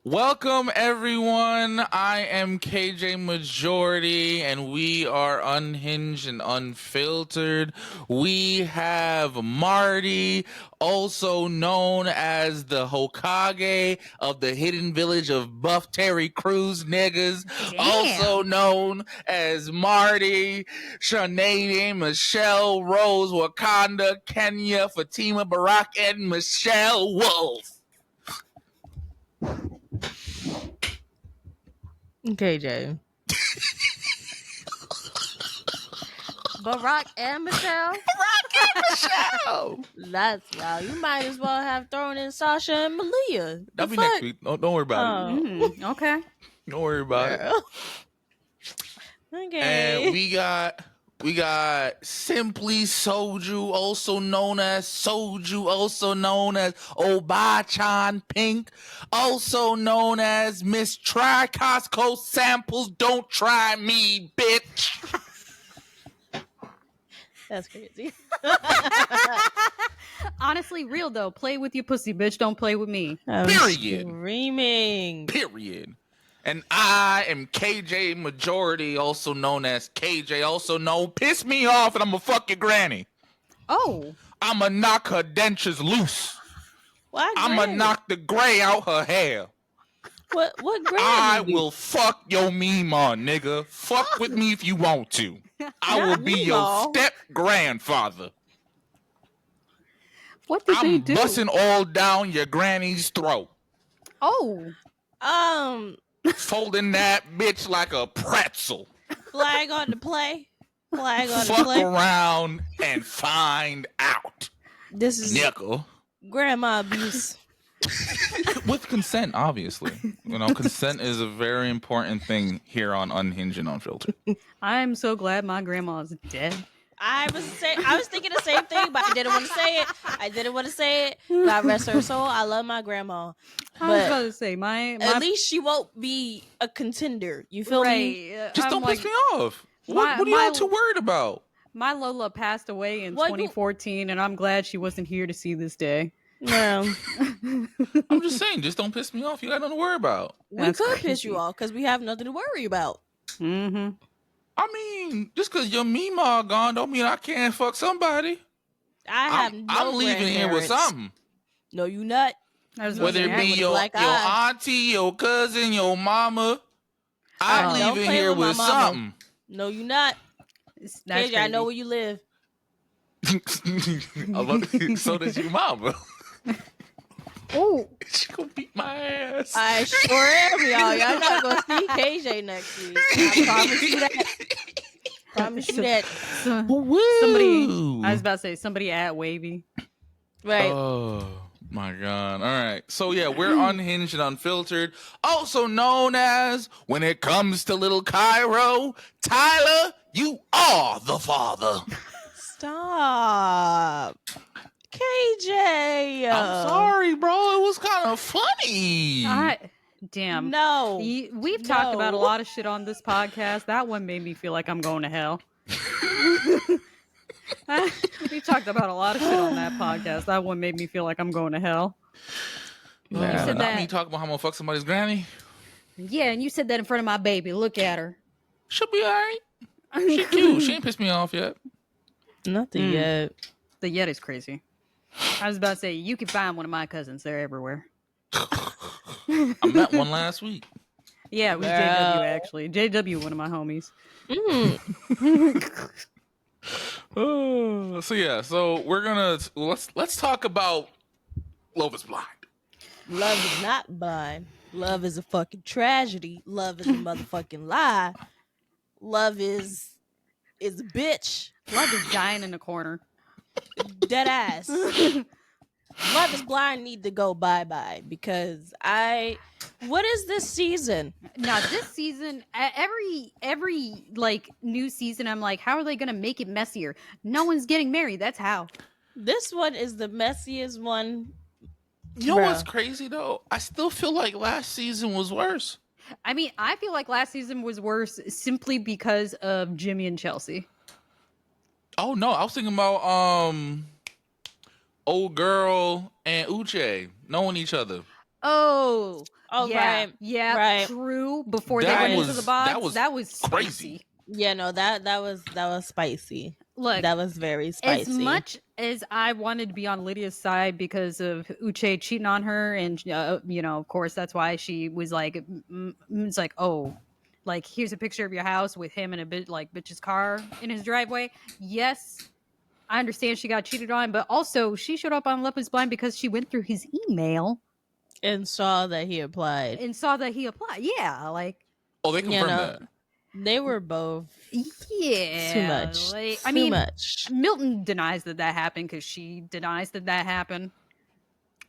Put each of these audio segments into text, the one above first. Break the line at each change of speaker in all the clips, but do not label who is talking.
Welcome, everyone. I am KJ Majority, and we are Unhinged and Unfiltered. We have Marty, also known as the Hokage of the hidden village of Buff Terry Crews niggas.
Damn.
Also known as Marty, Sinead, Michelle, Rose, Wakanda, Kenya, Fatima, Barack, and Michelle Wolf.
KJ. Barack and Michelle?
Barack and Michelle!
That's wow. You might as well have thrown in Sasha and Malia.
That'll be next week. Don't worry about it.
Okay.
Don't worry about it.
Okay.
And we got Simply Soju, also known as Soju, also known as Obachan Pink, also known as Miss Try Costco Samples. Don't try me, bitch.
That's crazy.
Honestly, real though. Play with your pussy, bitch. Don't play with me.
Period.
Screaming.
Period. And I am KJ Majority, also known as KJ, also known Piss Me Off and I'm gonna fuck your granny.
Oh.
I'm gonna knock her dentures loose.
Why
I'm gonna knock the gray out her hair.
What granny?
I will fuck your Meemaw, nigga. Fuck with me if you want to. I will be your step grandfather.
What did they
I'm
do?
busting all down your granny's throat.
Oh.
Folding that bitch like a pretzel.
Flag on the play. Flag on the
Fuck
play.
around and find out.
This is
Nickel.
grandma abuse.
With consent, obviously. You know, consent is a very important thing here on Unhinged and Unfiltered.
I'm so glad my grandma's dead.
I was thinking the same thing, but I didn't want to say it. God rest her soul. I love my grandma.
I was about to say my
at least she won't be a contender. You feel me?
Just don't piss me off. What are y'all too worried about?
My Lola passed away in 2014, and I'm glad she wasn't here to see this day.
No.
I'm just saying, just don't piss me off. You got nothing to worry about.
We could piss you off because we have nothing to worry about.
Mm-hmm.
I mean, just because your Meemaw gone don't mean I can't fuck somebody. I'm leaving here with something.
No, you not.
Whether it be your auntie, your cousin, your mama, I'm leaving here with something.
No, you not. KJ, I know where you live.
So does your mama.
Oh,
she gonna beat my ass.
I sure am, y'all. Y'all not gonna see KJ next week. I promise you that. Promise you that.
Somebody, I was about to say somebody at Wavy.
Right.
Oh my god. All right. So yeah, we're Unhinged and Unfiltered, also known as when it comes to little Cairo, Tyler, you are the father.
Stop. KJ.
I'm sorry, bro. It was kind of funny.
Damn.
No.
We've talked about a lot of shit on this podcast. That one made me feel like I'm going to hell. We talked about a lot of shit on that podcast. That one made me feel like I'm going to hell.
You said that. Me talking about how I'm gonna fuck somebody's granny.
Yeah, and you said that in front of my baby. Look at her.
She'll be all right. She cute. She ain't pissed me off yet.
Nothing yet.
The yet is crazy. I was about to say, you can find one of my cousins. They're everywhere.
I met one last week.
Yeah, it was JW actually. JW, one of my homies.
So we're gonna let's talk about Love is Blind.
Love is not blind. Love is a fucking tragedy. Love is a motherfucking lie. Love is a bitch.
Love is dying in the corner.
Dead ass. Love is Blind need to go bye-bye because what is this season?
Now this season, every like new season, I'm like, how are they gonna make it messier? No one's getting married. That's how.
This one is the messiest one.
You know what's crazy though? I still feel like last season was worse.
I mean, I feel like last season was worse simply because of Jimmy and Chelsea.
Oh no, I was thinking about old girl and Uche knowing each other.
Oh,
Oh,
yeah,
right.
yeah,
Right.
true. Before they
That
went into the
was
bogs, that was
crazy.
spicy.
Yeah, no, that was spicy.
Look,
That was very
as
spicy.
much as I wanted to be on Lydia's side because of Uche cheating on her, and of course that's why she was like, it's like, oh, like here's a picture of your house with him in a bitch's car in his driveway. Yes, I understand she got cheated on, but also she showed up on Love Is Blind because she went through his email
And saw that he applied.
and saw that he applied. Yeah, like
Oh, they
You
confirmed
know,
that.
they were both
yeah,
too much.
Like,
Too
I mean,
much.
Milton denies that happened because she denies that happened.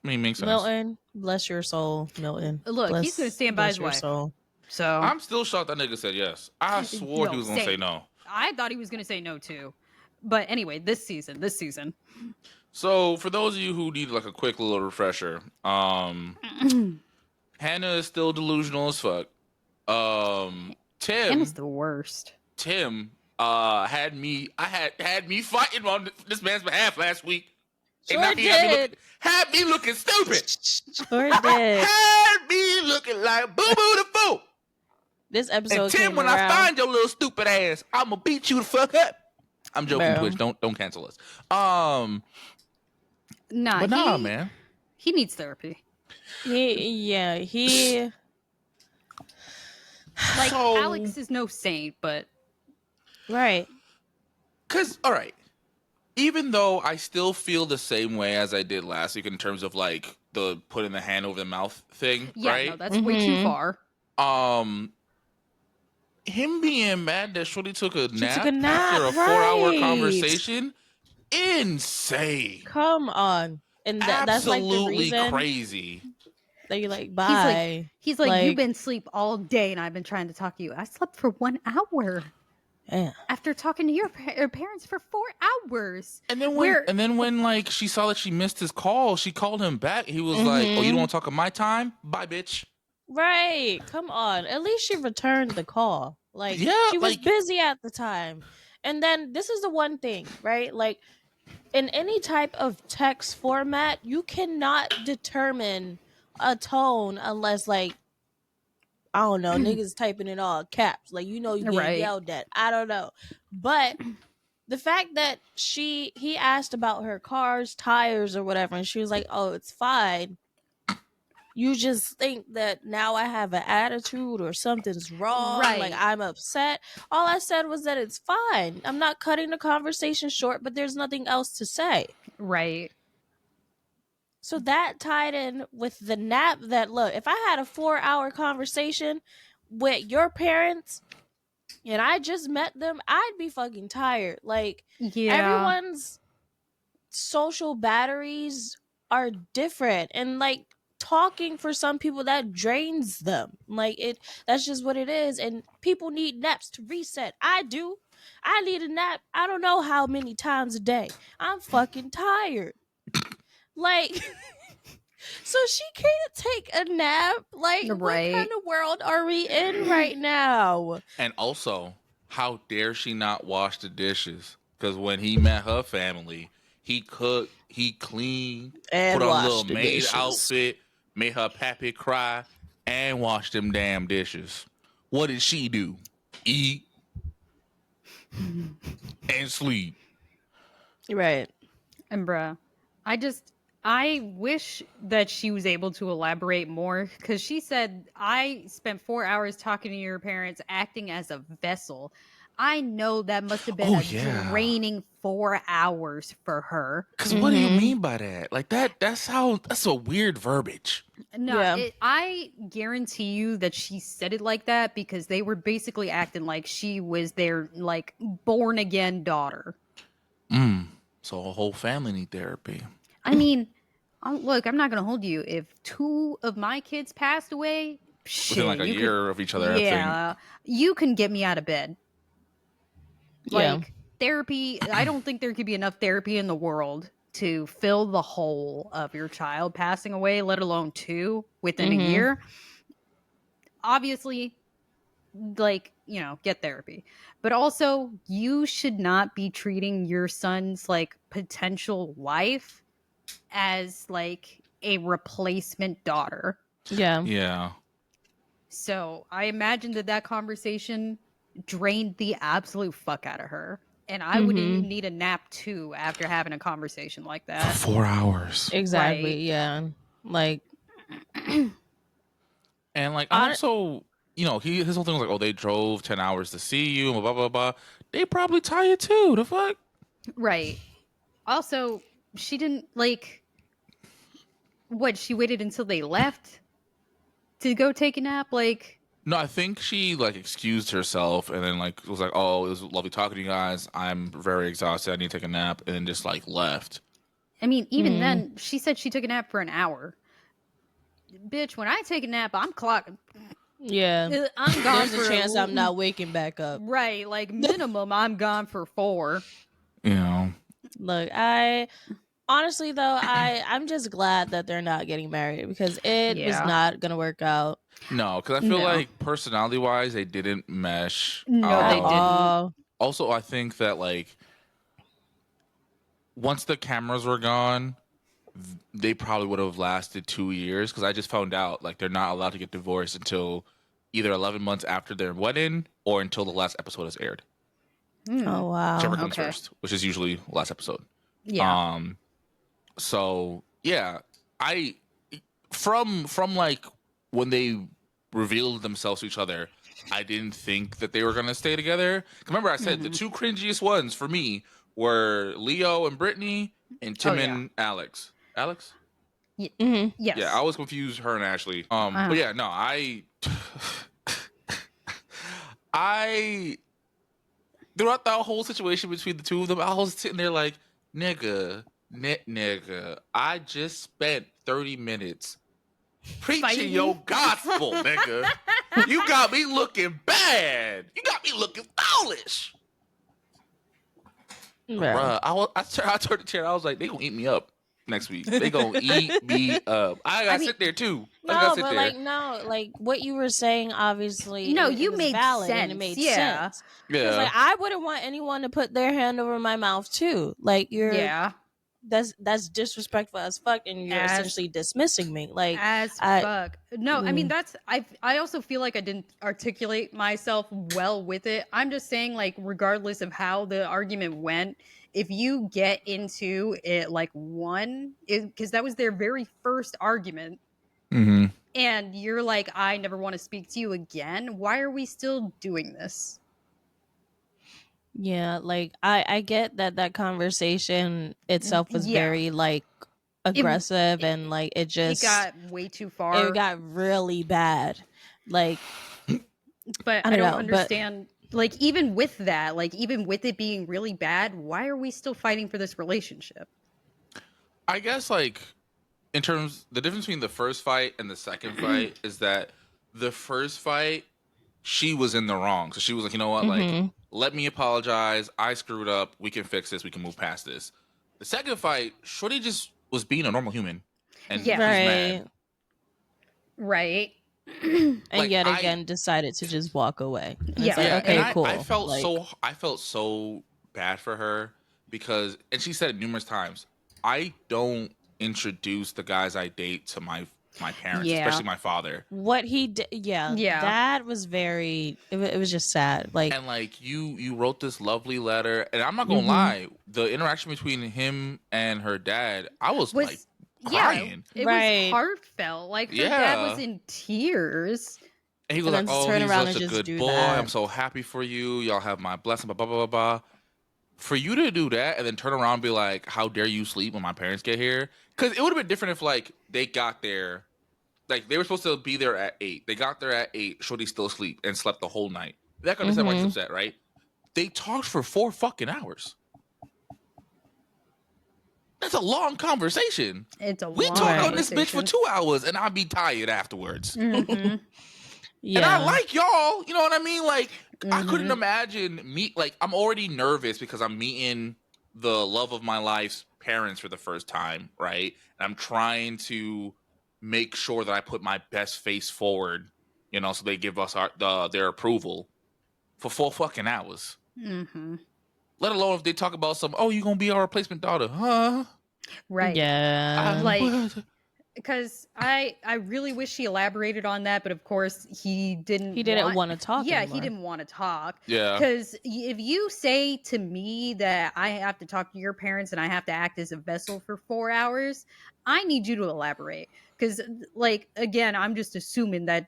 I mean, makes sense.
Milton, bless your soul, Milton.
Look, he's gonna stand by his
your
wife.
soul.
So
I'm still shocked that nigga said yes. I swore he was gonna say no.
I thought he was gonna say no too. But anyway, this season.
So for those of you who need like a quick little refresher, Hannah is still delusional as fuck. Tim
Hannah's the worst.
Tim had me fighting on this man's behalf last week.
Sure
and he
did.
had me looking stupid.
Sure did.
Had me looking like boo boo the fool.
This episode
And Tim,
came
when
around.
I find your little stupid ass, I'm gonna beat you the fuck up. I'm joking,
Bro.
Twitch. Don't cancel us.
Nah,
Man.
He needs therapy.
He
Like
So-
Alex is no saint, but
right.
Cause all right, even though I still feel the same way as I did last week in terms of like the putting the hand over the mouth thing,
yeah,
right?
no, that's way too far.
Him being mad that Shorty took a nap
took a nap,
after a 4-hour
right.
conversation, insane.
Come on. And that's like the
Absolutely
reason
crazy.
that you're like, bye.
He's like, you've been asleep all day, and I've been trying to talk to you. I slept for 1 hour
Yeah.
after talking to your parents for 4 hours.
And then when like she saw that she missed his call, she called him back. He was like, "Oh, you don't want to talk on my time? Bye, bitch."
Right. Come on. At least she returned the call. Like,
Yeah,
she was
like-
busy at the time. And then this is the one thing, right? Like, in any type of text format, you cannot determine a tone unless, like, I don't know, niggas typing in all caps. Like, you know, you get
Right.
yelled at. I don't know. But the fact that he asked about her car's tires or whatever, and she was like, oh, it's fine. You just think that now I have an attitude or something's wrong.
Right.
Like, I'm upset. All I said was that it's fine. I'm not cutting the conversation short, but there's nothing else to say.
Right.
So that tied in with the nap that, look, if I had a 4-hour conversation with your parents and I just met them, I'd be fucking tired. Like,
Yeah.
everyone's social batteries are different. And, like, talking for some people, that drains them. Like, that's just what it is. And people need naps to reset. I do. I need a nap. I don't know how many times a day. I'm fucking tired. Like, so she can't take a nap. Like,
Right.
what kind of world are we in right now?
And also, how dare she not wash the dishes? Because when he met her family, he cooked, he cleaned,
And
put on a
washed
little
the
maid
dishes.
outfit, made her pappy cry, and washed them damn dishes. What did she do? Eat and sleep.
Right.
And bruh, I wish that she was able to elaborate more, because she said, I spent 4 hours talking to your parents, acting as a vessel. I know that must have been
Oh,
a
yeah.
draining 4 hours for her.
Because what do you mean by that? Like that's a weird verbiage.
No,
Yeah.
I guarantee you that she said it like that because they were basically acting like she was their like born again daughter.
So a whole family need therapy.
I mean, look, I'm not gonna hold you. If 2 of my kids passed away, shit,
Within like a year of each other, I think.
yeah, you can get me out of bed.
Yeah.
Like therapy, I don't think there could be enough therapy in the world to fill the hole of your child passing away, let alone 2 within a year. Obviously, like, get therapy. But also, you should not be treating your son's like potential wife as like a replacement daughter.
Yeah.
Yeah.
So I imagine that conversation drained the absolute fuck out of her. And I would need a nap too after having a conversation like
For
that.
4 hours.
Exactly.
Right.
Yeah. Like,
And like, I'm so, you know, his whole thing was like, oh, they drove 10 hours to see you, and blah, blah, blah. They probably tired too. The fuck?
Right. Also, she didn't like what, she waited until they left to go take a nap? Like,
No, I think she like excused herself and then like was like, oh, it was lovely talking to you guys. I'm very exhausted. I need to take a nap. And then just like left.
I mean, even then, she said she took a nap for an hour. Bitch, when I take a nap, I'm clocking.
yeah.
I'm gone
There's
for
a chance I'm not waking back up.
Right, like minimum, I'm gone for 4.
You know.
Look, honestly though, I'm just glad that they're not getting married because it was
Yeah.
not gonna work out.
No, because I feel
No.
like personality wise, they didn't mesh.
No, they didn't.
Also, I think that like once the cameras were gone, they probably would have lasted 2 years. Because I just found out like they're not allowed to get divorced until either 11 months after their wedding or until the last episode is aired.
Oh wow.
Whichever comes
Okay.
first, which is usually last episode.
Yeah.
So yeah, I from like when they revealed themselves to each other, I didn't think that they were gonna stay together. Remember, I said the two cringiest ones for me were Leo and Brittany, and Tim and Alex. Alex?
Yes.
Yeah, I always confuse her and Ashley. But yeah, no, I throughout that whole situation between the two of them, I was sitting there like, nigga, I just spent 30 minutes preaching
Fighting?
your gospel, nigga. You got me looking bad. You got me looking foolish. Bruh, I turned the chair. I was like, they gonna eat me up next week. They gonna eat me up. I gotta sit there too.
No, but like what you were saying, obviously,
No,
it
you
was
made
valid
sense.
and it made
Yeah.
sense.
Yeah.
Like I wouldn't want anyone to put their hand over my mouth too. Like that's disrespectful as fuck, and you're essentially dismissing me. Like
fuck. No, I mean I also feel like I didn't articulate myself well with it. I'm just saying, like, regardless of how the argument went, if you get into it like because that was their very first argument, and you're like, I never want to speak to you again, why are we still doing this?
Yeah, like I get that conversation itself was very like aggressive and like it
got way too far.
It got really bad. Like,
but I don't understand. Like, even with that, like even with it being really bad, why are we still fighting for this relationship?
I guess like in terms the difference between the first fight and the second fight is that the first fight she was in the wrong. So she was like, you know what, like let me apologize. I screwed up. We can fix this. We can move past this. The second fight, Shorty just was being a normal human. And he's mad.
Right.
And like, yet again decided to just walk away. And it's like, okay, cool.
I felt so bad for her because, and she said it numerous times, I don't introduce the guys I date to my parents, especially my father.
What he did, that was very. It was just sad. Like,
and like you wrote this lovely letter, and I'm not gonna lie, the interaction between him and her dad, I was like crying.
It was heartfelt. Like her dad was in tears.
And he was like, "Oh, he's such a good boy. I'm so happy for you. Y'all have my blessing." Blah blah blah blah blah. For you to do that and then turn around and be like, "How dare you sleep when my parents get here?" Because it would have been different if like they got there, like they were supposed to be there at 8. They got there at 8. Shorty still asleep and slept the whole night. That could understand why she's upset, right? They talked for 4 fucking hours. That's a long conversation. We talk on this bitch for 2 hours and I'll be tired afterwards. And I like y'all. You know what I mean? Like I couldn't imagine like I'm already nervous because I'm meeting the love of my life's parents for the first time, right? And I'm trying to make sure that I put my best face forward, you know, so they give us their approval for 4 fucking hours. Let alone if they talk about some, oh, you gonna be our replacement daughter, huh?
Right.
Yeah.
because I really wish he elaborated on that, but of course he didn't.
He didn't want to talk
Yeah,
anymore.
he didn't want to talk.
Yeah.
Because if you say to me that I have to talk to your parents and I have to act as a vessel for 4 hours, I need you to elaborate. Because, like, again, I'm just assuming that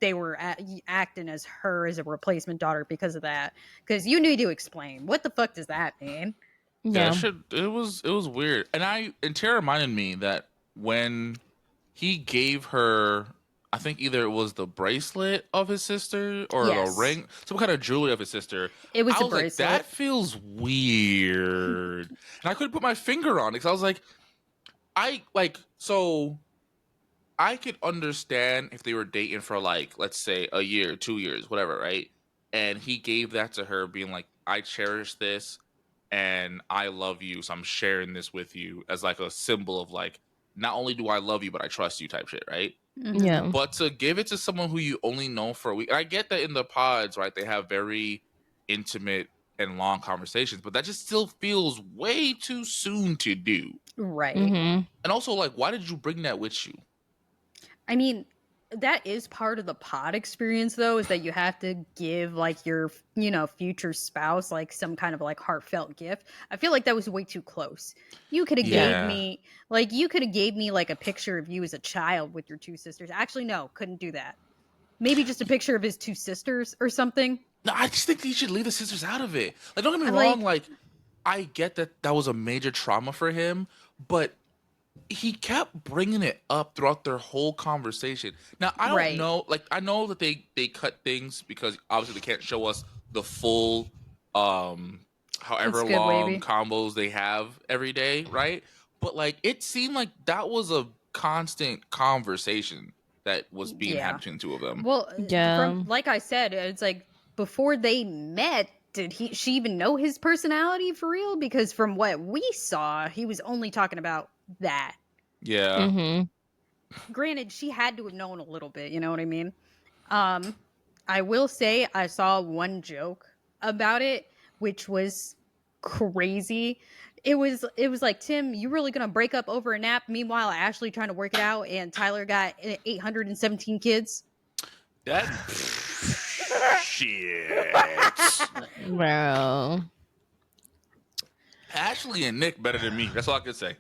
they were acting as her as a replacement daughter because of that. Because you need to explain what the fuck does that mean?
Yeah,
Yeah.
it was weird. And Tara reminded me that when he gave her, I think either it was the bracelet of his sister or the
Yes.
ring, some kind of jewelry of his sister.
It was
I
a
was like, that
bracelet.
feels weird. And I couldn't put my finger on it because I was like, so I could understand if they were dating for like, let's say a year, 2 years, whatever, right? And he gave that to her, being like, I cherish this and I love you, so I'm sharing this with you as like a symbol of like, not only do I love you, but I trust you type shit, right?
Mhm.
Yeah.
But to give it to someone who you only know for a week, and I get that in the pods, right? They have very intimate and long conversations, but that just still feels way too soon to do.
Right.
Mm-hmm.
And also, like, why did you bring that with you?
I mean, that is part of the pod experience, though, is that you have to give like your future spouse like some kind of like heartfelt gift. I feel like that was way too close. You could have
Yeah.
gave me like a picture of you as a child with your two sisters. Actually, no, couldn't do that. Maybe just a picture of his two sisters or something.
No, I just think you should leave the sisters out of it. Like, don't get me
I
wrong.
like
Like, I get that that was a major trauma for him, but he kept bringing it up throughout their whole conversation. Now, I don't
right.
know. Like, I know that they cut things because obviously they can't show us the full, um,
It's
however
good,
long
wavy.
combos they have every day, right? But like, it seemed like that was a constant conversation that was being had
Yeah.
between the two of them.
Well,
Yeah.
from like I said, it's like before they met, did she even know his personality for real? Because from what we saw, he was only talking about that.
Yeah.
Mm-hmm.
Granted, she had to have known a little bit, you know what I mean? Um, I will say I saw one joke about it, which was crazy. It was like, Tim, you really gonna break up over a nap? Meanwhile, Ashley trying to work it out, and Tyler got 817 kids.
That shit.
Bro.
Ashley and Nick better than me. That's all I can say.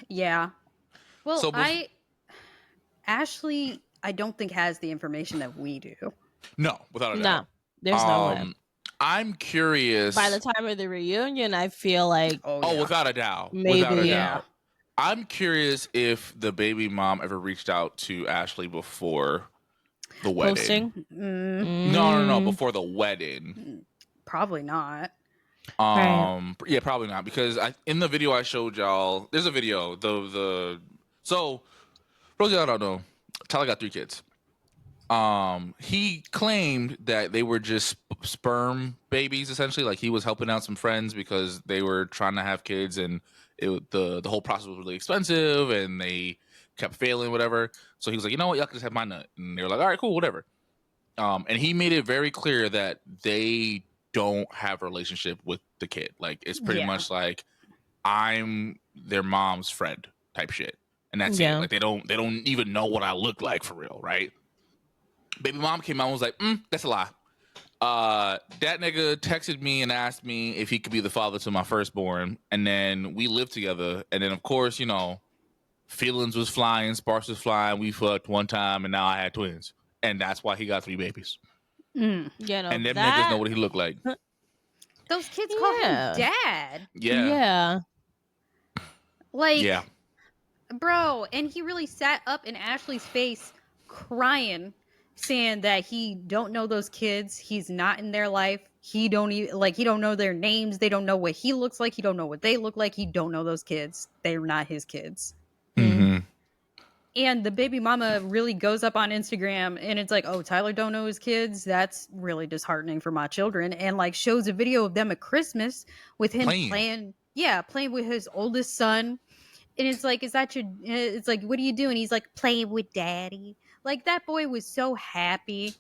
Yeah. Well,
So
Ashley, I don't think has the information that we do.
no, without a
No,
doubt.
there's no way.
I'm curious.
By the time of the reunion, I feel like
Oh, without a doubt.
Maybe.
Without a
Yeah.
doubt. I'm curious if the baby mom ever reached out to Ashley before the wedding.
posting.
No, before the wedding.
Probably not.
Yeah, probably not, because in the video I showed y'all, there's a video. So Rosie, I don't know. Tyler got 3 kids. He claimed that they were just sperm babies, essentially. Like, he was helping out some friends because they were trying to have kids, and the whole process was really expensive, and they kept failing, whatever. So he was like, you know what, y'all can just have my nut, and they were like, all right, cool, whatever. And he made it very clear that they don't have a relationship with the kid. Like, it's pretty
Yeah.
much like, I'm their mom's friend type shit, and that's
Yeah.
it. Like, they don't even know what I look like for real, right? Baby mom came out and was like, that's a lie. That nigga texted me and asked me if he could be the father to my firstborn, and then we lived together. And then, of course, feelings was flying, sparks was flying. We fucked one time, and now I had twins, and that's why he got 3 babies.
Mm.
You know,
And them niggas know what he looked like.
Those kids call him
Yeah.
dad.
Yeah,
Yeah.
Like,
yeah.
bro, and he really sat up in Ashley's face crying, saying that he don't know those kids. He's not in their life. He don't know their names. They don't know what he looks like. He don't know what they look like. He don't know those kids. They're not his kids.
Mm-hmm.
And the baby mama really goes up on Instagram and it's like, oh, Tyler don't know his kids. That's really disheartening for my children. And like shows a video of them at Christmas with him playing with his oldest son. And it's like, it's like, what are you doing? He's like, playing with daddy. Like, that boy was so happy.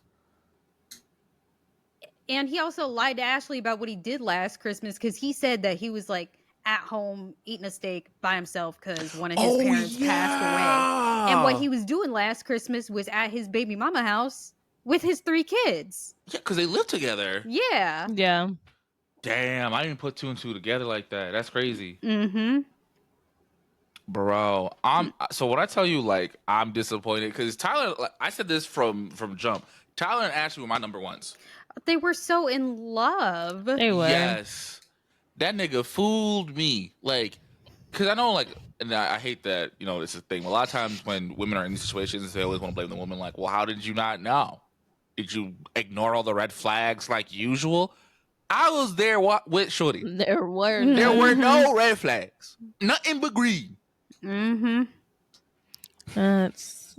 And he also lied to Ashley about what he did last Christmas, because he said that he was like at home eating a steak by himself because one of his parents passed away.
yeah.
And what he was doing last Christmas was at his baby mama house with his 3 kids.
Yeah, because they live together.
Yeah.
Yeah.
Damn, I didn't put 2 and 2 together like that. That's crazy.
Mm-hmm.
Bro, so when I tell you, like, I'm disappointed because Tyler, like, I said this from jump. Tyler and Ashley were my number ones.
They were so in love.
They were.
Yes, that nigga fooled me. Like, because I know, like, and I hate that, you know, it's a thing. A lot of times when women are in these situations, they always want to blame the woman. Like, well, how did you not know? Did you ignore all the red flags like usual? I was there with Shorty.
There were.
There were no red flags. Nothing but green.
Mm-hmm.
That's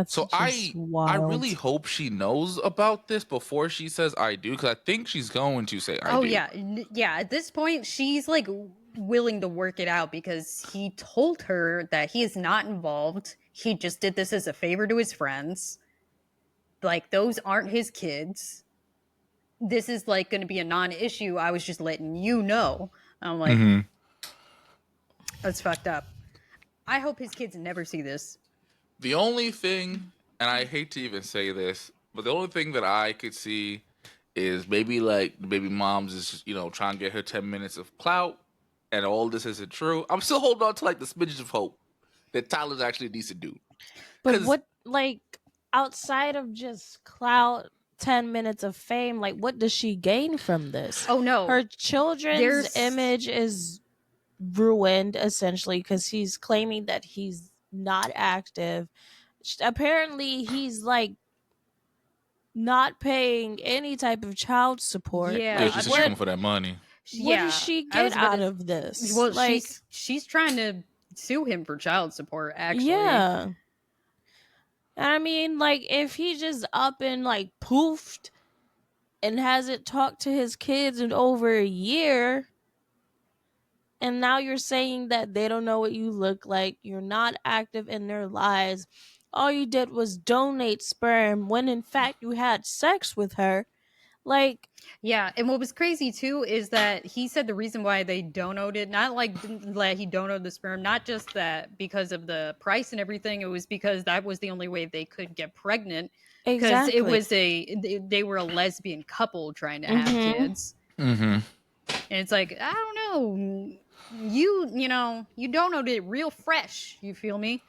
So
just wild.
I really hope she knows about this before she says I do, because I think she's going to say I do.
Oh, yeah. Yeah, at this point, she's, like, willing to work it out because he told her that he is not involved. He just did this as a favor to his friends. Like, those aren't his kids. This is, like, going to be a non-issue. I was just letting you know. I'm like, that's fucked up. I hope his kids never see this.
The only thing, and I hate to even say this, but the only thing that I could see is maybe, like, the baby mom's is, you know, trying to get her 10 minutes of clout, and all this isn't true. I'm still holding on to, like, the smidges of hope that Tyler's actually a decent dude.
But what, like, outside of just clout, 10 minutes of fame, like, what does she gain from this?
Oh, no.
Her children's image is ruined, essentially, because he's claiming that he's not active. Apparently, he's, like, not paying any type of child support.
Yeah.
Like, she's just coming for that money.
What does she get out of this?
Well,
like,
she's trying to sue him for child support, actually.
Yeah. And I mean, like, if he just up and, like, poofed and hasn't talked to his kids in over a year, and now you're saying that they don't know what you look like, you're not active in their lives, all you did was donate sperm when in fact you had sex with her, like...
Yeah, and what was crazy too is that he said the reason why they donated, not like he donated the sperm, not just that because of the price and everything, it was because that was the only way they could get pregnant. Because it was they were a lesbian couple trying to have kids.
Mm-hmm.
And it's like, I don't know, you know, you donated it real fresh, you feel me?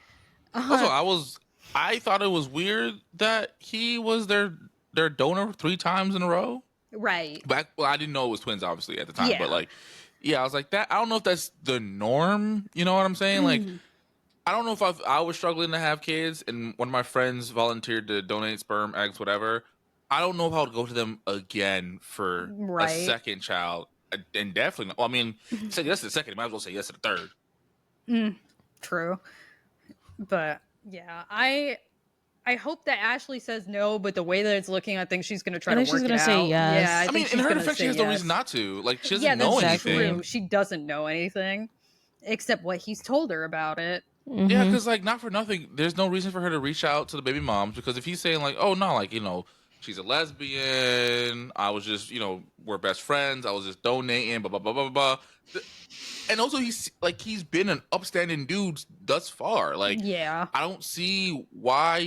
Also, I thought it was weird that he was their donor 3 times in a row.
Right.
Well, I didn't know it was twins, obviously, at the time.
Yeah.
But, like, yeah, I was like, that. I don't know if that's the norm. You know what I'm saying? Like, I don't know if I was struggling to have kids and one of my friends volunteered to donate sperm, eggs, whatever. I don't know if I would go to them again for a second child. And definitely not. Well, I mean, say yes to the second. You might as well say yes to the third.
True. But, yeah, I hope that Ashley says no, but the way that it's looking, I think she's going to try to work it out.
She's going to say yes.
Yeah,
I mean, in her defense, she has no reason not to. Like, she doesn't know anything.
True. She doesn't know anything except what he's told her about it.
Mm-hmm.
Yeah, because, like, not for nothing, there's no reason for her to reach out to the baby moms, because if he's saying, like, oh, no, like, you know, she's a lesbian, I was just, you know, we're best friends, I was just donating, blah, blah, blah, blah, blah. And also, he's been an upstanding dude thus far. Like,
yeah,
I don't see why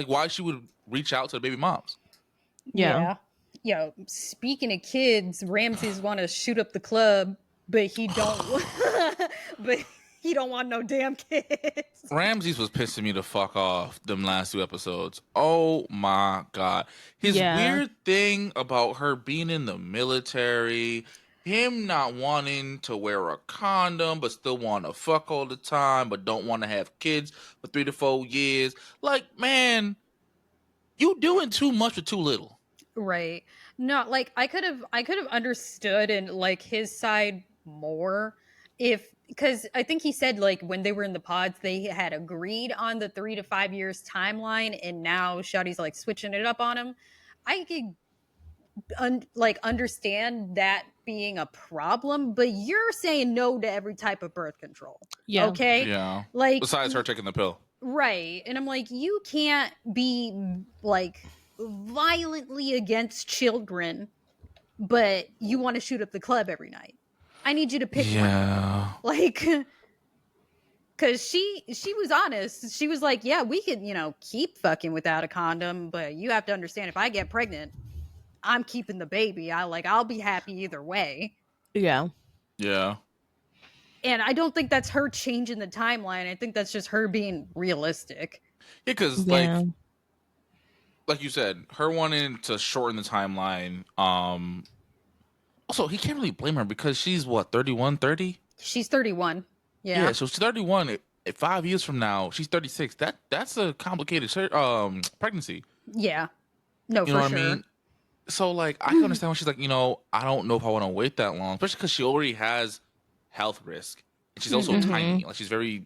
why she would reach out to the baby moms.
Yeah.
Yo, speaking of kids, Ramses want to shoot up the club, but he don't. But he don't want no damn kids.
Ramses was pissing me the fuck off them last 2 episodes. Oh my god, his weird thing about her being in the military. Him not wanting to wear a condom, but still want to fuck all the time, but don't want to have kids for 3 to 4 years. Like, man, you doing too much with too little.
Right. No, like I could have understood and like his side more because I think he said like when they were in the pods, they had agreed on the 3 to 5 years timeline, and now Shotty's like switching it up on him. I could understand that being a problem, but you're saying no to every type of birth control.
Yeah.
Okay.
Yeah.
Like,
besides her taking the pill.
Right. And I'm like, you can't be like violently against children, but you want to shoot up the club every night. I need you to pick one.
Yeah.
Like, because she was honest. She was like, yeah, we could, keep fucking without a condom, but you have to understand, if I get pregnant, I'm keeping the baby. I'll be happy either way.
Yeah.
Yeah.
And I don't think that's her changing the timeline. I think that's just her being realistic.
Yeah, because
Yeah.
like you said, her wanting to shorten the timeline. Also, he can't really blame her because she's what, 31, 30?
She's 31.
Yeah,
Yeah.
so she's 31. 5 years from now, she's 36. That's a complicated pregnancy.
Yeah. No,
You know
for
what
sure.
I mean? So like, I can understand when she's like, I don't know if I want to wait that long, especially because she already has health risk, and she's also tiny. Like, she's very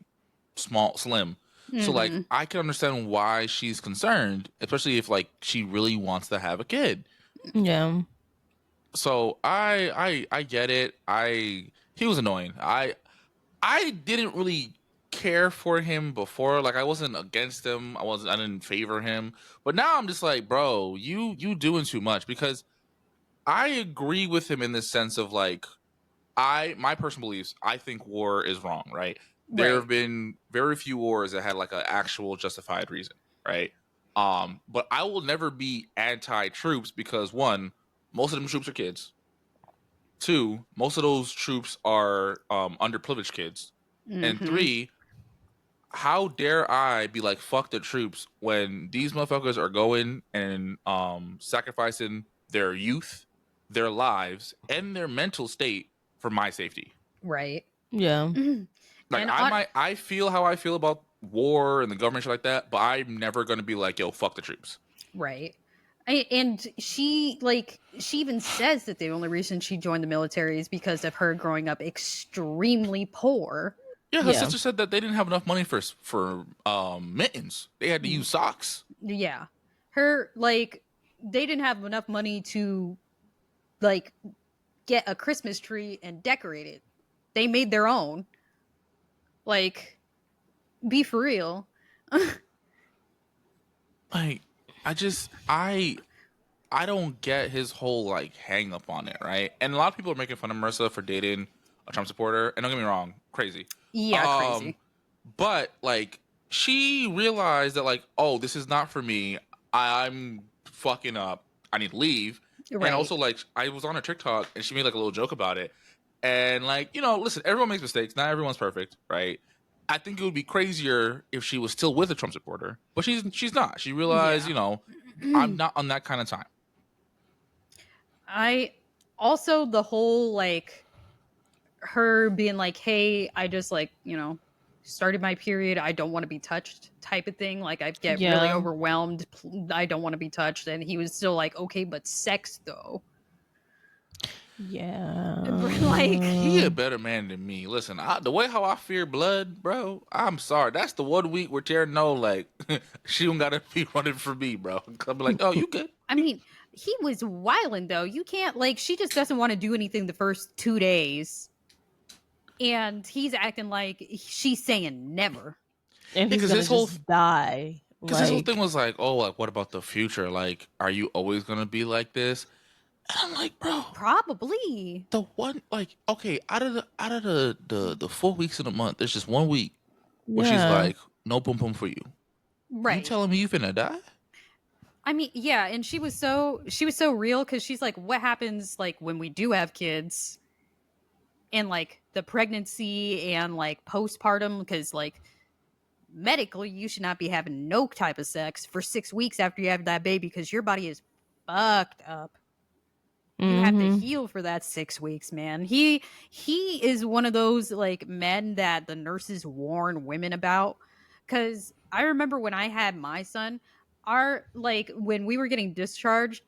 small, slim. So like, I can understand why she's concerned, especially if like she really wants to have a kid.
Yeah.
So I get it. He was annoying. I didn't really care for him before. Like, I wasn't against him. I didn't favor him. But now I'm just like, bro, you doing too much, because I agree with him in the sense of like, my personal beliefs, I think war is wrong, right? There
Right.
have been very few wars that had like an actual justified reason, right? But I will never be anti-troops because, one, most of them troops are kids. Two, most of those troops are underprivileged kids. And three, how dare I be like, fuck the troops, when these motherfuckers are going and sacrificing their youth, their lives, and their mental state for my safety.
Right.
Yeah.
Like,
And
I feel how I feel about war and the government, shit like that, but I'm never gonna be like, yo, fuck the troops.
Right. And she even says that the only reason she joined the military is because of her growing up extremely poor.
Yeah, her
Yeah.
sister said that they didn't have enough money for mittens. They had to use socks.
Yeah. Her, they didn't have enough money to get a Christmas tree and decorate it. They made their own. Like, be for real.
Like, I don't get his whole like hang up on it, right? And a lot of people are making fun of Marissa for dating a Trump supporter, and don't get me wrong, crazy.
Yeah, crazy.
But like, she realized that like, oh, this is not for me. I'm fucking up. I need to leave.
Right.
And also, like, I was on her TikTok and she made like a little joke about it. And like, listen, everyone makes mistakes. Not everyone's perfect, right? I think it would be crazier if she was still with a Trump supporter, but she's not. She realized,
Yeah.
I'm not on that kind of time.
I also, the whole her being like, hey, I just started my period, I don't want to be touched type of thing. Like, I get really overwhelmed, I don't want to be touched. And he was still like, okay, but sex though.
Yeah.
Like,
he a better man than me. Listen, the way how I fear blood, bro, I'm sorry. That's the 1 week where Tara know, like, she don't gotta be running for me, bro. I'll be like, oh, you good?
I mean, he was wilding though. You can't, she just doesn't want to do anything the first 2 days. And he's acting like she's saying never.
And he's gonna just die.
Because his whole thing was like, oh, like, what about the future? Like, are you always gonna be like this? And I'm like, bro,
probably.
The one, like, okay, out of the 4 weeks in a month, there's just 1 week where she's like, no boom boom for you.
Right.
You telling me you finna die?
I mean, yeah, and she was so real, because she's like, what happens like when we do have kids, and like the pregnancy and like postpartum, because like medically you should not be having no type of sex for 6 weeks after you have that baby, because your body is fucked up. You have to heal for that 6 weeks, man. He is one of those like men that the nurses warn women about. Because I remember when I had my son, when we were getting discharged,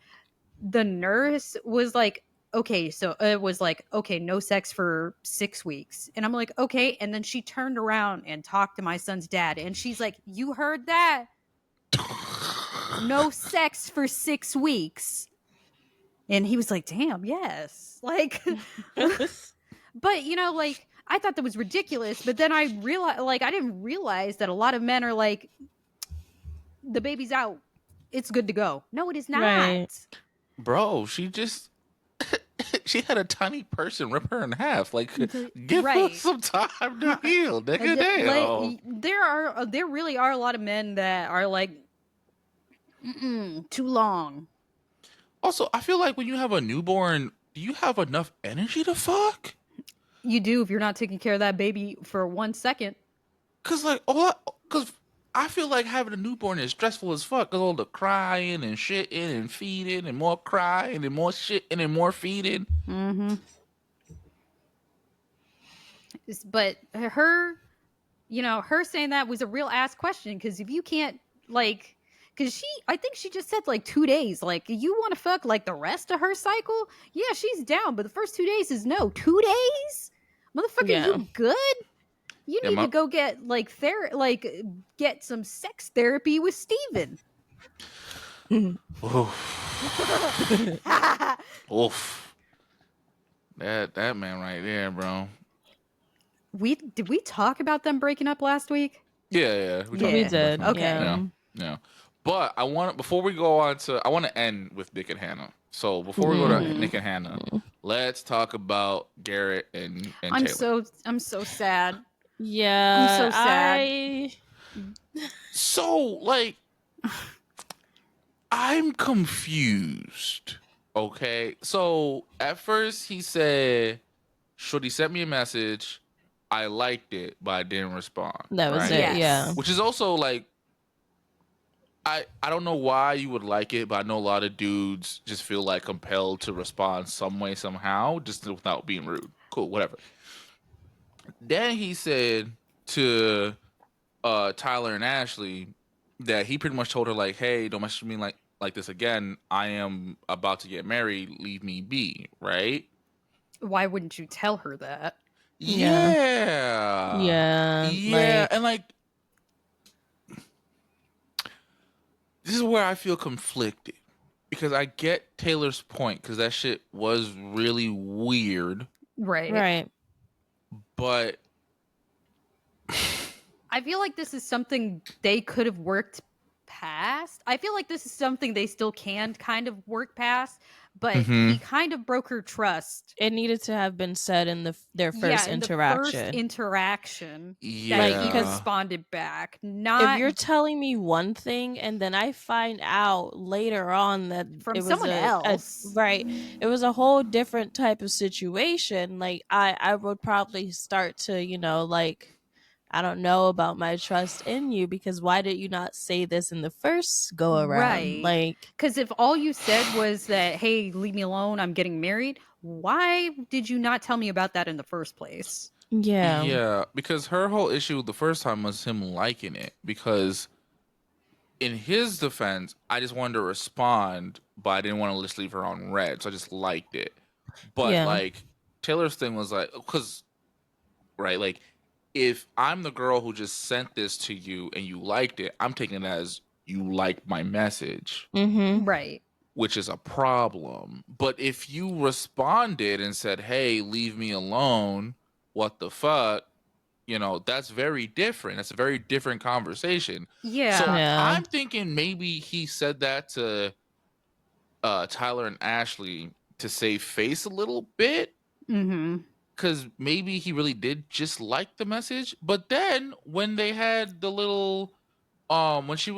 the nurse was like, okay, so it was like, okay, no sex for 6 weeks. And I'm like, okay. And then she turned around and talked to my son's dad, and she's like, you heard that? No sex for 6 weeks. And he was like, damn, yes. Like, but I thought that was ridiculous. But then I realized, I didn't realize that a lot of men are like, the baby's out, it's good to go. No, it is not.
Right. Bro, she she had a tiny person rip her in half. Like, give her
Right.
some time to heal, nigga.
Like,
Damn.
there really are a lot of men that are like, too long.
Also, I feel like when you have a newborn, do you have enough energy to fuck?
You do if you're not taking care of that baby for 1 second.
Cause like cause I feel like having a newborn is stressful as fuck. Cause all the crying and shitting and feeding and more crying and more shitting and more feeding.
Mm-hmm. But her, her saying that was a real ass question because if you can't like, because I think she just said like 2 days. Like, you want to fuck like the rest of her cycle? Yeah, she's down, but the first 2 days is no. 2 days, motherfucker,
Yeah.
you good? You
Yeah,
need to go get like get some sex therapy with Steven.
Oof. Oof. That man right there, bro.
Did we talk about them breaking up last week?
Yeah. We talked
We
about
did.
that.
Okay.
Yeah. But before we go on to, I want to end with Nick and Hannah. So before we go to Nick and Hannah, let's talk about Garrett and Taylor.
I'm so sad.
Yeah.
I'm so sad.
So like, I'm confused. Okay. So at first he said, Shorty sent me a message. I liked it, but I didn't respond.
That was
right?
it.
Yes.
Yeah.
Which is also like, I don't know why you would like it, but I know a lot of dudes just feel like compelled to respond some way, somehow, just without being rude. Cool, whatever. Then he said to Tyler and Ashley that he pretty much told her like, "Hey, don't message me like this again. I am about to get married. Leave me be." Right?
Why wouldn't you tell her that?
Yeah.
Yeah.
Yeah.
Like,
And like, this is where I feel conflicted because I get Taylor's point because that shit was really weird,
right.
but
I feel like this is something they could have worked past. I feel like this is something they still can kind of work past, but he kind of broke her trust.
It needed to have been said in their first
in
interaction.
the first interaction
yeah,
that he responded back. Not
if you're telling me one thing and then I find out later on that
from
it was
someone else.
right, it was a whole different type of situation. Like I would probably start to, like, I don't know about my trust in you because why did you not say this in the first go around?
Right.
Like,
because if all you said was that, hey, leave me alone, I'm getting married, why did you not tell me about that in the first place?
yeah, because her whole issue the first time was him liking it. Because in his defense, I just wanted to respond, but I didn't want to just leave her on red, so I just liked it. But like Taylor's thing was like, because right, like if I'm the girl who just sent this to you and you liked it, I'm taking it as you liked my message,
Right.
which is a problem. But if you responded and said, "Hey, leave me alone," what the fuck? That's very different. That's a very different conversation.
Yeah.
So
Yeah.
I'm thinking maybe he said that to Tyler and Ashley to save face a little bit. Because maybe he really did just like the message. But then when they had the little when she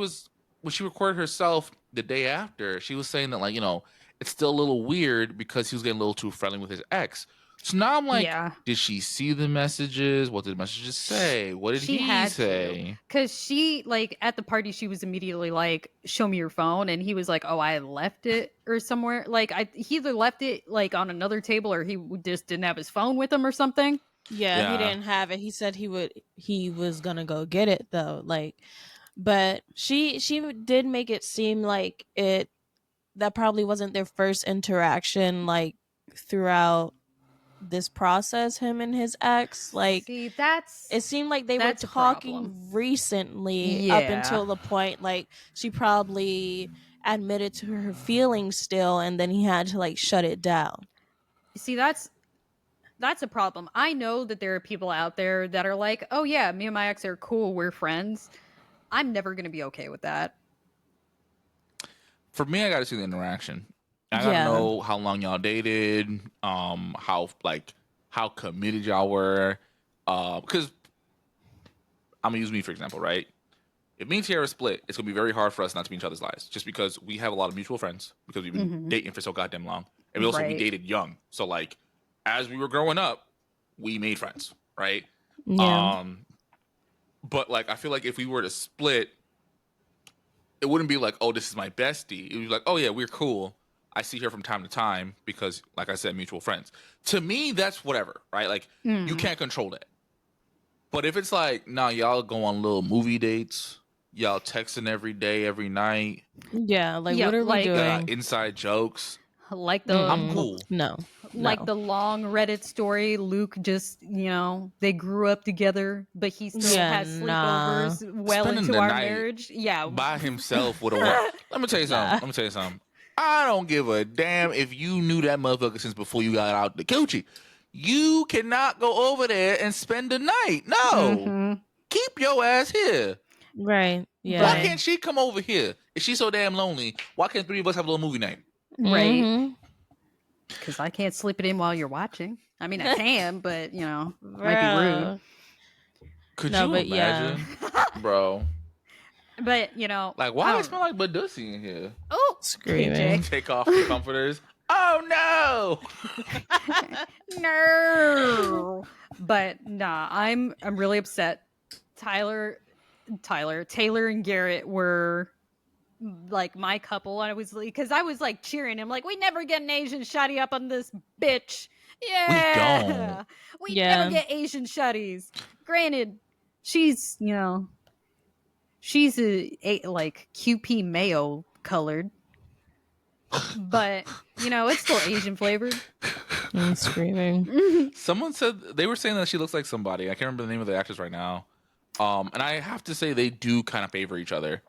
recorded herself the day after, she was saying that like, it's still a little weird because he was getting a little too friendly with his ex. So now I'm like, did she see the messages? What did the messages say? What did he say?
Because she, like, at the party, she was immediately like, show me your phone. And he was like, oh, I left it or somewhere. Like, he either left it like on another table or he just didn't have his phone with him or something.
Yeah, he didn't have it. He said he was gonna go get it though. Like, but she did make it seem like that probably wasn't their first interaction, like, throughout this process, him and his ex. Like,
See,
it seemed like they were talking recently up until the point like she probably admitted to her feelings still, and then he had to like shut it down.
See, that's a problem. I know that there are people out there that are like, oh yeah, me and my ex are cool, we're friends. I'm never gonna be okay with that.
For me, I got to see the interaction. I gotta know how long y'all dated, how committed y'all were. Because I'm gonna use me for example, right? If me and Tiara split, it's gonna be very hard for us not to be in each other's lives, just because we have a lot of mutual friends because we've been dating for so goddamn long, and we dated young. So like, as we were growing up, we made friends, right?
Yeah.
But like, I feel like if we were to split, it wouldn't be like, oh, this is my bestie. It would be like, oh yeah, we're cool. I see her from time to time because, like I said, mutual friends. To me, that's whatever, right? Like, you can't control that. But if it's like, nah, y'all go on little movie dates, y'all texting every day, every night,
Yeah. Like,
Yeah,
what are we
like-
doing?
got inside jokes,
like the
I'm cool.
No.
like the long Reddit story. Luke just, they grew up together, but he still
Yeah,
has sleepovers well
Spending
into
the
our
night
marriage. Yeah,
by himself with a wife. Let me tell you something. I don't give a damn if you knew that motherfucker since before you got out the coochie. You cannot go over there and spend the night. No. Keep your ass here.
Right. Yeah.
Why can't she come over here? If she's so damn lonely, why can't three of us have a little movie night?
right. Because I can't sleep it in while you're watching. I mean, I can, but might be rude.
Could
No,
you
but yeah.
imagine, bro?
But
Like, why it smell like Badussy in here?
oh,
Screaming.
PJ.
Take off the comforters. Oh no!
No. But nah, I'm really upset. Taylor, Taylor and Garrett were like my couple. I was like cheering him, like, we never get an Asian shotty up on this bitch. Yeah, we never get Asian shotties. Granted, she's she's a like QP mayo colored, but it's still Asian flavored.
I'm screaming.
Someone said they were saying that she looks like somebody. I can't remember the name of the actress right now. And I have to say they do kind of favor each other.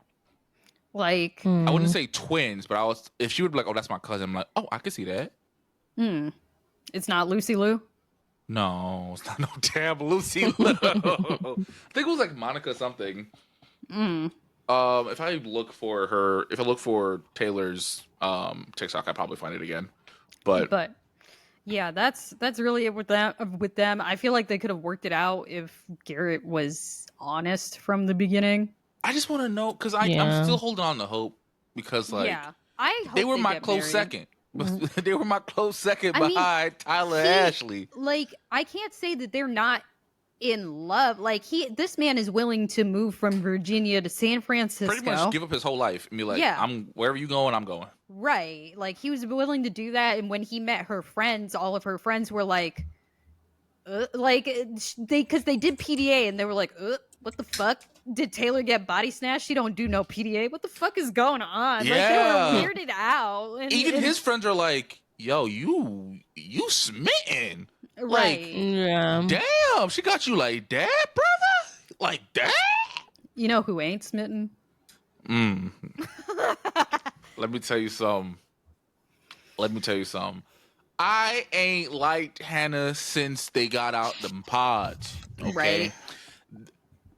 Like,
I wouldn't say twins, but if she would be like, oh, that's my cousin, I'm like, oh, I could see that.
it's not Lucy Liu.
No, it's not no damn Lucy Liu. I think it was like Monica something. If I look for Taylor's TikTok, I probably find it again. But
yeah, that's really it with them. I feel like they could have worked it out if Garrett was honest from the beginning.
I just want to know because I'm still holding on to hope because
I hope
they were my
get
close
married.
second. They were my close second behind Tyler Ashley.
Like, I can't say that they're not in love. Like, this man is willing to move from Virginia to San Francisco.
Pretty much give up his whole life and be like, I'm wherever you going, I'm going.
Right. Like, he was willing to do that. And when he met her friends, all of her friends were like because they did PDA and they were like, what the fuck? Did Taylor get body snatched? She don't do no PDA. What the fuck is going on?
Yeah.
Like, they were weirded out. And,
even his friends are like, yo, you smitten.
Right.
Like, damn, she got you like that, brother? Like that?
You know who ain't smitten?
Let me tell you something. I ain't liked Hannah since they got out them pods. Okay?
Right.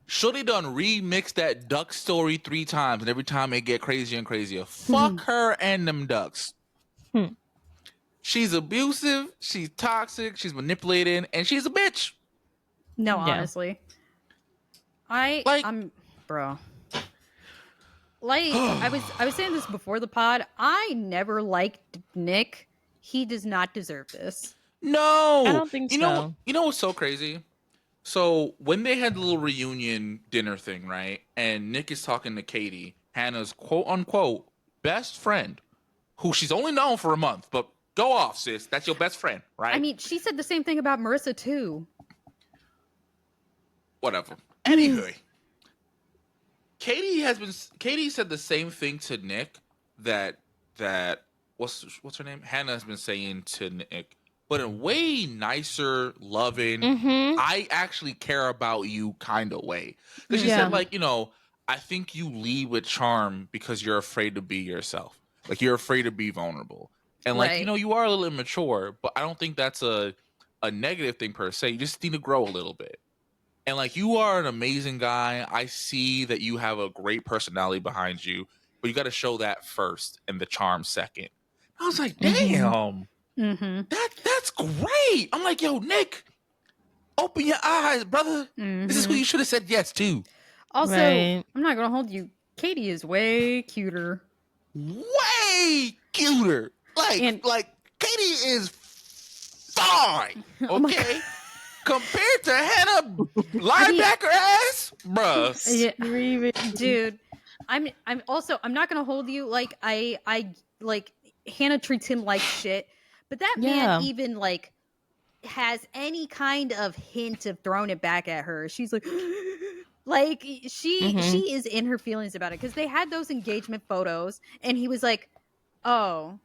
Shorty done remixed that duck story 3 times, and every time it get crazier and crazier. Fuck her and them ducks. She's abusive, she's toxic, she's manipulating, and she's a bitch.
No, honestly. I'm bro. Like, I was saying this before the pod. I never liked Nick. He does not deserve this.
No.
I don't think so.
You know what's so crazy? So when they had the little reunion dinner thing, right? And Nick is talking to Katie, Hannah's quote unquote best friend, who she's only known for a month, but go off, sis. That's your best friend, right?
I mean, she said the same thing about Marissa too.
Whatever. Anyway, Katie said the same thing to Nick that what's her name? Hannah has been saying to Nick, but in a way nicer, loving, I actually care about you kind of way. Because she said, like, I think you lead with charm because you're afraid to be yourself. Like, you're afraid to be vulnerable. And, like, you are a little immature, but I don't think that's a negative thing per se. You just need to grow a little bit. And, like, you are an amazing guy. I see that you have a great personality behind you, but you got to show that first and the charm second. I was like, damn,
Mm-hmm.
that's great. I'm like, yo, Nick, open your eyes, brother. This is who you should have said yes to.
Also,
Right.
I'm not gonna hold you. Katie is way cuter.
Way cuter. Like Katie is fine.
Oh my
Okay. Compared to Hannah linebacker ass, bruh.
Yeah, dude. I'm not gonna hold you. Like I like Hannah treats him like shit, but that
Yeah.
man even like has any kind of hint of throwing it back at her. She's like, like she is in her feelings about it because they had those engagement photos, and he was like, oh,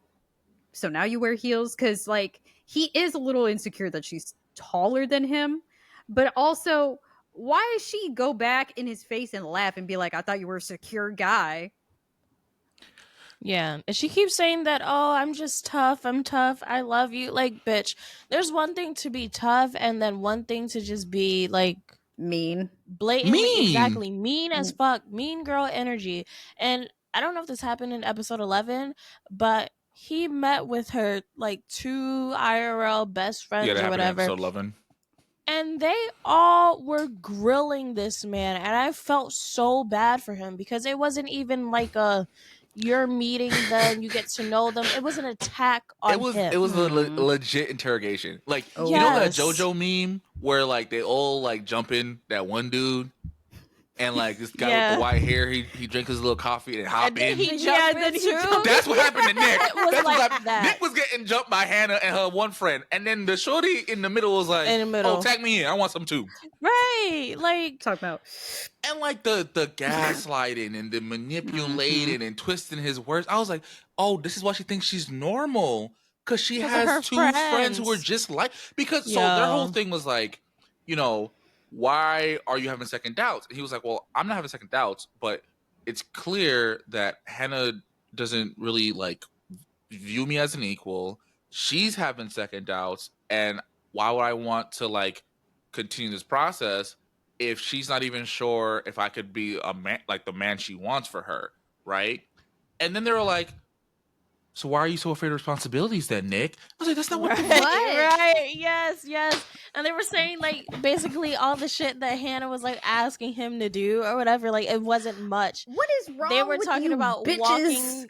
so now you wear heels because like he is a little insecure that she's taller than him, but also why does she go back in his face and laugh and be like, I thought you were a secure guy?
Yeah. And she keeps saying that, oh, I'm just tough. I'm tough. I love you. Like, bitch, there's one thing to be tough and then one thing to just be like
Mean.
blatantly,
Mean.
exactly, mean as fuck, mean girl energy. And I don't know if this happened in episode 11, but he met with her like 2 IRL best friends
Yeah, that
or
happened in
whatever.
episode 11.
And they all were grilling this man, and I felt so bad for him because it wasn't even like a you're meeting them, you get to know them. It was an attack on him.
It was a legit interrogation. Like,
Oh.
you know that
Yes.
JoJo meme where like they all like jump in that one dude, and like this guy with
Yeah.
the white hair, he drinks his little coffee and hop
And then
in.
he
Yeah,
jumped
then he
into-
jumped-
That's what happened to Nick.
It was
That's what
like
happened.
that.
Nick was getting jumped by Hannah and her one friend, and then the shorty in the middle was like,
In the middle.
"Oh, tag me in. I want some too."
Right. Like,
Talk about
And like the gaslighting and the manipulating and twisting his words. I was like, oh, this is why she thinks she's normal. Because she
'Cause of her
has two friends who are
friends.
just like, because so their whole
Yo.
thing was like, you know, why are you having second doubts? And he was like, well, I'm not having second doubts, but it's clear that Hannah doesn't really like view me as an equal. She's having second doubts. And why would I want to like continue this process if she's not even sure if I could be a man, like the man she wants for her, right? And then they were like, so why are you so afraid of responsibilities then, Nick? I was like, that's not what the fuck.
Right. Yes. And they were saying like basically all the shit that Hannah was like asking him to do or whatever. Like it wasn't much.
what is wrong.
They were
with
talking
you
about
bitches?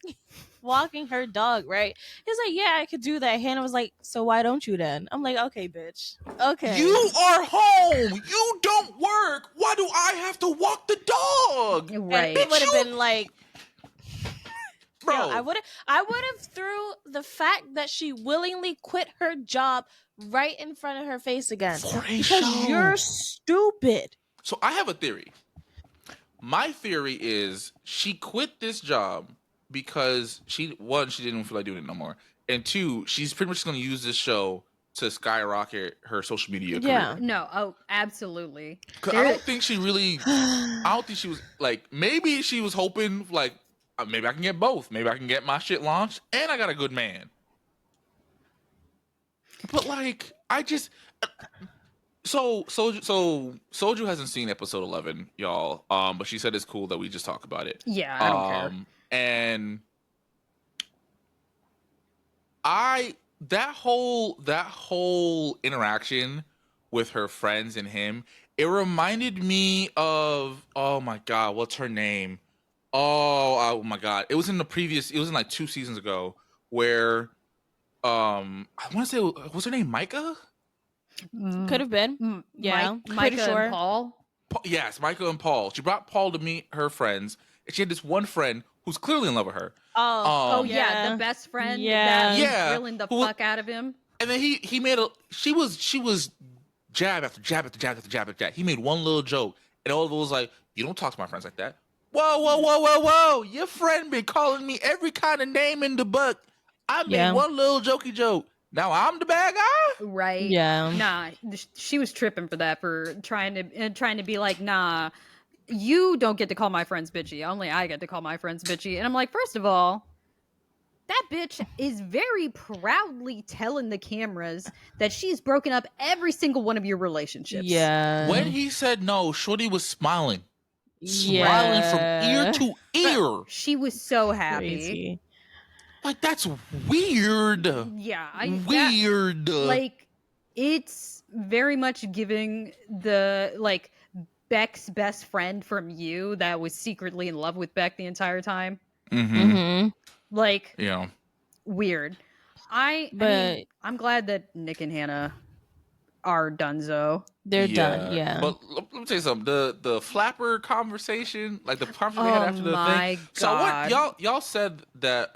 walking her dog, right? He's like, yeah, I could do that. Hannah was like, so why don't you then? I'm like, okay, bitch. Okay.
You are home. You don't work. Why do I have to walk the dog?
Right.
And it would have been like,
Bro,
yo, I would have threw the fact that she willingly quit her job right in front of her face again
For a
because
show.
you're stupid.
So I have a theory. My theory is she quit this job because she didn't feel like doing it no more, and two, she's pretty much just going to use this show to skyrocket her social media
Yeah.
career.
No, oh, absolutely.
'Cause I don't think she really. I don't think she was like. Maybe she was hoping like maybe I can get both. Maybe I can get my shit launched, and I got a good man. But like, I just. So Soju hasn't seen episode 11, y'all. But she said it's cool that we just talk about it.
Yeah, I don't care.
And that whole interaction with her friends and him, it reminded me of, oh my god, what's her name? Oh my god, it was in like 2 seasons ago where I want to say, what's her name, Micah?
Could have been. Yeah, pretty
Micah
sure.
and Paul.
Yes, Micah and Paul. She brought Paul to meet her friends, and she had this one friend who's clearly in love with her.
Oh
Um,
yeah, the best friend.
Yeah.
that was
Yeah.
grilling the
Who-
fuck out of him.
And then he made she was jab after jab after jab after jab after jab. He made one little joke, and all of it was like, "You don't talk to my friends like that." Whoa! Your friend been calling me every kind of name in the book. I made
Yeah.
one little jokey joke. Now I'm the bad guy.
Right.
Yeah.
Nah, she was tripping for that, for trying to be like, nah, you don't get to call my friends bitchy. Only I get to call my friends bitchy. And I'm like, first of all, that bitch is very proudly telling the cameras that she's broken up every single one of your relationships.
Yeah.
When he said no, Shorty was smiling
Yeah.
from ear to ear.
She was so happy.
Crazy.
Like, that's weird.
Yeah,
Weird.
like, it's very much giving the like Beck's best friend from You that was secretly in love with Beck the entire time.
Mm-hmm.
Like,
Yeah.
weird. I
But
mean, I'm glad that Nick and Hannah are donezo.
they're done. Yeah.
But let me tell you something. The flapper conversation, like the conversation they had
Oh
after the thing.
my
So what
god.
y'all said that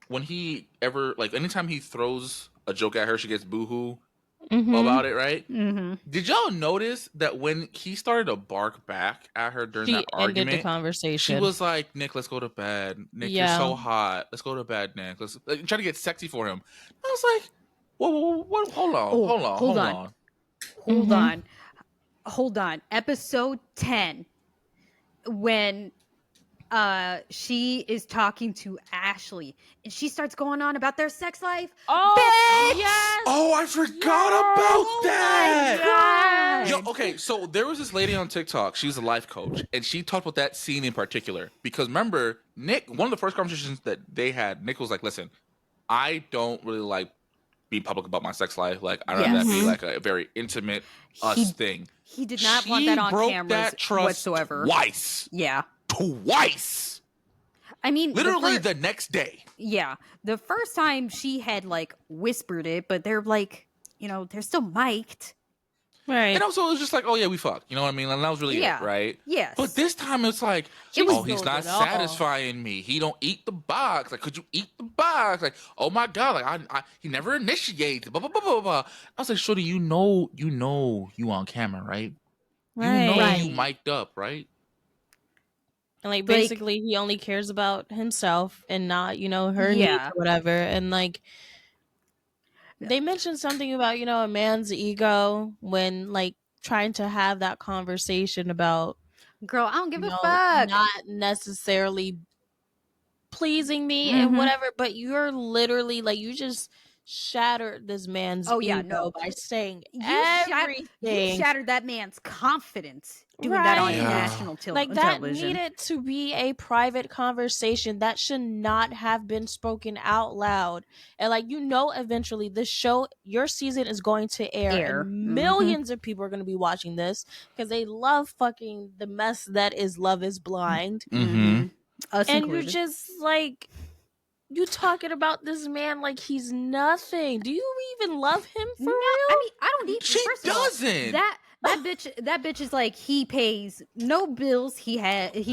when he ever, like, anytime he throws a joke at her, she gets boohoo about it, right?
Mm-hmm.
Did y'all notice that when he started to bark back at her during
She
that
ended the
argument,
conversation.
she was like, "Nick, let's go to bed. Nick, you're so hot. Let's go to bed, Nick. Let's," like, try to get sexy for him. I was like, whoa, hold on,
Oh,
hold on,
hold
hold
on.
on.
Hold on. Hold on. Episode 10, when she is talking to Ashley and she starts going on about their sex life.
Oh,
Bitch!
yes.
Oh, I forgot about that.
God.
Yo, okay, so there was this lady on TikTok. She was a life coach, and she talked about that scene in particular because remember, Nick. One of the first conversations that they had, Nick was like, "Listen, I don't really like being public about my sex life. Like, I'd rather that be like a very intimate us thing."
He did not want that on
broke
cameras
that trust
whatsoever.
Twice.
Yeah.
Twice.
I mean,
Literally the next day.
Yeah. The first time she had like whispered it, but they're like, they're still mic'd.
Right.
And also, it was just like, oh, yeah, we fucked. You know what I mean? And that was really it, right?
Yes.
But this time, it's like,
It was
he's not
built it up.
satisfying me. He don't eat the box. Like, could you eat the box? Like, oh my God, like, he never initiates. Blah, blah, blah, blah, blah. I was like, shorty, you know you on camera, right?
Right.
You know
Right.
you mic'd up, right?
And like basically he only cares about himself and not, her needs or whatever. And like they mentioned something about, a man's ego when like trying to have that conversation about,
girl, I don't give a fuck.
Not necessarily pleasing me and whatever, but you're literally like, you just shattered this man's ego by saying everything.
You shattered that man's confidence doing that on national television.
Like, that needed to be a private conversation that should not have been spoken out loud. And like, eventually this show, your season is going to air. And millions of people are going to be watching this because they love fucking the mess that is Love is Blind.
Us
and
included.
you're just like, you talking about this man like he's nothing. Do you even love him for real?
I mean, I don't need.
She doesn't.
That bitch is like, he pays no bills. He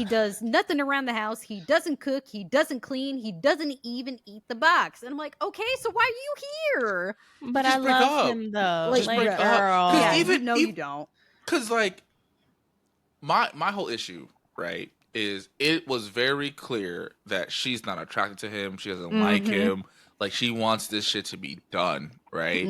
does nothing around the house. He doesn't cook. He doesn't clean. He doesn't even eat the box. And I'm like, okay, so why are you here?
But just I love him though.
Like,
girl,
yeah, you don't.
Because like my whole issue, right, is it was very clear that she's not attracted to him. She doesn't like him. Like, she wants this shit to be done, right?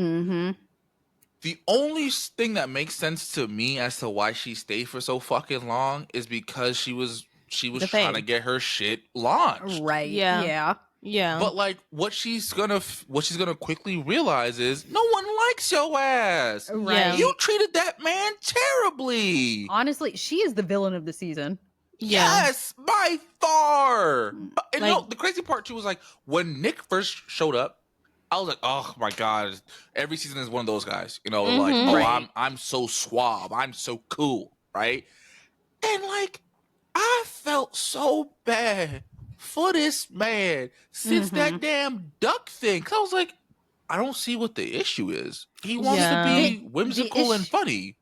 The only thing that makes sense to me as to why she stayed for so fucking long is because she was trying to get her shit launched.
Right. Yeah.
But like, what she's gonna quickly realize is no one likes your ass.
Right.
You treated that man terribly.
Honestly, she is the villain of the season.
Yes, by far. And the crazy part too was like, when Nick first showed up, I was like, oh my God, every season is one of those guys, like, oh, I'm so suave, I'm so cool, right? And like, I felt so bad for this man since that damn duck thing. 'Cause I was like, I don't see what the issue is. He wants to be whimsical and funny.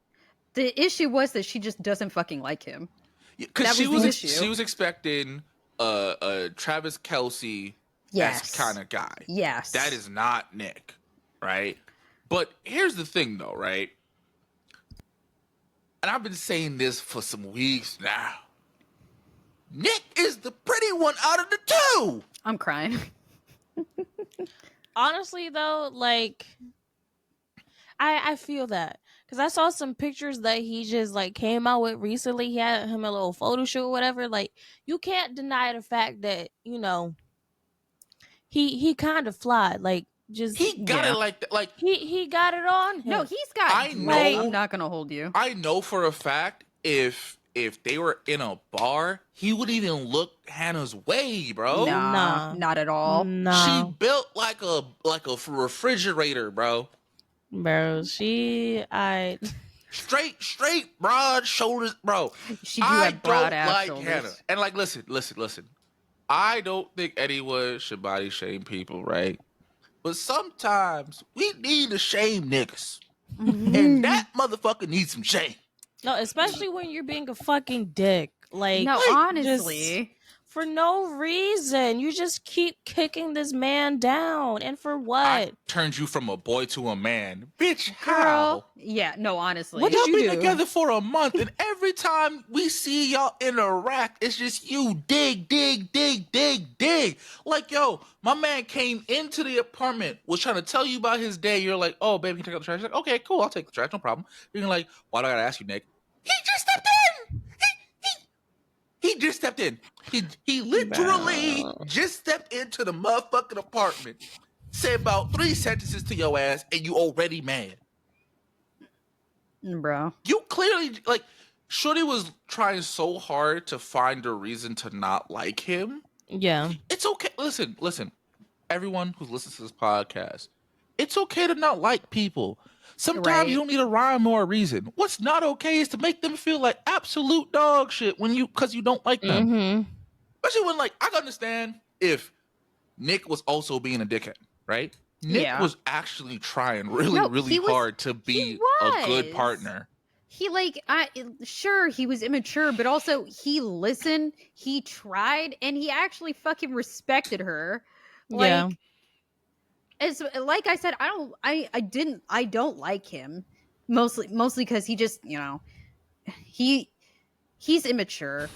The issue was that she just doesn't fucking like him.
Because she was expecting a Travis Kelce kind of guy.
Yes.
That is not Nick, right? But here's the thing, though, right? And I've been saying this for some weeks now. Nick is the pretty one out of the two.
I'm crying.
Honestly, though, like, I feel that. Because I saw some pictures that he just, like, came out with recently. He had him a little photo shoot or whatever. Like, you can't deny the fact that, he kind of flied. Like, just...
He got it like that. Like,
he got it on him.
No, he's got...
I know...
I'm not going to hold you.
I know for a fact if if they were in a bar, he wouldn't even look Hannah's way, bro.
Nah, not at all.
She
Nah,
built like a refrigerator, bro.
bro. I
Straight, broad shoulders, bro.
She do
I
have broad
don't
ass
like
shoulders.
Hannah. And like, listen. I don't think anyone should body shame people, right? But sometimes we need to shame niggas. And that motherfucker needs some shame.
no, especially when you're being a fucking dick. Like,
No,
just
honestly.
for no reason. You just keep kicking this man down, and for what?
I turned you from a boy to a man. Bitch, how?
Girl. Yeah, no, honestly.
What
Y'all
did you
been
do?
together for a month, and every time we see y'all interact, it's just you dig. Like, yo, my man came into the apartment, was trying to tell you about his day. You're like, oh, baby, can you take out the trash? He's like, okay, cool, I'll take the trash, no problem. You're like, why do I gotta ask you, Nick? He just stepped in. He just stepped in. He literally just stepped into the motherfucking apartment, said about 3 sentences to your ass, and you already mad.
Bro.
You clearly, like, Shorty was trying so hard to find a reason to not like him.
Yeah.
It's okay. Listen. Everyone who's listening to this podcast, it's okay to not like people. Sometimes you don't need a rhyme or a reason. What's not okay is to make them feel like absolute dog shit because you don't like them.
Mm-hmm.
Especially when, like, I can understand if Nick was also being a dickhead, right? Nick was actually trying really hard to be a good partner.
He sure, he was immature, but also he listened, he tried, and he actually fucking respected her.
Yeah.
Like I said, I don't like him. Mostly because he just, he's immature.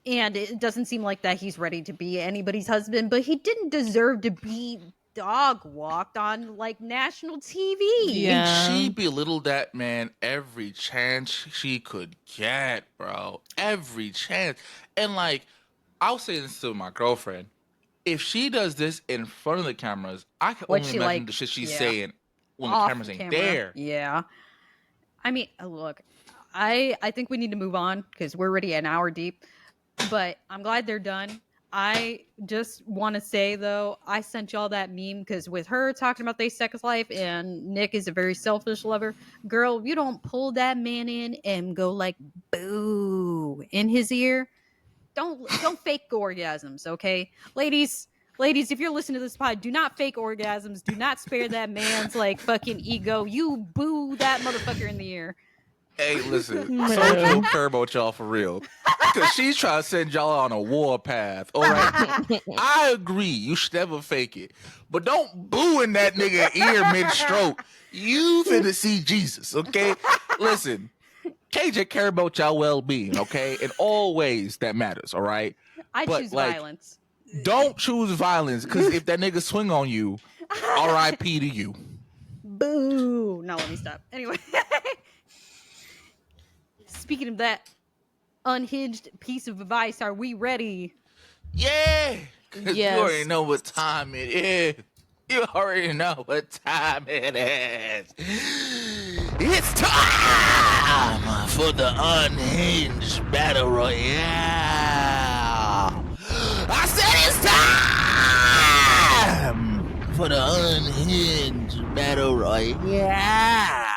And it doesn't seem like that he's ready to be anybody's husband, but he didn't deserve to be dog walked on like national TV.
Yeah.
And she belittled that man every chance she could get, bro. Every chance. And like, I'll say this to my girlfriend. If she does this in front of the cameras, I can only imagine the shit she's saying when the cameras ain't there.
Yeah. I mean, look, I think we need to move on because we're already an hour deep. But I'm glad they're done. I just want to say, though, I sent y'all that meme because with her talking about their sex life and Nick is a very selfish lover, girl, you don't pull that man in and go like boo in his ear. Don't fake orgasms, okay? Ladies, if you're listening to this pod, do not fake orgasms. Do not spare that man's like fucking ego. You boo that motherfucker in the ear.
Hey, listen, Serge don't care about y'all for real. Because she's trying to send y'all on a war path. All right. I agree. You should never fake it. But don't boo in that nigga ear mid-stroke. You finna see Jesus, okay? Listen, KJ care about y'all well-being, okay? In all ways that matters, all right?
I choose violence.
Don't choose violence, because if that nigga swing on you, R.I.P. to you.
Boo. No, let me stop. Anyway. Speaking of that unhinged piece of advice, are we ready?
Yeah.
Yes.
You already know what time it is. You already know what time it is. It's time for the Unhinged Battle Royale. I said it's time for the Unhinged Battle Royale.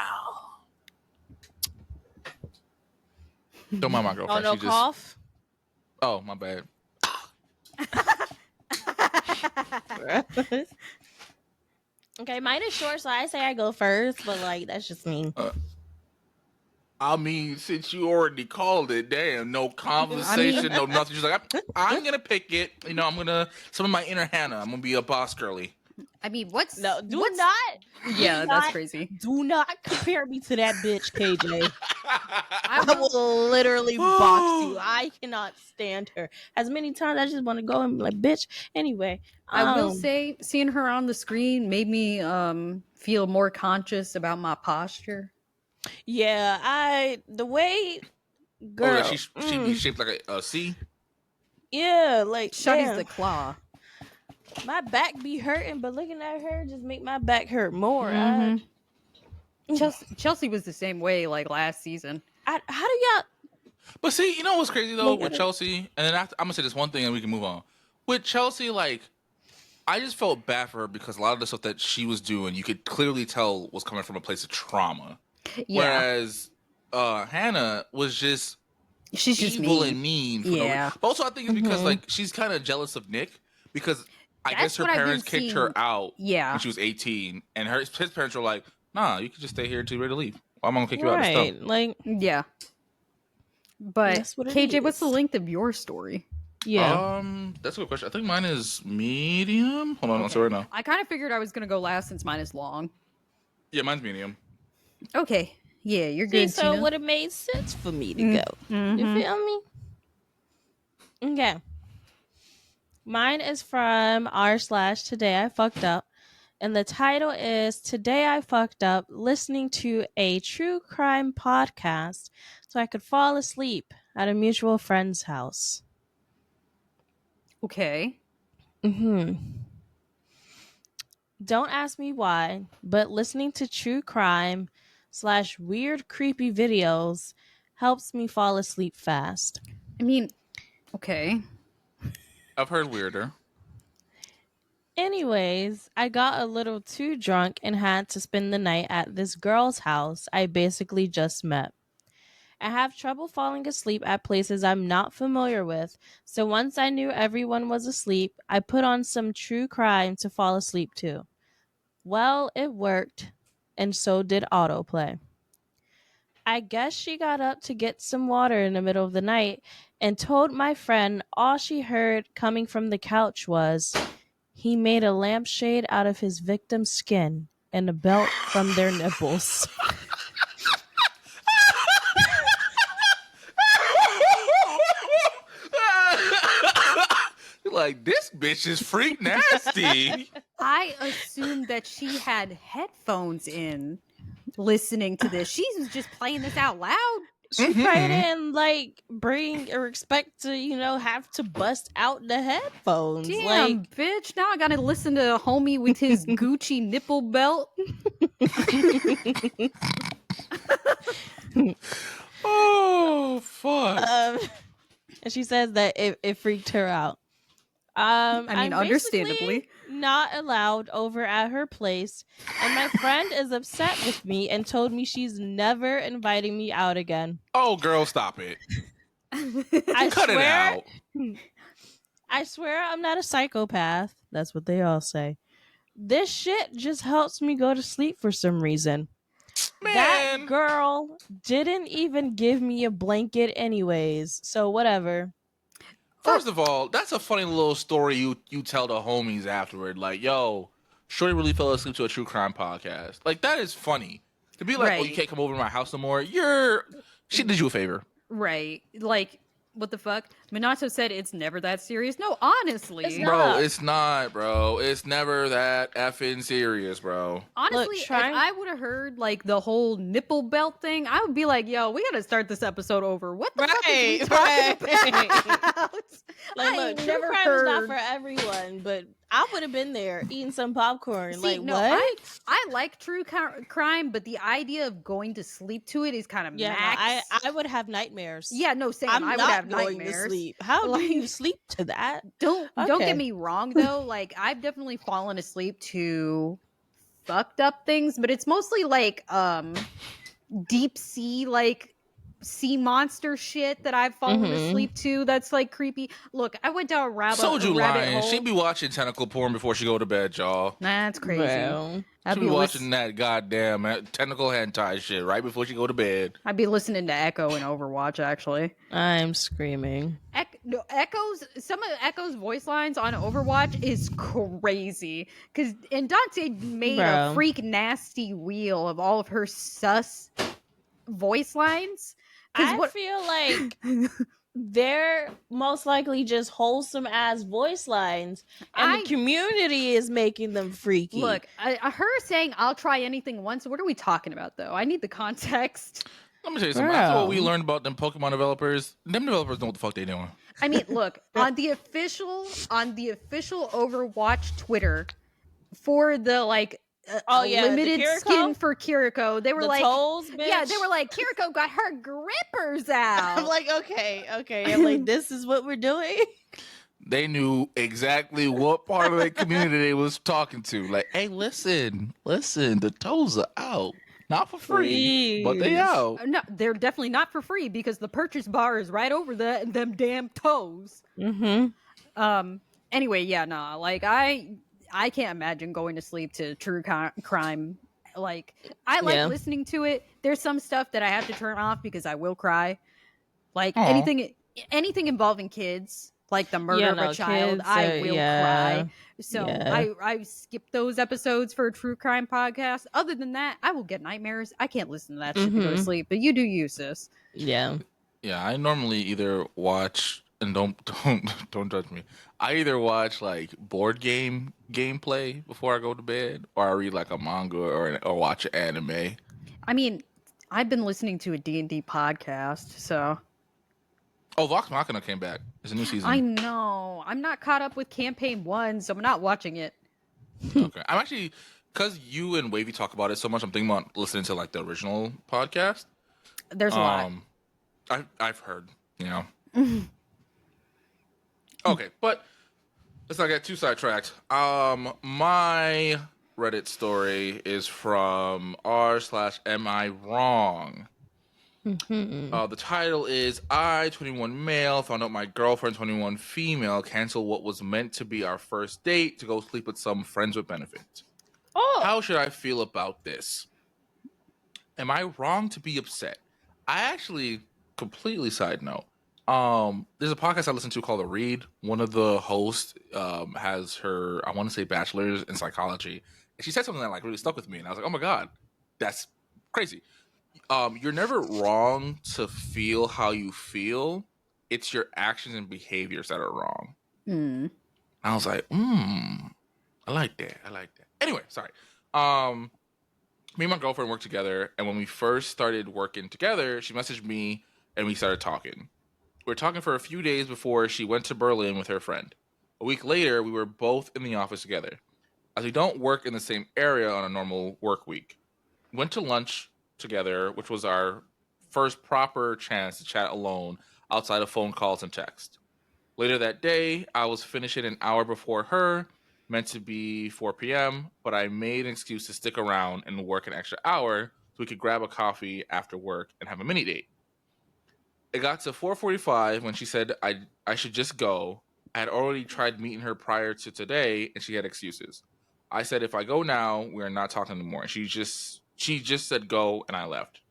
Don't mind my girlfriend.
Oh, no cough?
Oh, my bad.
Okay, mine is short, so I say I go first, but like that's just me.
I mean, since you already called it, damn, no conversation, no nothing. She's like, I'm gonna pick it. You know, I'm gonna some of my inner Hannah. I'm gonna be a boss girly.
I mean,
Yeah,
that's crazy.
Do not compare me to that bitch, KJ. I will literally box you. I cannot stand her. As many times I just want to go and be like, bitch. Anyway,
I will say, seeing her on the screen made me feel more conscious about my posture.
Yeah, the way, girl,
she be shaped like a C.
Yeah, like
Shawty's the claw.
My back be hurting, but looking at her just make my back hurt more.
Chelsea was the same way like last season.
How do y'all?
But see, you know what's crazy though
Look
with
at it.
Chelsea, and then after, I'm gonna say this one thing and we can move on. With Chelsea, like I just felt bad for her because a lot of the stuff that she was doing, you could clearly tell was coming from a place of trauma.
Yeah.
Whereas Hannah was just
She's just
evil
mean.
and mean. For
Yeah.
but also I think it's because
Mhm.
like she's kind of jealous of Nick because I
That's
guess her
what I've been
parents kicked her
seeing.
out
Yeah.
when she was 18, and his parents were like, "Nah, you can just stay here until you're ready to leave. Why am I gonna kick you out?" And
Right.
stuff.
Like,
Yeah. But
that's what it
KJ, what's the
is.
length of your story?
Yeah.
That's a good question. I think mine is medium. Hold on, I'll say right now.
I kind of figured I was gonna go last since mine is long.
Yeah, mine's medium.
Okay. Yeah, you're
See,
good.
so
Tina.
would have made sense for me to go. You
Mhm.
feel me? Okay. Mine is from r/Today I Fucked Up. And the title is Today I Fucked Up listening to a true crime podcast so I could fall asleep at a mutual friend's house.
Okay.
Don't ask me why, but listening to true crime / weird creepy videos helps me fall asleep fast.
I mean, okay.
I've heard weirder.
Anyways, I got a little too drunk and had to spend the night at this girl's house I basically just met. I have trouble falling asleep at places I'm not familiar with, so once I knew everyone was asleep, I put on some true crime to fall asleep to. Well, it worked, and so did autoplay. I guess she got up to get some water in the middle of the night and told my friend all she heard coming from the couch was, he made a lampshade out of his victim's skin and a belt from their nipples.
Like, this bitch is freak nasty.
I assumed that she had headphones in listening to this. She was just playing this out loud.
She probably didn't bring or expect to, have to bust out the headphones.
Damn, bitch. Now I gotta listen to a homie with his Gucci nipple belt.
Oh, fuck.
And she says that it freaked her out.
I mean,
I'm
understandably.
basically not allowed over at her place, and my friend is upset with me and told me she's never inviting me out again.
Oh, girl, stop it.
I
Cut it
swear,
out.
I swear I'm not a psychopath. That's what they all say. This shit just helps me go to sleep for some reason.
Man.
That girl didn't even give me a blanket anyways, so whatever.
First of all, that's a funny little story you tell the homies afterward. Like, yo, Shorty really fell asleep to a true crime podcast. Like, that is funny. To be like, oh, you
Right.
can't come over to my house no more. She did you a favor.
Right. Like, what the fuck? Minato said it's never that serious. No, honestly.
It's
Bro,
not.
it's not, bro. It's never that effing serious, bro.
Honestly,
Look,
if I would have heard like the whole nipple belt thing, I would be like, "Yo, we gotta start this episode over." What the fuck is we talking about?
Like,
I
look,
ain't
true
never
crime is not
heard.
for everyone, but I would have been there eating some popcorn.
See,
like,
no,
what?
I like true crime, but the idea of going to sleep to it is kind of
Yeah,
max.
I would have nightmares.
Yeah, no, same.
I'm
I would
not
have
going
nightmares.
to sleep. How
Like-
do you sleep to that?
Don't
Okay.
get me wrong though. Like I've definitely fallen asleep to fucked up things, but it's mostly like deep sea sea monster shit that I've fallen
Mhm.
asleep to. That's like creepy. Look, I went down a rabbit
Soju lying.
hole.
She be watching tentacle porn before she go to bed, y'all.
That's crazy.
Well,
I'd
She
be
be watching that goddamn tentacle hentai shit right before she go to bed.
I'd be listening to Echo in Overwatch actually.
I'm screaming.
Some of Echo's voice lines on Overwatch is crazy. And Dante made a
Bro.
freak nasty wheel of all of her sus voice lines.
I feel like they're most likely just wholesome ass voice lines, and the community is making them freaky.
Look, her saying "I'll try anything once." What are we talking about, though? I need the context.
Let me tell you something. That's what we
Bro.
learned about them Pokemon developers. Them developers know what the fuck they doing.
I mean, look on the official Overwatch Twitter for the
Oh
a
yeah, the
limited skin
Kiriko,
for Kiriko. They were
the
like,
toes, bitch.
yeah, they were like, Kiriko got her grippers out.
I'm like, okay. I'm like, this is what we're doing.
They knew exactly what part of the community they was talking to. Like, hey, listen, the toes are out. Not for free, but they
Please.
out.
No, they're definitely not for free because the purchase bar is right over them damn toes.
Mm-hmm.
Anyway, yeah, nah, like I can't imagine going to sleep to true crime. Like I like
Yeah.
listening to it. There's some stuff that I have to turn off because I will cry. Like
Aw.
anything involving kids, like the murder
Yeah,
of a
no,
child,
kids
I
are,
will
yeah.
cry. So
Yeah.
I skip those episodes for a true crime podcast. Other than that, I will get nightmares. I can't listen to that shit to go to
Mm-hmm.
sleep. But you do you, sis.
Yeah.
Yeah, I normally either watch and don't judge me. I either watch like board game gameplay before I go to bed, or I read like a manga or watch an anime.
I mean, I've been listening to a D&D podcast, so
Oh, Vox Machina came back. It's a new
I
season.
know. I'm not caught up with campaign 1, so I'm not watching it.
Okay, I'm actually because you and Wavy talk about it so much. I'm thinking about listening to like the original podcast.
There's a lot.
I've heard, you know. Okay, but let's not get too sidetracked. My Reddit story is from r/am I wrong.
Mm-hmm.
The title is I, 21 male, found out my girlfriend, 21 female, canceled what was meant to be our first date to go sleep with some friends with benefits.
Oh.
How should I feel about this? Am I wrong to be upset? I actually completely side note. There's a podcast I listen to called The Read. One of the hosts has her, I want to say, bachelor's in psychology, and she said something that like really stuck with me, and I was like, oh my god, that's crazy. You're never wrong to feel how you feel. It's your actions and behaviors that are wrong.
Mm.
I was like, I like that. I like that. Anyway, sorry. Um, Me and my girlfriend worked together, and when we first started working together, she messaged me and we started talking. We were talking for a few days before she went to Berlin with her friend. A week later, we were both in the office together. As we don't work in the same area on a normal work week, we went to lunch together, which was our first proper chance to chat alone outside of phone calls and text. Later that day, I was finishing an hour before her, meant to be 4 p.m., but I made an excuse to stick around and work an extra hour so we could grab a coffee after work and have a mini date. It got to 4:45 when she said I should just go. I had already tried meeting her prior to today and she had excuses. I said if I go now, we are not talking anymore. And she just said go and I left.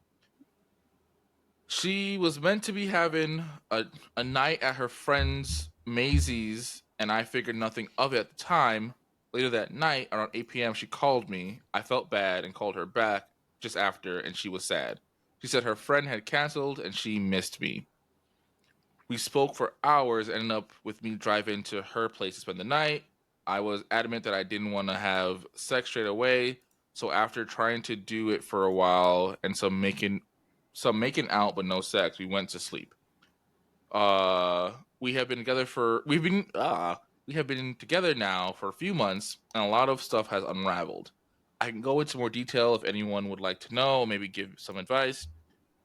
She was meant to be having a night at her friend's Maisie's, and I figured nothing of it at the time. Later that night, around 8 p.m., she called me. I felt bad and called her back just after, and she was sad. She said her friend had canceled and she missed me. We spoke for hours, ended up with me driving to her place to spend the night. I was adamant that I didn't want to have sex straight away, so after trying to do it for a while and some making out but no sex, we went to sleep. We have been together for we have been together now for a few months, and a lot of stuff has unraveled. I can go into more detail if anyone would like to know, maybe give some advice.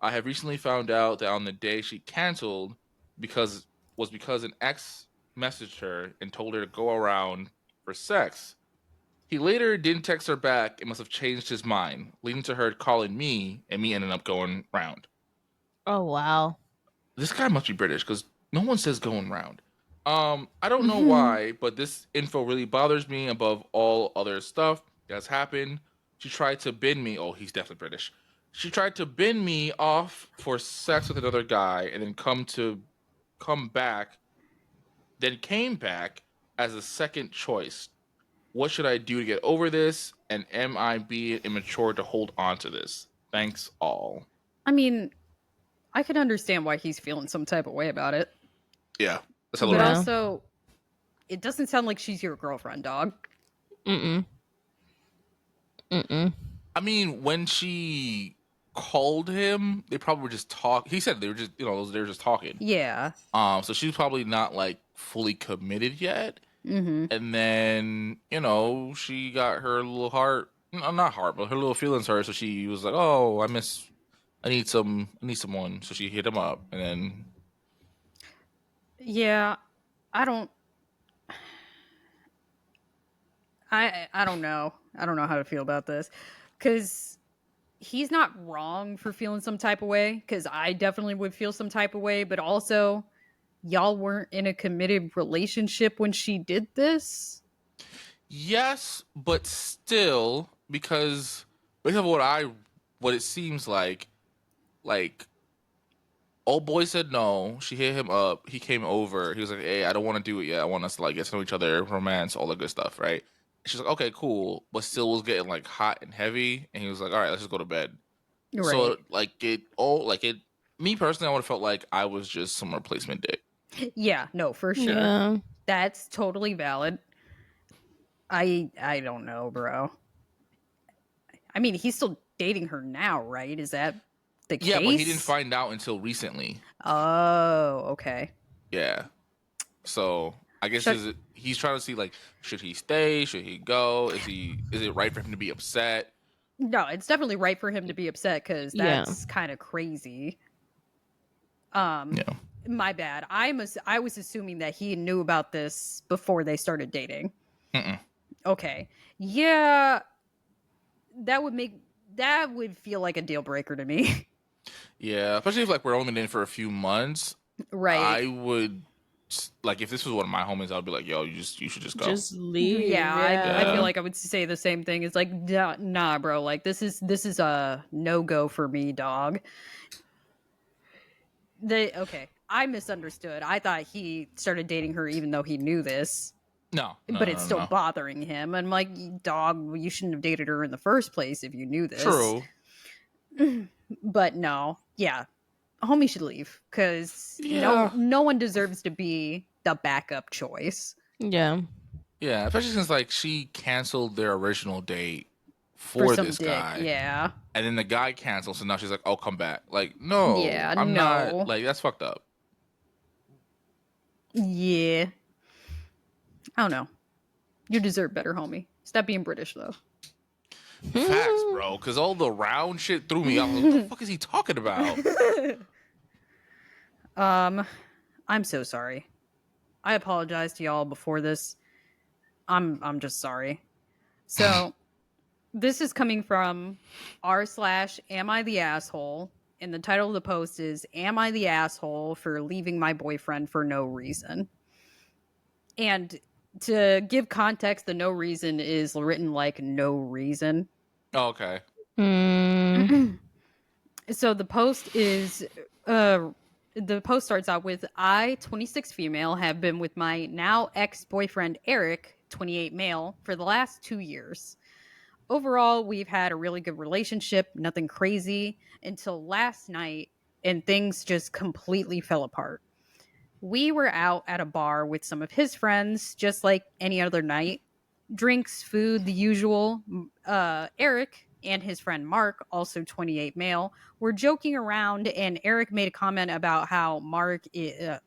I have recently found out that on the day she canceled because because an ex messaged her and told her to go around for sex. He later didn't text her back and must have changed his mind, leading to her calling me and me ending up going round.
Oh wow.
This guy must be British because no one says going round. I don't know why, but this info really bothers me above all other stuff that's happened. She tried to bin me. Oh, he's definitely British. She tried to bin me off for sex with another guy, and then come back, then came back as a second choice. What should I do to get over this? And am I being immature to hold on to this? Thanks all.
I mean, I can understand why he's feeling some type of way about it.
Yeah, let's tell
But
her.
Yeah.
also, it doesn't sound like she's your girlfriend, dog.
Mm-mm. Mm-mm.
I mean, when she called him, they probably were just talk. He said they were just, they were just talking.
Yeah.
So she's probably not like fully committed yet.
Mm-hmm.
And then, she got her little heart not hard, but her little feelings hurt. So she was like, "Oh, I need someone." So she hit him up, and then
Yeah, I don't. I don't know. I don't know how to feel about this, because he's not wrong for feeling some type of way. Because I definitely would feel some type of way, but also y'all weren't in a committed relationship when she did this.
yes, but still, because based on what it seems like old boy said no. She hit him up. He came over. He was like, "Hey, I don't want to do it yet. I want us to like get to know each other, romance, all the good stuff, right?" She's like, "Okay, cool," but still was getting like hot and heavy. And he was like, "All right, let's just go to bed."
Right.
So like it. Me personally, I would have felt like I was just some replacement dick.
Yeah, no, for sure.
Yeah.
That's totally valid. I don't know, bro. I mean, he's still dating her now, right? Is that the
Yeah,
case?
but he didn't find out until recently.
Oh, okay.
Yeah. So I guess
Should-
he's trying to see like, should he stay? Should he go? Is it right for him to be upset?
No, it's definitely right for him to be upset, because
Yeah.
that's kind of crazy.
Yeah.
My bad. I was assuming that he knew about this before they started dating.
Mm-mm.
Okay. Yeah, that would feel like a deal breaker to me.
Yeah, especially if like we're only in for a few months.
Right.
I would like if this was one of my homies, I'd be like, "Yo, you should just go."
Just leave.
Yeah, I
Yeah.
feel like I would say the same thing. It's like, nah, bro. Like this is a no go for me, dog. Okay, I misunderstood. I thought he started dating her even though he knew this,
No,
but it's still
no.
bothering him. I'm like, dog, you shouldn't have dated her in the first place if you knew this.
True.
But no, yeah, homie should leave, because
Yeah.
no one deserves to be the backup choice.
Yeah.
Yeah, especially since like she canceled their original date
For
for
some
this
dick,
guy.
yeah.
And then the guy canceled, so now she's like, "Oh, come back." Like, no,
Yeah,
I'm
no.
not. Like, that's fucked up.
Yeah. I don't know. You deserve better, homie. Stop being British, though.
Facts, bro. Because all the round shit threw me off. Like, what the fuck is he talking about?
I'm so sorry. I apologize to y'all before this. I'm just sorry. So this is coming from r/am I the asshole, and the title of the post is "Am I the asshole for leaving my boyfriend for no reason?" And to give context, the no reason is written like no reason.
Oh, okay.
So the post starts out with, I, 26 female, have been with my now ex-boyfriend Eric, 28 male, for the last 2 years. Overall, we've had a really good relationship, nothing crazy, until last night, and things just completely fell apart. We were out at a bar with some of his friends, just like any other night. Drinks, food, the usual. Eric and his friend Mark, also 28 male, were joking around, and Eric made a comment about how Mark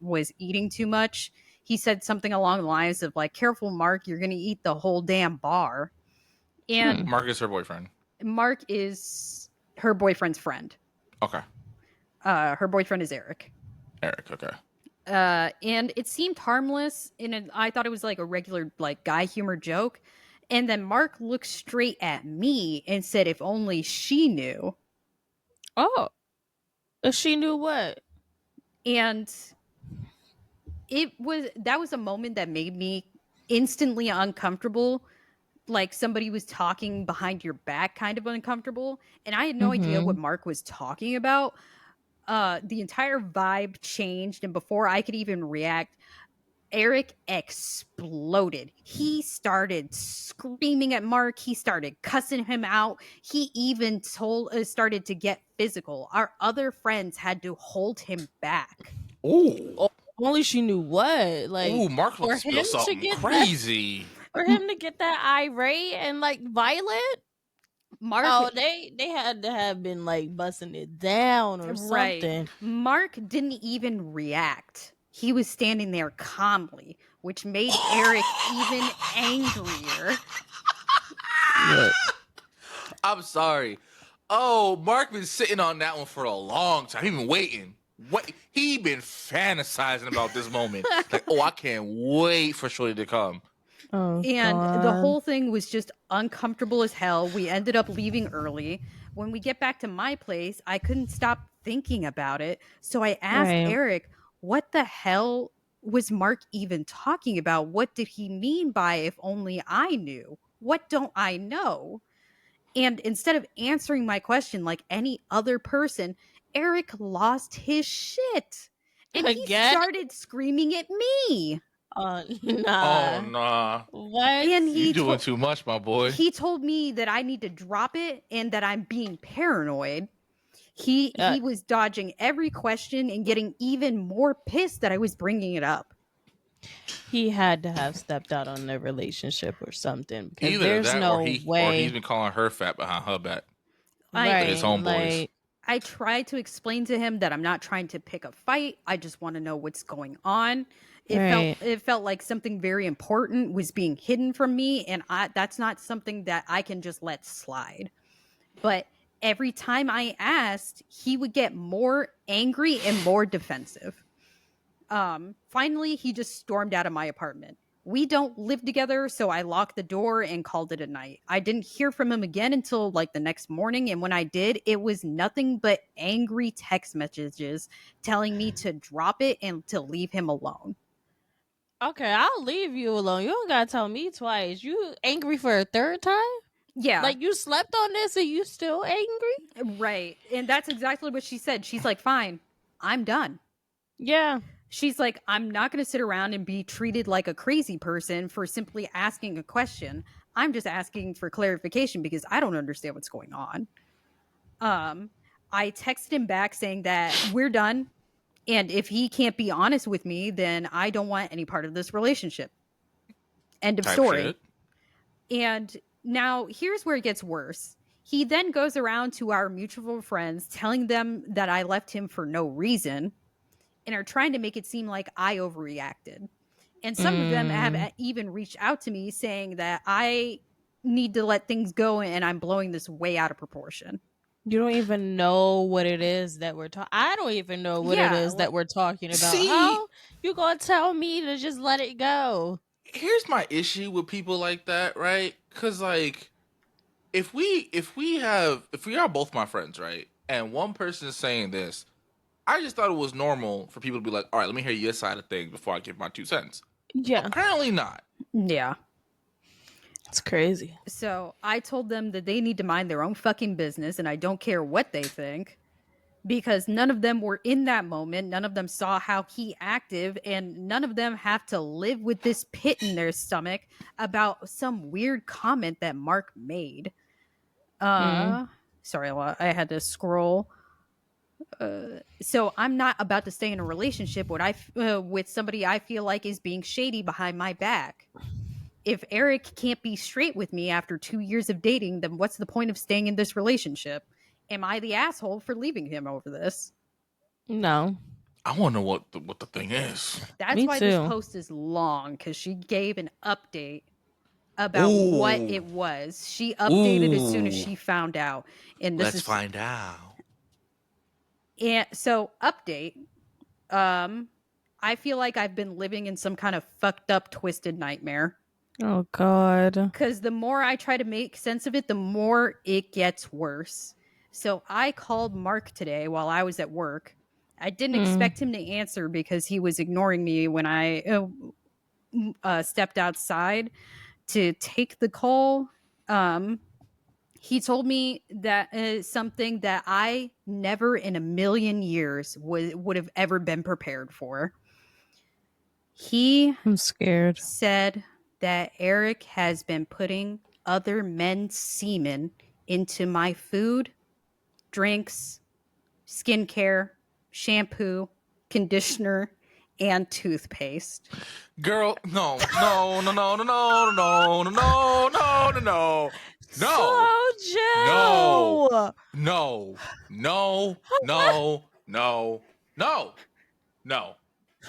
was eating too much. He said something along the lines of like, "Careful, Mark, you're going to eat the whole damn bar." And
Mark is her boyfriend.
Mark is her boyfriend's friend.
Okay.
Her boyfriend is Eric.
Eric, okay.
And it seemed harmless, and I thought it was like a regular like guy humor joke. And then Mark looked straight at me and said, "If only she knew."
Oh. If she knew what?
And that was a moment that made me instantly uncomfortable, like somebody was talking behind your back, kind of uncomfortable. And I had no idea what Mark was talking about. The entire vibe changed, and before I could even react, Eric exploded. He started screaming at Mark. He started cussing him out. He even started to get physical. Our other friends had to hold him back.
Ooh.
Oh, only she knew what. Like,
Ooh, Mark
for
looks
him to
something
get
crazy.
for him to get that irate and like violent.
Mark,
Oh, they had to have been like busting it down or something.
Mark didn't even react. He was standing there calmly, which made Eric even angrier.
Look,
I'm sorry. Oh, Mark been sitting on that one for a long time. He been waiting. He been fantasizing about this moment. Like, oh, I can't wait for Shorty to come.
Oh,
And the
God.
whole thing was just uncomfortable as hell. We ended up leaving early. When we get back to my place, I couldn't stop thinking about it. So I asked
Right.
Eric, what the hell was Mark even talking about? What did he mean by if only I knew? What don't I know? And instead of answering my question like any other person, Eric lost his shit. And he
Again?
started screaming at me.
Oh,
Oh,
nah.
nah.
What?
And
You doing too much, my boy.
he told me that I need to drop it and that I'm being paranoid. He was dodging every question and getting even more pissed that I was bringing it up.
He had to have stepped out on their relationship or something because
Either
there's
that
no
or he's
way.
been calling her fat behind her back
I
with his
Right.
homeboys.
Like,
I tried to explain to him that I'm not trying to pick a fight. I just want to know what's going on.
Right.
It felt like something very important was being hidden from me, and that's not something that I can just let slide. But every time I asked, he would get more angry and more defensive. Finally, he just stormed out of my apartment. We don't live together, so I locked the door and called it a night. I didn't hear from him again until like the next morning, and when I did, it was nothing but angry text messages telling me to drop it and to leave him alone.
okay, I'll leave you alone. You don't gotta tell me twice. You angry for a third time?
Yeah.
Like, you slept on this and you still angry?
Right. And that's exactly what she said. She's like, fine, I'm done.
Yeah.
She's like, I'm not going to sit around and be treated like a crazy person for simply asking a question. I'm just asking for clarification because I don't understand what's going on. I texted him back saying that we're done. And if he can't be honest with me, then I don't want any part of this relationship. End of
Type
story.
shit.
And now here's where it gets worse. He then goes around to our mutual friends telling them that I left him for no reason and are trying to make it seem like I overreacted. And some of them have even reached out to me saying that I need to let things go and I'm blowing this way out of proportion.
You don't even know what it is that we're talking. I don't even know what it is that we're talking about.
See-
How you gonna tell me to just let it go?
Here's my issue with people like that, right? Because like, if we are both my friends, right, and one person is saying this, I just thought it was normal for people to be like, all right, let me hear your side of things before I give my 2 cents.
Yeah,
Apparently not.
Yeah.
it's crazy.
So I told them that they need to mind their own fucking business and I don't care what they think because none of them were in that moment. None of them saw how he acted and none of them have to live with this pit in their stomach about some weird comment that Mark made. Sorry, I had to scroll. So I'm not about to stay in a relationship with somebody I feel like is being shady behind my back. If Eric can't be straight with me after 2 years of dating, then what's the point of staying in this relationship? Am I the asshole for leaving him over this?
No.
I want to know what the thing is.
That's
Me
why this
too.
post is long because she gave an update about what it was. She updated as soon as she found out. And this
Let's find out.
And so, update. I feel like I've been living in some kind of fucked up, twisted nightmare.
Oh God.
Because the more I try to make sense of it, the more it gets worse. So I called Mark today while I was at work. I didn't expect him to answer because he was ignoring me when I stepped outside to take the call. He told me that something that I never in a million years would have ever been prepared for.
I'm scared.
Said that Eric has been putting other men's semen into my food, drinks, skincare, shampoo, conditioner, and toothpaste.
Girl, no. No.
So Joe.
No.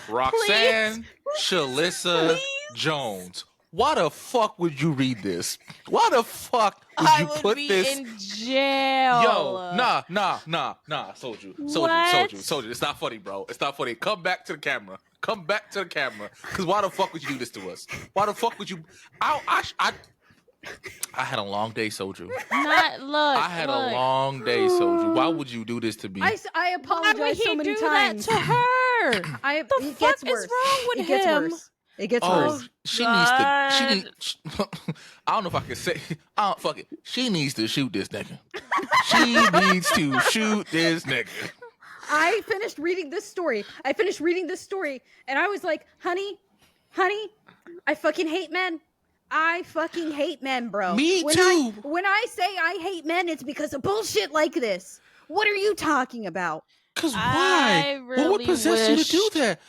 Roxanne Shalissa
Please.
Jones. Why the fuck would you read this? Why the fuck would
I
you
would
put
be
this?
in jail.
Yo, nah. Soldier.
What?
It's not funny, bro. It's not funny. Come back to the camera. Because why the fuck would you do this to us? Why the fuck would you? I had a long day, Soldier. I had a long day, Soldier. Why would you do this to me?
I
Why
apologize
would he
so many
do
times.
that to her?
It
fuck
gets
is
worse.
wrong with
It gets
him?
worse. It gets
Oh,
worse.
she
God.
needs to. I don't know if I can say. Fuck it. She needs to shoot this nigga. She needs to shoot this nigga.
I finished reading this story, and I was like, honey, I fucking hate men. I fucking hate men, bro.
Me too.
When I say I hate men, it's because of bullshit like this. What are you talking about?
Because why?
Really
what would possess you to do that?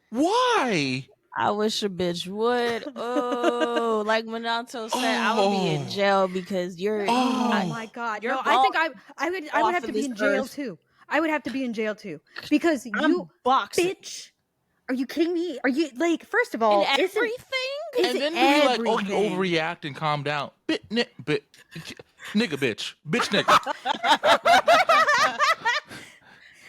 Why?
I wish a bitch would. Oh, like Minato said, I would be in jail because you're.
Oh my god!
You're
No, I think I would have
of
to be
this
in jail
earth.
too. I would have to be in jail too because
I'm
you
boxing.
bitch. Are you kidding me? Are you like? First of all,
And
isn't-
everything.
And then be like, oh, you
everything.
overreact and calm down. Nigga, bitch, nigga.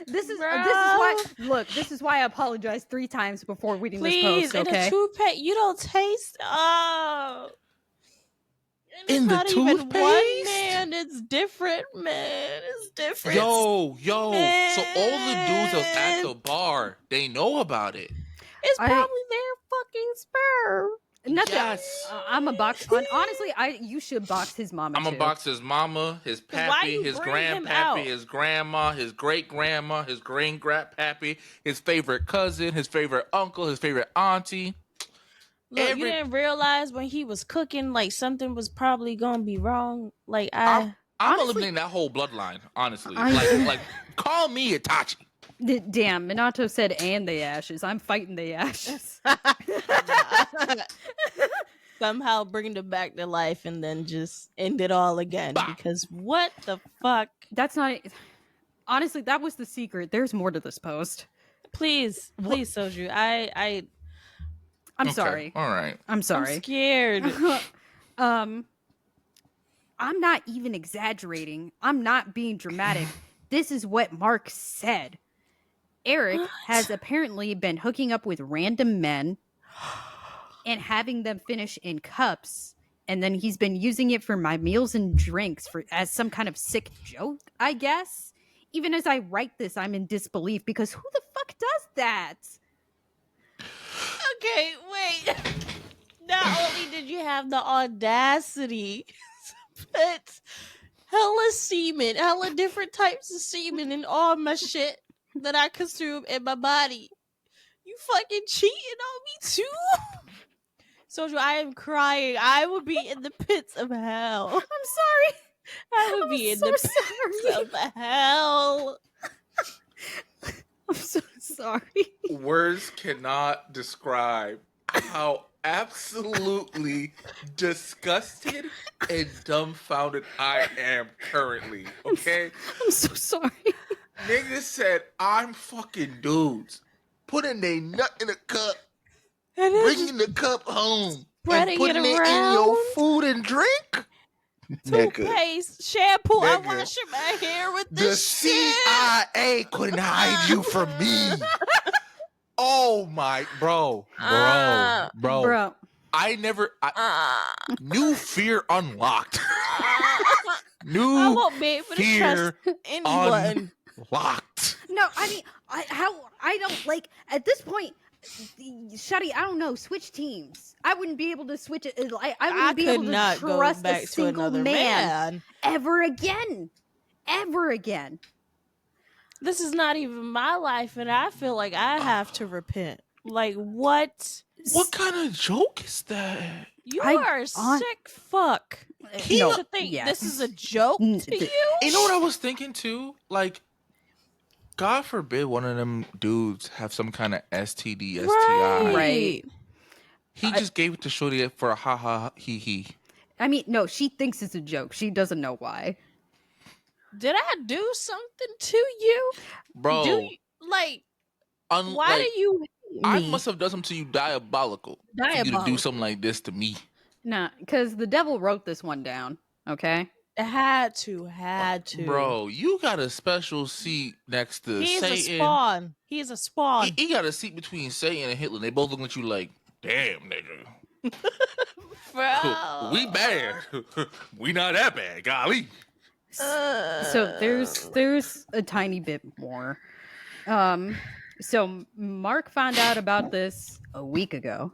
This is why. Look, this is why I apologized 3 times before reading
Please,
this post.
in
Okay.
a toothpaste, you don't taste. Oh. And
In
it's
the
not even one
toothpaste?
man. It's different, man. It's different.
Yo. So all the dudes that was at
Man.
the bar, they know about it.
It's
I-
probably their fucking sperm.
Nothing.
Yes.
I'm a box. Honestly, you should box his mama.
I'm gonna
too.
box his mama, his
why
pappy,
you
his
bring him
grandpappy,
out?
his grandma, his great grandma, his great grandpappy, his favorite cousin, his favorite uncle, his favorite auntie.
Look, you didn't realize when he was cooking, like something was probably gonna be wrong. Like
I'm
honestly-
eliminating that whole bloodline. Honestly,
I-
like call me Itachi.
Damn, Minato said, "And the ashes." I'm fighting the ashes.
somehow bring them back to life and then just end it all again.
Bah.
Because what the fuck?
That's not. Honestly, that was the secret. There's more to this post.
Please, Soju.
I'm
Okay,
sorry.
All right.
I'm
I'm
sorry.
scared.
I'm not even exaggerating. I'm not being dramatic. This is what Mark said. Eric has apparently been hooking up with random men and having them finish in cups, and then he's been using it for my meals and drinks as some kind of sick joke, I guess. Even as I write this, I'm in disbelief because who the fuck does that?
Okay, wait. Not only did you have the audacity to put hella different types of semen in all my shit that I consume in my body, you fucking cheating on me too? Soju, I am crying. I would be in the pits of hell.
I'm sorry.
I would be in the pits of hell.
I'm so sorry.
Words cannot describe how absolutely disgusted and dumbfounded I am currently. Okay?
I'm so sorry.
Niggas said, I'm fucking dudes. Putting their nut in a cup,
And then
bringing the cup home, and
spreading
putting
it
it in your
around.
food and drink?
Toothpaste, shampoo. I'm
Nigga.
washing my hair with
The
this shit.
CIA couldn't hide you from me. Oh my, bro.
Bro.
New fear unlocked.
I
New
won't be able to
fear
trust anyone.
unlocked.
No, I mean, I don't like at this point. Shuddy, I don't know. Switch teams. I wouldn't be able to switch it. I wouldn't be
could
able to
not go
trust
back
a
to
single
another
man ever again. Ever again.
This is not even my life, and I feel like I have to repent. Like, what?
What kind of joke is that?
You
I-
are a sick fuck.
No,
To think
yes.
this is a joke
Mm,
to you?
You know what I was thinking too? Like, God forbid one of them dudes have some kind of STD, STI.
Right.
He just gave it to Shorty for a ha ha he he.
I mean, no, she thinks it's a joke. She doesn't know why.
Did I do something to you?
Bro,
Do you, like, why
like,
do you
I
Me.
must have done something to you diabolical for you to do
Diabolical.
something like this to me.
Nah, because the devil wrote this one down. Okay.
Had to.
Bro, you got a special seat next to
He is a
Satan.
spawn. He is a spawn.
He got a seat between Satan and Hitler. They both looking at you like, damn, nigga.
Bro.
We bad. We not that bad, golly.
So there's a tiny bit more. So Mark found out about this a week ago.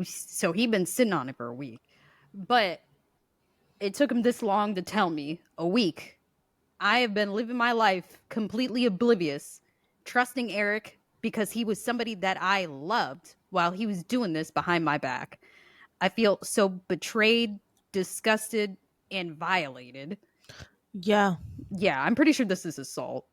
So he'd been sitting on it for a week. But it took him this long to tell me. A week. I have been living my life completely oblivious, trusting Eric because he was somebody that I loved while he was doing this behind my back. I feel so betrayed, disgusted, and violated.
Yeah.
Yeah, I'm pretty sure this is assault.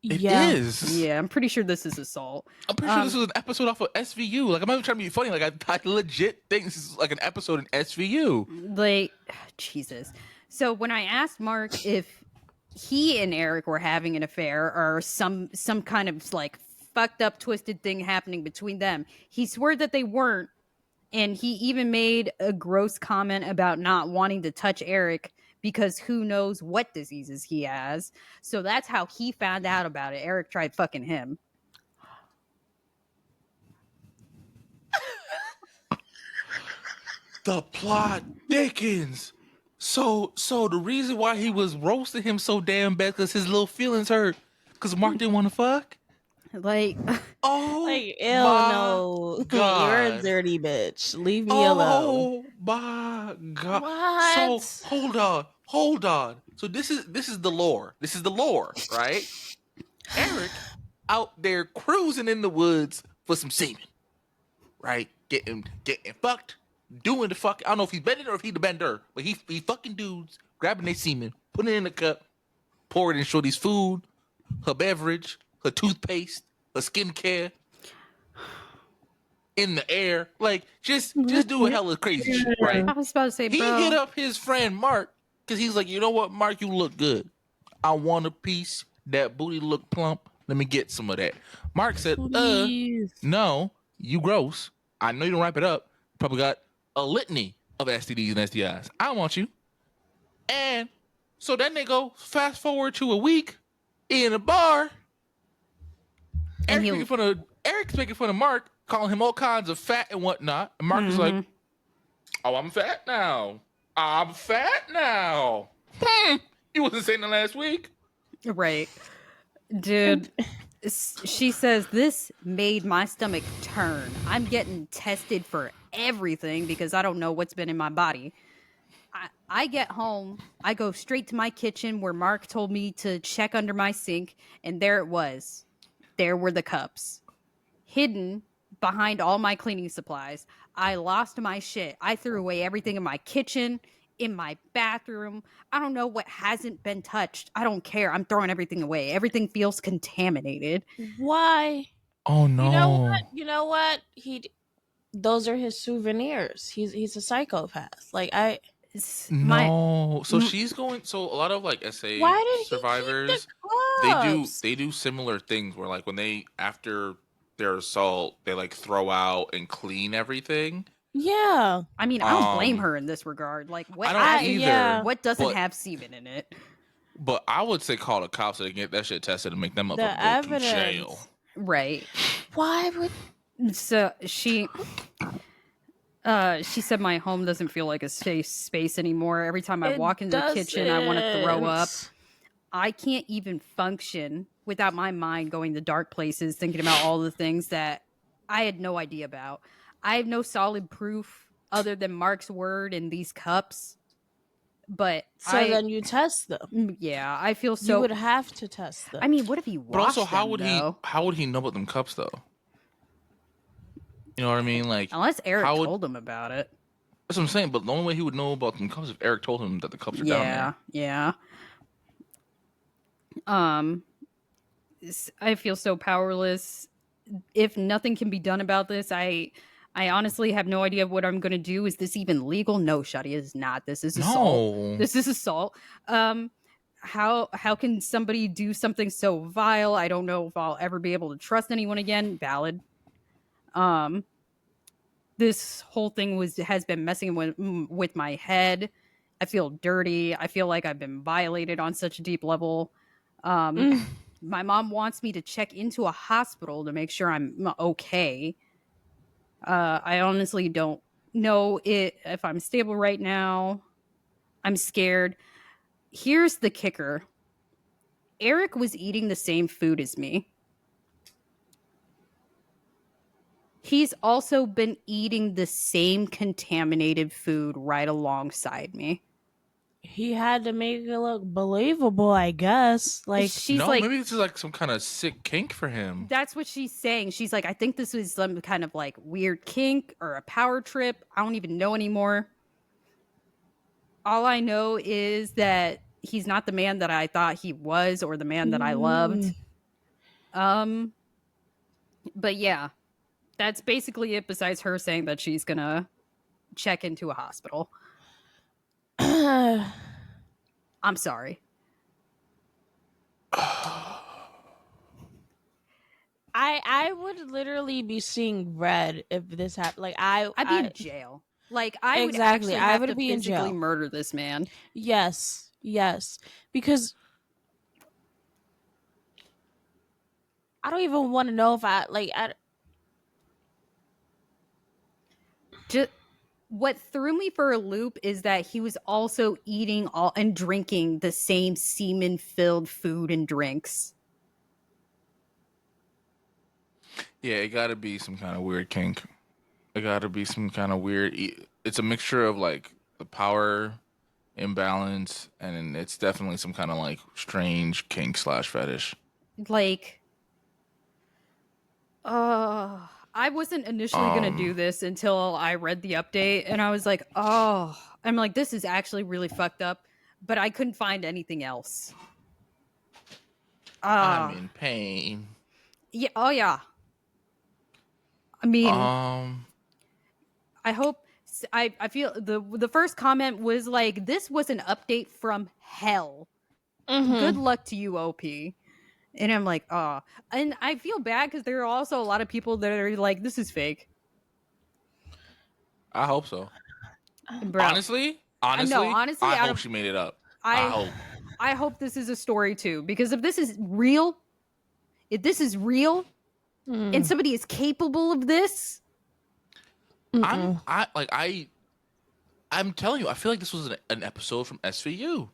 It
Yeah.
is.
Yeah, I'm pretty sure this is assault.
I'm pretty sure this was an episode off of SVU. Like, I'm not even trying to be funny. Like, I legit think this is like an episode in SVU.
Like, Jesus. So when I asked Mark if he and Eric were having an affair or some kind of like fucked up, twisted thing happening between them, he swore that they weren't. And he even made a gross comment about not wanting to touch Eric because who knows what diseases he has. So that's how he found out about it. Eric tried fucking him.
The plot thickens. So the reason why he was roasting him so damn bad because his little feelings hurt because Mark didn't want to fuck.
Like,
Oh,
Like, ew,
my
no.
God.
You're a dirty bitch. Leave me alone.
Oh my God!
What?
So hold on. So this is the lore. This is the lore, right? Eric out there cruising in the woods for some semen, right? Getting fucked, doing the fuck. I don't know if he's bending or if he's the bender, but he fucking dudes, grabbing their semen, putting it in a cup, pour it in Shorty's food, her beverage, her toothpaste, her skincare. In the air, like just do a hella crazy shit, right?
I was about to say,
He
bro.
hit up his friend Mark because he's like, you know what, Mark, you look good. I want a piece. That booty look plump. Let me get some of that. Mark said,
Please.
no, you gross. I know you don't wrap it up. Probably got a litany of STDs and STIs. I want you. And so then they go fast forward to a week in a bar.
And
Eric's making fun of Mark, calling him all kinds of fat and whatnot. And Mark is like, oh, I'm fat now. I'm fat now. You wasn't saying that last week.
Right. Dude, she says, this made my stomach turn. I'm getting tested for everything because I don't know what's been in my body. I get home, I go straight to my kitchen where Mark told me to check under my sink, and there it was. There were the cups. Hidden behind all my cleaning supplies. I lost my shit. I threw away everything in my kitchen, in my bathroom. I don't know what hasn't been touched. I don't care. I'm throwing everything away. Everything feels contaminated.
Why?
Oh no.
You know what? Those are his souvenirs. He's a psychopath. Like
So she's going. So a lot of like SA
why did
survivors,
he keep the cups?
they do similar things where like when they after their assault they like throw out and clean everything.
Yeah.
I mean, I don't blame her in this regard. Like, what?
I don't either.
Yeah.
What doesn't have semen in it?
But I would say call the cops so they can get that shit tested and make them up
The
and go to
evidence.
jail.
Right.
Why would?
So she said my home doesn't feel like a safe space anymore. Every time I walk into the kitchen, I want to throw up. I can't even function without my mind going to dark places, thinking about all the things that I had no idea about. I have no solid proof other than Mark's word and these cups. But
then you test them.
Yeah, I feel so.
You would have to test them.
I mean, what if he washed
But also, how
them,
would
though?
how would he know about them cups though? You know what I mean? Like,
Unless Eric told him about it.
That's what I'm saying. But the only way he would know about them cups is if Eric told him that the cups are down there.
Yeah. I feel so powerless. If nothing can be done about this, I honestly have no idea what I'm going to do. Is this even legal? No, Shadi, it is not. This is assault.
No.
This is assault. how can somebody do something so vile? I don't know if I'll ever be able to trust anyone again. Valid. This whole thing has been messing with my head. I feel dirty. I feel like I've been violated on such a deep level.
Mm.
My mom wants me to check into a hospital to make sure I'm okay. I honestly don't know if I'm stable right now. I'm scared. Here's the kicker. Eric was eating the same food as me. He's also been eating the same contaminated food right alongside me.
He had to make it look believable, I guess. Like,
She's
No,
like,
maybe this is like some kind of sick kink for him.
that's what she's saying. She's like, I think this was some kind of like weird kink or a power trip. I don't even know anymore. All I know is that he's not the man that I thought he was or the man that I loved. But yeah, that's basically it, besides her saying that she's gonna check into a hospital. I'm sorry.
I would literally be seeing red if this happened. Like
I'd be in jail. Like I would
Exactly,
actually
I
have
would
to
be in
physically
jail.
murder this man.
Yes, because I don't even want to know if
Just what threw me for a loop is that he was also eating all and drinking the same semen-filled food and drinks.
Yeah, it got to be some kind of weird kink. It got to be some kind of weird. It's a mixture of like the power imbalance, and it's definitely some kind of like strange kink slash fetish.
Like, I wasn't initially gonna do this until I read the update, and I was like, oh, I'm like, this is actually really fucked up, but I couldn't find anything else.
I'm in pain.
Yeah, oh yeah. I mean,
Um,
I hope I feel the first comment was like, this was an update from hell. Good luck to you, OP. And I'm like, oh. And I feel bad because there are also a lot of people that are like, this is fake.
I hope so.
Bro,
Honestly,
no, honestly,
I
out
hope
of
she made it up.
I I hope this is a story too, because if this is real, and somebody is capable of this,
I'm telling you, I feel like this was an episode from SVU.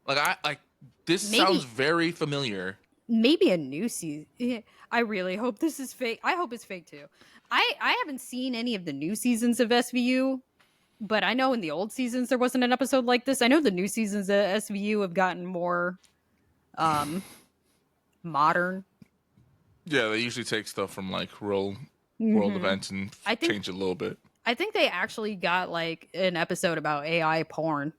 Like this sounds
maybe
very familiar.
maybe a new season. Yeah, I really hope this is fake. I hope it's fake too. I haven't seen any of the new seasons of SVU, but I know in the old seasons there wasn't an episode like this. I know the new seasons of SVU have gotten more modern.
Yeah, they usually take stuff from like real world
Mm-hmm.
events and
I think
change it a little bit.
I think they actually got like an episode about AI porn.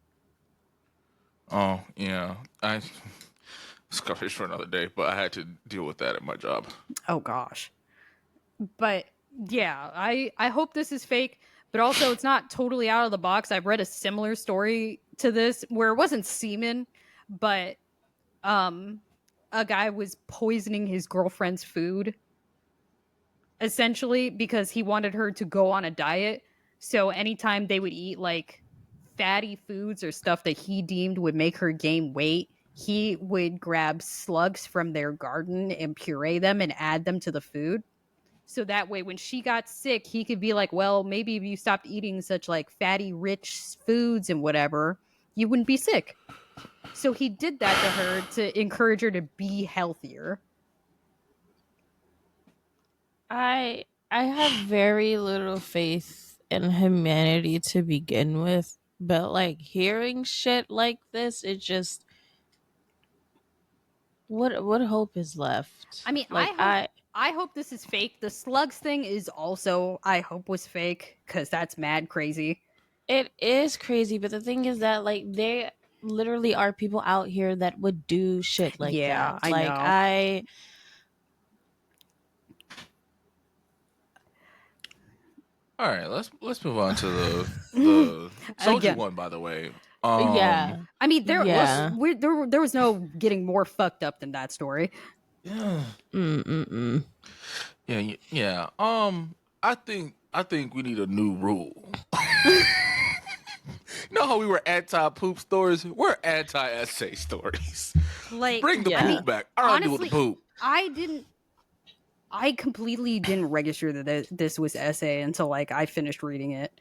Oh yeah, I Scarface for another day, but I had to deal with that at my job.
Oh gosh. But yeah, I hope this is fake, but also it's not totally out of the box. I've read a similar story to this where it wasn't semen, but a guy was poisoning his girlfriend's food essentially because he wanted her to go on a diet. So anytime they would eat like fatty foods or stuff that he deemed would make her gain weight, he would grab slugs from their garden and puree them and add them to the food. So that way when she got sick, he could be like, well, maybe if you stopped eating such like fatty rich foods and whatever, you wouldn't be sick. So he did that to her to encourage her to be healthier.
I have very little faith in humanity to begin with, but like hearing shit like this, it just what hope is left?
I mean,
Like
I hope this is fake. The slugs thing is also I hope was fake because that's mad crazy.
it is crazy, but the thing is that like they literally are people out here that would do shit like
Yeah,
that.
I
Like
know.
All right, let's move on to the Soju
Again,
one. By the way,
Yeah.
I mean,
Yeah.
there was no getting more fucked up than that story.
Yeah.
Mm-mm-mm.
Yeah. I think we need a new rule. You know how we were anti-poop stories? We're anti-essay stories.
Like,
Bring the
Yeah.
poop back. I don't do with the
honestly,
poop.
I completely didn't register that this was essay until like I finished reading it.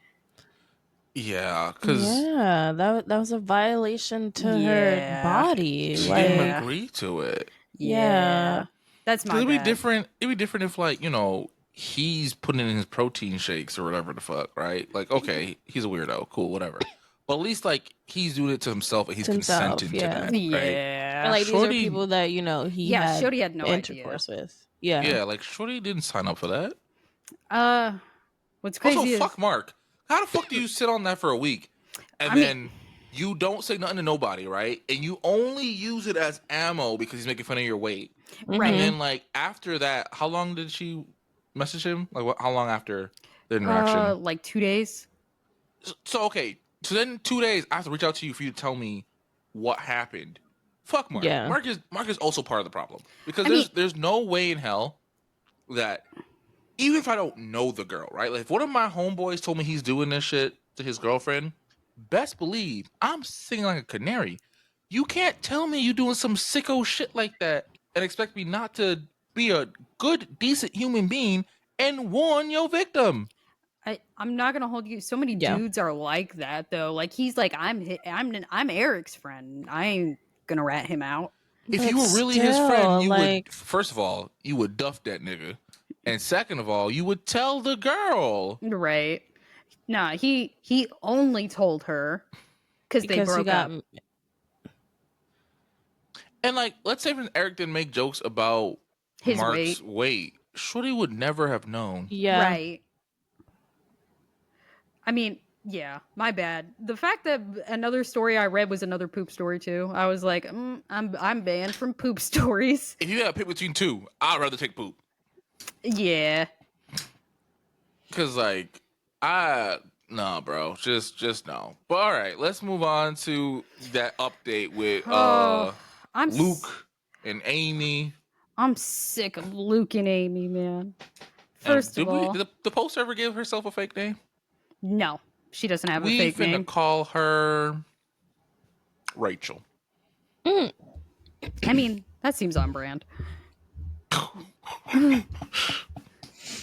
Yeah, because
Yeah, that was a violation to her
Yeah.
body.
she
Like,
didn't
Yeah.
agree to it.
Yeah.
That's my
It'd be
bad.
different. It'd be different if, like, he's putting in his protein shakes or whatever the fuck, right? Like, okay, he's a weirdo. Cool, whatever. But at least, like, he's doing it to himself and he's
To himself,
consenting
yeah.
to that, right?
Yeah.
And like these are
Shorty-
people that he
Yeah,
had
Shorty had no
intercourse with. Yeah.
Yeah, like, Shorty didn't sign up for that.
What's crazy
Also,
is
fuck Mark. How the fuck do you sit on that for a week and
I mean-
then you don't say nothing to nobody, right? And you only use it as ammo because he's making fun of your weight.
right.
And then, like, after that, how long did she message him? Like, how long after the interaction?
Like 2 days.
So, okay. So then 2 days, I have to reach out to you for you to tell me what happened. Fuck Mark.
Yeah.
Mark is also part of the problem. Because
I mean-
there's no way in hell that, even if I don't know the girl, right? Like, if one of my homeboys told me he's doing this shit to his girlfriend, best believe I'm singing like a canary. You can't tell me you doing some sicko shit like that and expect me not to be a good, decent human being and warn your victim.
I'm not gonna hold you. So many
Yeah.
dudes are like that though. Like he's like I'm Eric's friend. I ain't gonna rat him out.
If
But
you were really his friend,
still,
you
like-
would, first of all, you would duff that nigga. And second of all, you would tell the girl.
Right. Nah, he only told her because they
Because he
broke
got
up.
And, like, let's say if Eric didn't make jokes about
His
Mark's weight, Shorty would never have known.
Yeah.
Right. I mean, yeah, my bad. The fact that another story I read was another poop story too. I was like, I'm banned from poop stories.
If you had to pick between two, I'd rather take poop.
Yeah.
Cause, like, no, bro, just no. But all right, let's move on to that update with
I'm s-
Luke and Amy.
I'm sick of Luke and Amy, man. First of all,
did the post ever give herself a fake name?
no, she doesn't have a
We
fake
finna
name.
call her Rachel.
I mean, that seems on brand.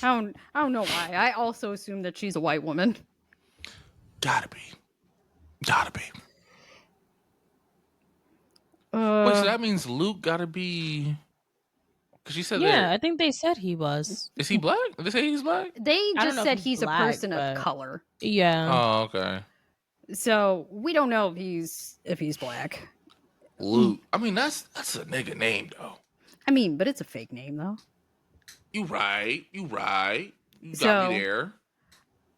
I don't know why. I also assume that she's a white woman.
Gotta be. Wait,
Uh,
so that means Luke gotta be. Cause she said
Yeah,
that.
I think they said he was.
Is he black? Did they say he's black?
they
I don't
just
know if
said
he's
he's a
black,
person
but-
of color,
Yeah.
Oh, okay.
so we don't know if he's black.
Luke. I mean, that's a nigga name though.
I mean, but it's a fake name though.
You right. You got
So-
me there.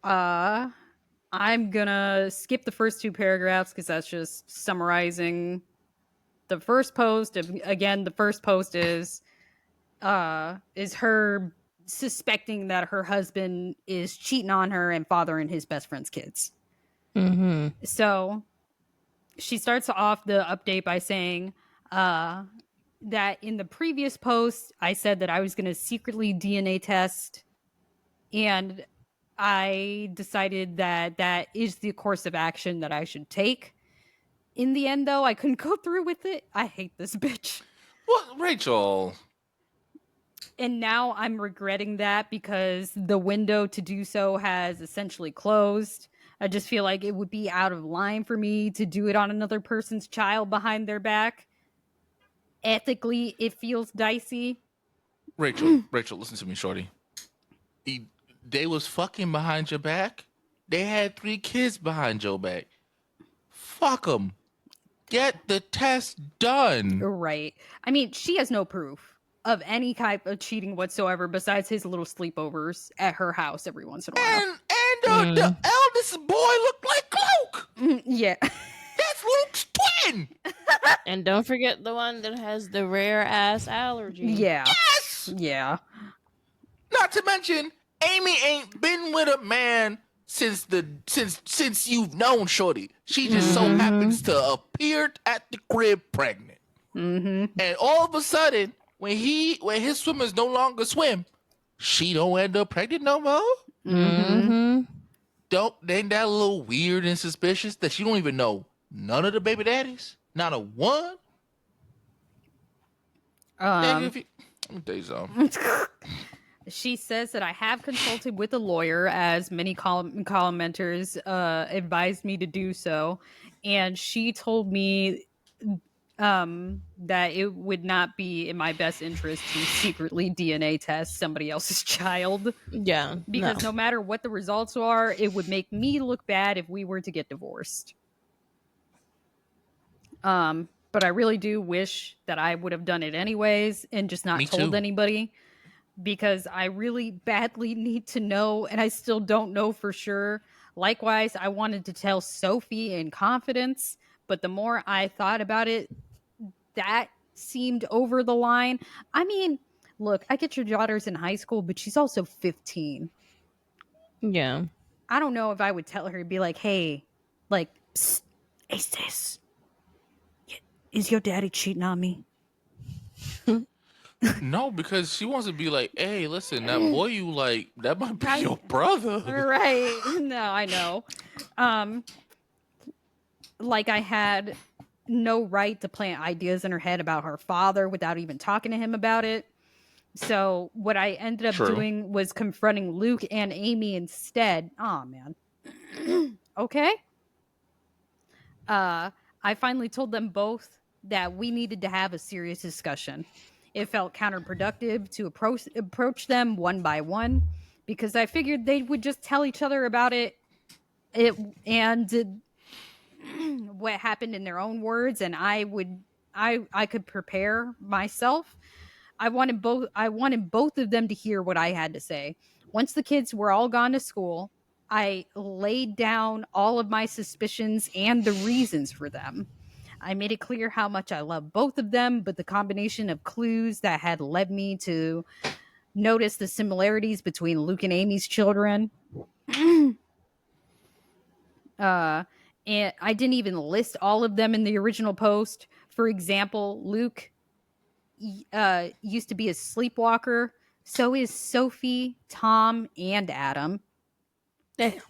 I'm gonna skip the first two paragraphs because that's just summarizing the first post. Again, the first post is her suspecting that her husband is cheating on her and fathering his best friend's kids.
Mm-hmm.
So she starts off the update by saying that in the previous post, I said that I was going to secretly DNA test, and I decided that that is the course of action that I should take. In the end, though, I couldn't go through with it. I hate this bitch.
What, Rachel?
And now I'm regretting that because the window to do so has essentially closed. I just feel like it would be out of line for me to do it on another person's child behind their back. Ethically, it feels dicey.
Rachel, listen to me, shorty. They was fucking behind your back. They had 3 kids behind your back. Fuck them. Get the test done.
Right. I mean, she has no proof of any type of cheating whatsoever besides his little sleepovers at her house every once in a while.
And the eldest boy looked like Luke.
Yeah.
That's Luke's twin.
And don't forget the one that has the rare ass allergy.
Yeah.
Yes.
Yeah.
Not to mention, Amy ain't been with a man since you've known Shorty. She just so happens to appear at the crib pregnant. And all of a sudden, when his swimmers no longer swim, she don't end up pregnant no more. Ain't that a little weird and suspicious that you don't even know none of the baby daddies? Not a one? Let me tell you something.
She says that I have consulted with a lawyer, as many commenters advised me to do so, and she told me that it would not be in my best interest to secretly DNA test somebody else's child.
Yeah,
because no matter what the results are, it would make me look bad if we were to get divorced. But I really do wish that I would have done it anyways and just not told anybody, because I really badly need to know, and I still don't know for sure. Likewise, I wanted to tell Sophie in confidence, but the more I thought about it, that seemed over the line. I mean, look, I get your daughter's in high school, but she's also 15.
Yeah.
I don't know if I would tell her, be like, hey, like, psst, hey sis, is your daddy cheating on me?
No, because she wants to be like, hey, listen, that boy you like, that might be your brother.
Right. No, I know. Like, I had no right to plant ideas in her head about her father without even talking to him about it. So what I ended up doing was confronting Luke and Amy instead. Oh, man. Okay. I finally told them both that we needed to have a serious discussion. It felt counterproductive to approach them one by one, because I figured they would just tell each other about it and what happened in their own words, and I could prepare myself. I wanted both of them to hear what I had to say. Once the kids were all gone to school, I laid down all of my suspicions and the reasons for them. I made it clear how much I love both of them, but the combination of clues that had led me to notice the similarities between Luke and Amy's children. And I didn't even list all of them in the original post. For example, Luke used to be a sleepwalker. So is Sophie, Tom, and Adam.
Damn.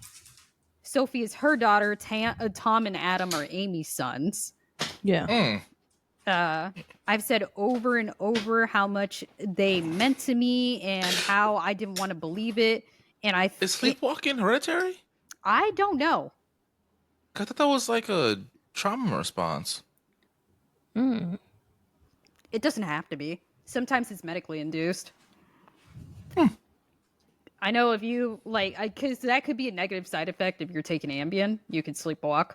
Sophie is her daughter. Tom and Adam are Amy's sons.
Yeah.
I've said over and over how much they meant to me and how I didn't want to believe it. And
is sleepwalking hereditary?
I don't know.
I thought that was like a trauma response.
It doesn't have to be. Sometimes it's medically induced. I know if you because that could be a negative side effect if you're taking Ambien. You could sleepwalk.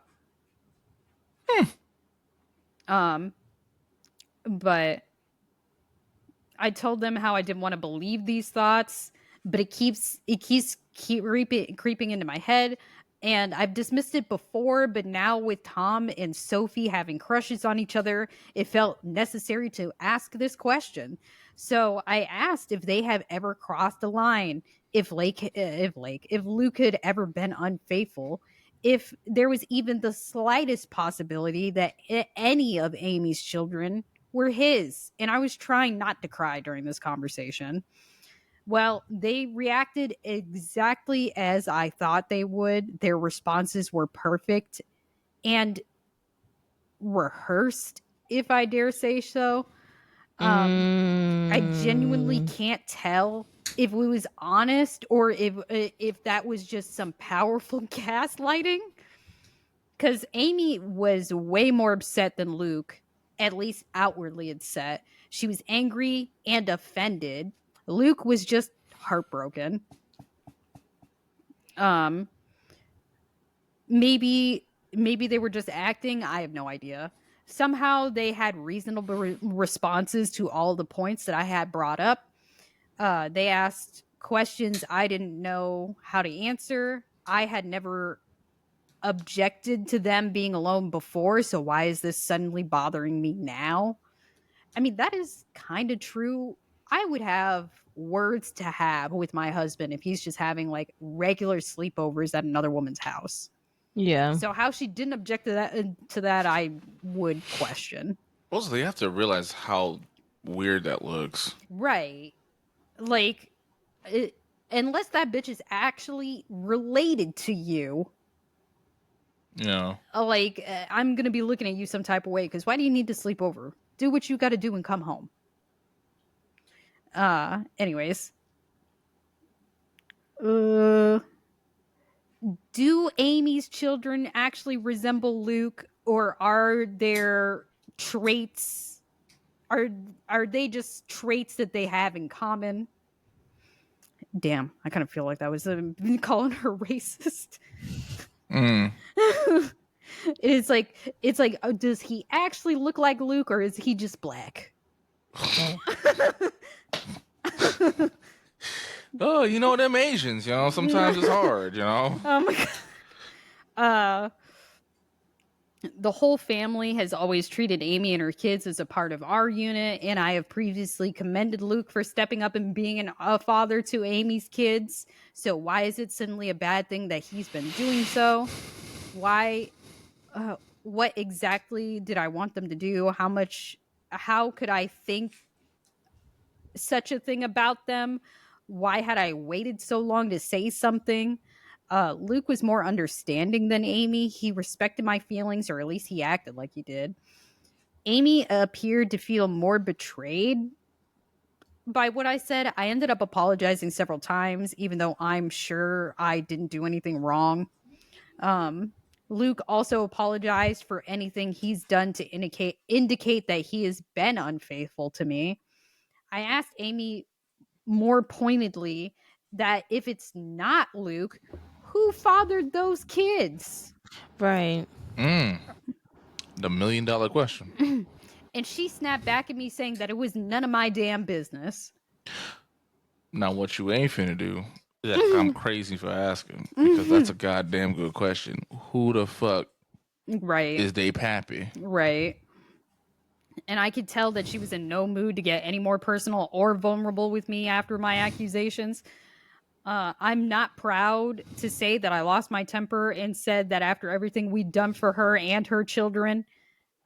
But I told them how I didn't want to believe these thoughts, but it keeps creeping into my head. And I've dismissed it before, but now with Tom and Sophie having crushes on each other, it felt necessary to ask this question. So I asked if they have ever crossed a line, if Luke had ever been unfaithful, if there was even the slightest possibility that any of Amy's children were his. And I was trying not to cry during this conversation. Well, they reacted exactly as I thought they would. Their responses were perfect and rehearsed, if I dare say so. I genuinely can't tell if it was honest or if that was just some powerful gaslighting. Because Amy was way more upset than Luke, at least outwardly upset. She was angry and offended. Luke was just heartbroken. Maybe they were just acting. I have no idea. Somehow they had reasonable responses to all the points that I had brought up. They asked questions I didn't know how to answer. I had never objected to them being alone before, so why is this suddenly bothering me now? I mean, that is kind of true. I would have words to have with my husband if he's just having like regular sleepovers at another woman's house.
Yeah.
So how she didn't object to that, I would question.
Also, you have to realize how weird that looks.
Right. Like, unless that bitch is actually related to you,
Yeah.
I'm going to be looking at you some type of way because why do you need to sleep over? Do what you got to do and come home. Anyways. Do Amy's children actually resemble Luke, or are there traits? Are they just traits that they have in common? Damn, I kind of feel like that was calling her racist. It's like, does he actually look like Luke, or is he just black?
Oh, you know them Asians, you know, sometimes it's hard, you know.
Oh my god. The whole family has always treated Amy and her kids as a part of our unit, and I have previously commended Luke for stepping up and being a father to Amy's kids. So why is it suddenly a bad thing that he's been doing so? Why? What exactly did I want them to do? How could I think such a thing about them? Why had I waited so long to say something? Luke was more understanding than Amy. He respected my feelings, or at least he acted like he did. Amy appeared to feel more betrayed by what I said. I ended up apologizing several times, even though I'm sure I didn't do anything wrong. Luke also apologized for anything he's done to indicate that he has been unfaithful to me. I asked Amy more pointedly that if it's not Luke, who fathered those kids?
Right.
The $1 million question.
And she snapped back at me saying that it was none of my damn business.
Now, what you ain't finna do is act like I'm crazy for asking, because that's a goddamn good question. Who the fuck
Right.
is they pappy?
Right. And I could tell that she was in no mood to get any more personal or vulnerable with me after my accusations. I'm not proud to say that I lost my temper and said that after everything we'd done for her and her children,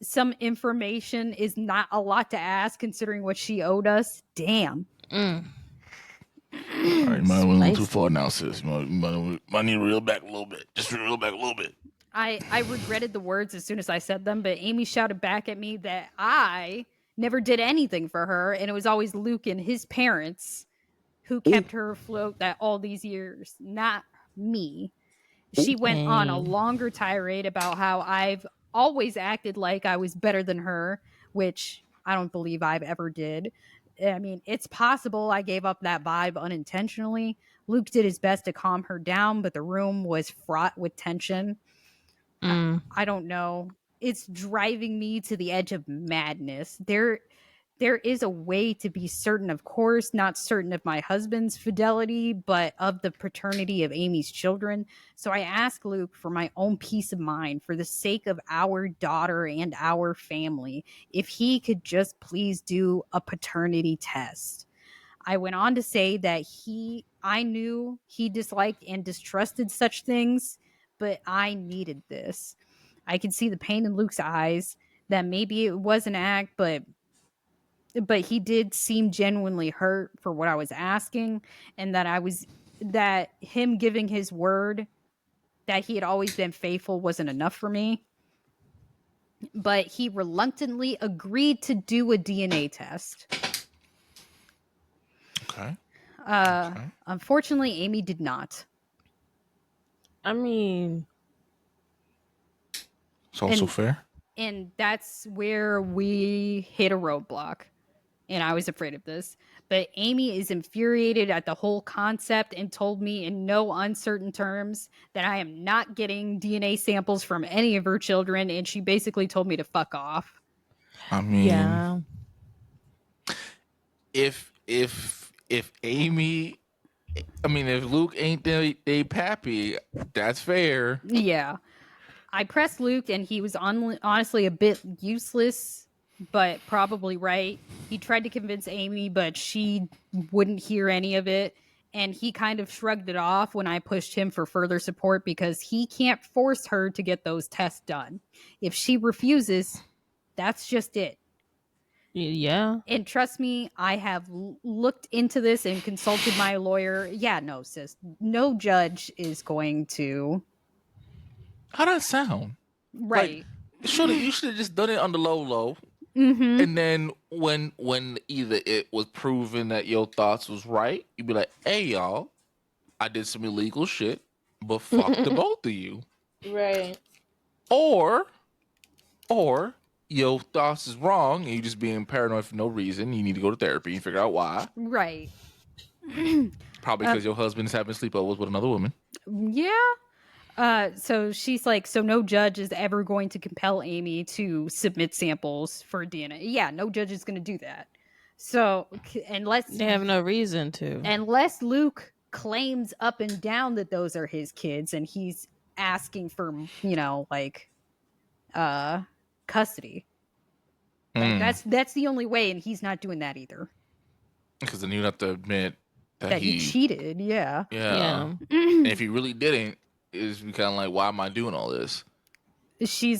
some information is not a lot to ask considering what she owed us. Damn.
All right, you might have went too far now, sis. You might need to reel back a little bit. Just reel back a little bit.
I regretted the words as soon as I said them, but Amy shouted back at me that I never did anything for her, and it was always Luke and his parents who kept her afloat that all these years, not me. She went on a longer tirade about how I've always acted like I was better than her, which I don't believe I've ever did. I mean, it's possible I gave up that vibe unintentionally. Luke did his best to calm her down, but the room was fraught with tension. I don't know. It's driving me to the edge of madness. There is a way to be certain, of course, not certain of my husband's fidelity, but of the paternity of Amy's children. So I ask Luke for my own peace of mind, for the sake of our daughter and our family, if he could just please do a paternity test. I went on to say that I knew he disliked and distrusted such things, but I needed this. I could see the pain in Luke's eyes, that maybe it was an act, but he did seem genuinely hurt for what I was asking, and that him giving his word that he had always been faithful wasn't enough for me. But he reluctantly agreed to do a DNA test.
Okay.
Unfortunately, Amy did not.
I mean,
It's also fair.
And that's where we hit a roadblock. And I was afraid of this. But Amy is infuriated at the whole concept and told me in no uncertain terms that I am not getting DNA samples from any of her children. And she basically told me to fuck off.
I mean,
yeah.
if Amy, I mean, if Luke ain't they pappy, that's fair.
Yeah. I pressed Luke and he was honestly a bit useless but probably right. He tried to convince Amy, but she wouldn't hear any of it. And he kind of shrugged it off when I pushed him for further support because he can't force her to get those tests done. If she refuses, that's just it.
Yeah.
And trust me, I have looked into this and consulted my lawyer. Yeah, no, sis. No judge is going to.
How that sound?
Right.
Like, you should have just done it on the low,
Mm-hmm.
and then when either it was proven that your thoughts was right, you'd be like, "Hey, y'all, I did some illegal shit, but fuck the both of you."
Right.
Or your thoughts is wrong, and you just being paranoid for no reason. You need to go to therapy and figure out why.
Right.
Probably because your husband's having sleepovers with another woman.
Yeah. So she's like, so no judge is ever going to compel Amy to submit samples for DNA. Yeah, no judge is going to do that. So
They have no reason to.
unless Luke claims up and down that those are his kids and he's asking for, custody. That's the only way, and he's not doing that either.
Because then you'd have to admit
That he cheated, yeah.
Yeah. And if he really didn't, it's kind of like, why am I doing all this?
She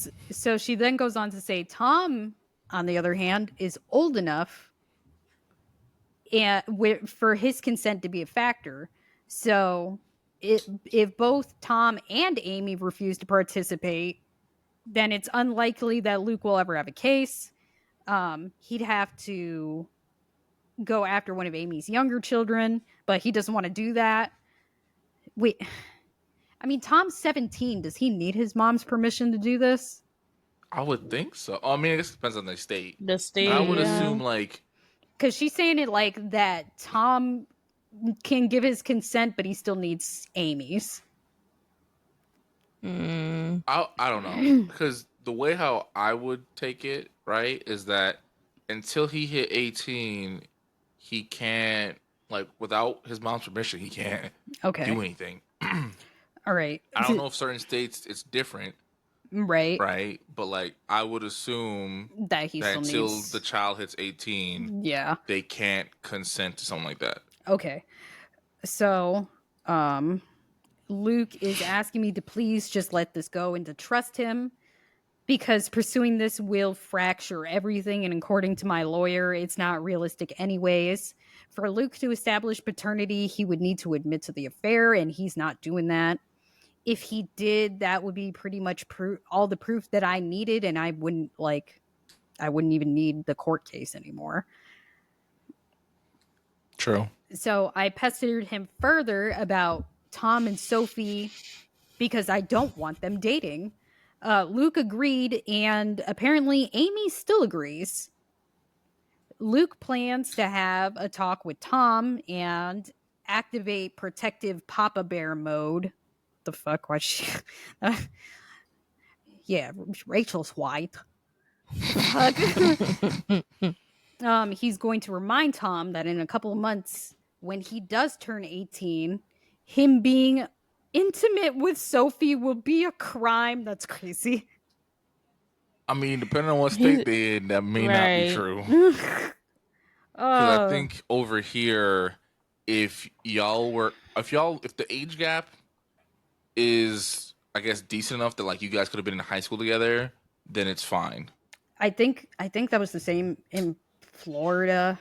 then goes on to say Tom, on the other hand, is old enough and for his consent to be a factor. So if both Tom and Amy refuse to participate, then it's unlikely that Luke will ever have a case. He'd have to go after one of Amy's younger children, but he doesn't want to do that. Wait, I mean, Tom's 17. Does he need his mom's permission to do this?
I would think so. I mean, I guess it depends on the state.
The state.
I would assume, like,
because she's saying it like that Tom can give his consent, but he still needs Amy's.
I don't know, because the way how I would take it, right, is that until he hit 18, he can't, like, without his mom's permission, he can't do anything.
All right.
I don't know if certain states it's different. Right. But, like, I would assume
that he still
until
needs...
the child hits 18, they can't consent to something like that.
Okay. So, Luke is asking me to please just let this go and to trust him, because pursuing this will fracture everything, and according to my lawyer, it's not realistic anyways. For Luke to establish paternity, he would need to admit to the affair, and he's not doing that. If he did, that would be pretty much all the proof that I needed, and I wouldn't even need the court case anymore.
True.
So I pestered him further about Tom and Sophie because I don't want them dating. Luke agreed, and apparently Amy still agrees. Luke plans to have a talk with Tom and activate protective Papa Bear mode. The fuck? Why she? Yeah, Rachel's white. He's going to remind Tom that in a couple of months, when he does turn 18, him being intimate with Sophie will be a crime. That's crazy.
I mean, depending on what state they're in, that may not be true. Because I think over here, if the age gap is, I guess, decent enough that, like, you guys could have been in high school together, then it's fine.
I think that was the same in Florida.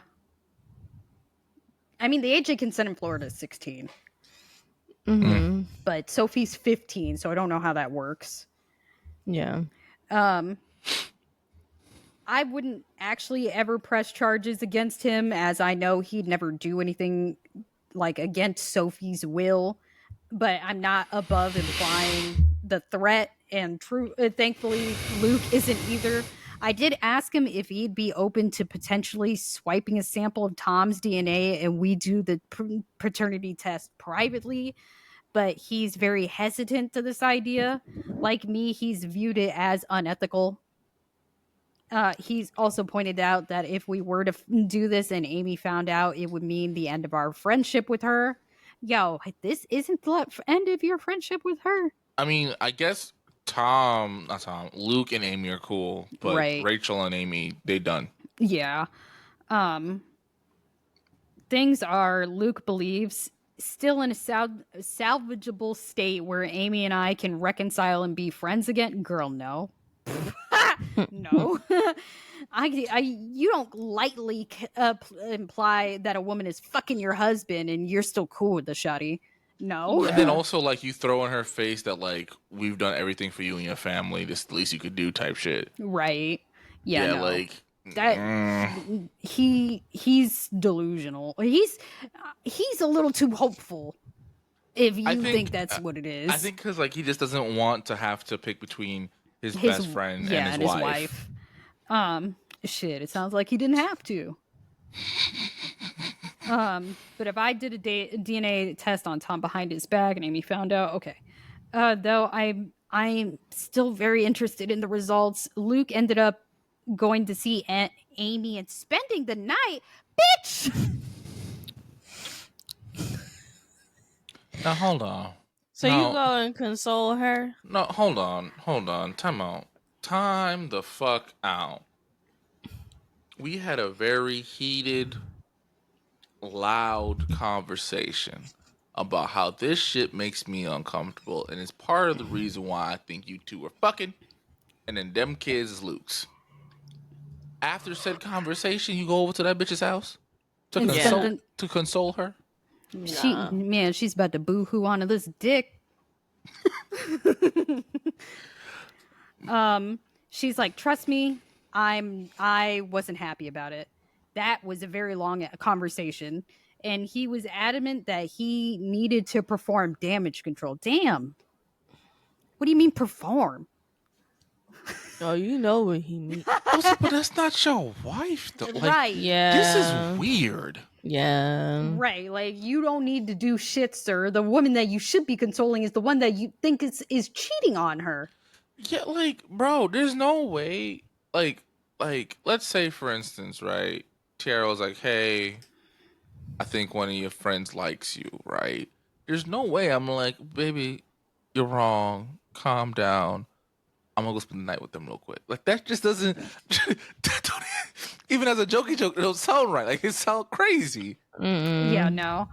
I mean, the age of consent in Florida is 16.
Mm-hmm.
But Sophie's 15, so I don't know how that works.
Yeah.
I wouldn't actually ever press charges against him, as I know he'd never do anything like against Sophie's will. But I'm not above implying the threat, and thankfully Luke isn't either. I did ask him if he'd be open to potentially swiping a sample of Tom's DNA and we do the paternity test privately, but he's very hesitant to this idea. Like me, he's viewed it as unethical. He's also pointed out that if we were to do this and Amy found out, it would mean the end of our friendship with her. Yo, this isn't the end of your friendship with her.
I mean, I guess Luke and Amy are cool, but
Right.
Rachel and Amy, they done.
Yeah. Things are, Luke believes, still in a salvageable state where Amy and I can reconcile and be friends again. Girl, no. No. You don't lightly imply that a woman is fucking your husband and you're still cool with the shawty. No.
And then also, like, you throw in her face that, like, we've done everything for you and your family. This is the least you could do type shit.
Right. Yeah,
Yeah,
no.
like...
That he's delusional. He's a little too hopeful. If you think that's what it is.
I think because, like, he just doesn't want to have to pick between his best friend and his wife.
Shit, it sounds like he didn't have to. But if I did a DNA test on Tom behind his back and Amy found out, okay. Though I'm still very interested in the results. Luke ended up going to see Amy and spending the night. Bitch!
Now, hold on.
So you go and console her?
No, hold on. Time out. Time the fuck out. We had a very heated, loud conversation about how this shit makes me uncomfortable, and it's part of the reason why I think you two are fucking, and then them kids is Luke's. After said conversation, you go over to that bitch's house to console her.
She's about to boo-hoo onto this dick. She's like, trust me, I wasn't happy about it. That was a very long conversation, and he was adamant that he needed to perform damage control. Damn. What do you mean perform?
Oh, you know what he means.
Also, but that's not your wife, though. Like,
right.
Yeah.
This is weird.
Yeah.
Right. Like, you don't need to do shit, sir. The woman that you should be consoling is the one that you think is cheating on her.
Yeah, like, bro, there's no way. Like, let's say, for instance, right? Tiara was like, hey, I think one of your friends likes you, right? There's no way I'm like, baby, you're wrong. Calm down. I'm gonna go spend the night with them real quick. Like, that just doesn't even as a jokey joke, it don't sound right. Like, it sounds crazy.
Yeah, no.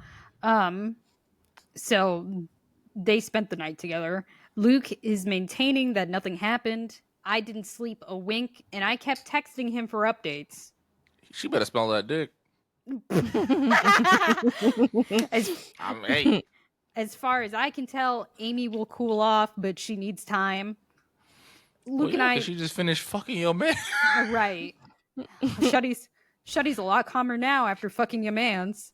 So they spent the night together. Luke is maintaining that nothing happened. I didn't sleep a wink, and I kept texting him for updates.
She better smell that dick.
As far as I can tell, Amy will cool off, but she needs time. Luke and I.
She just finished fucking your man.
Right. Shuddy's a lot calmer now after fucking your man's.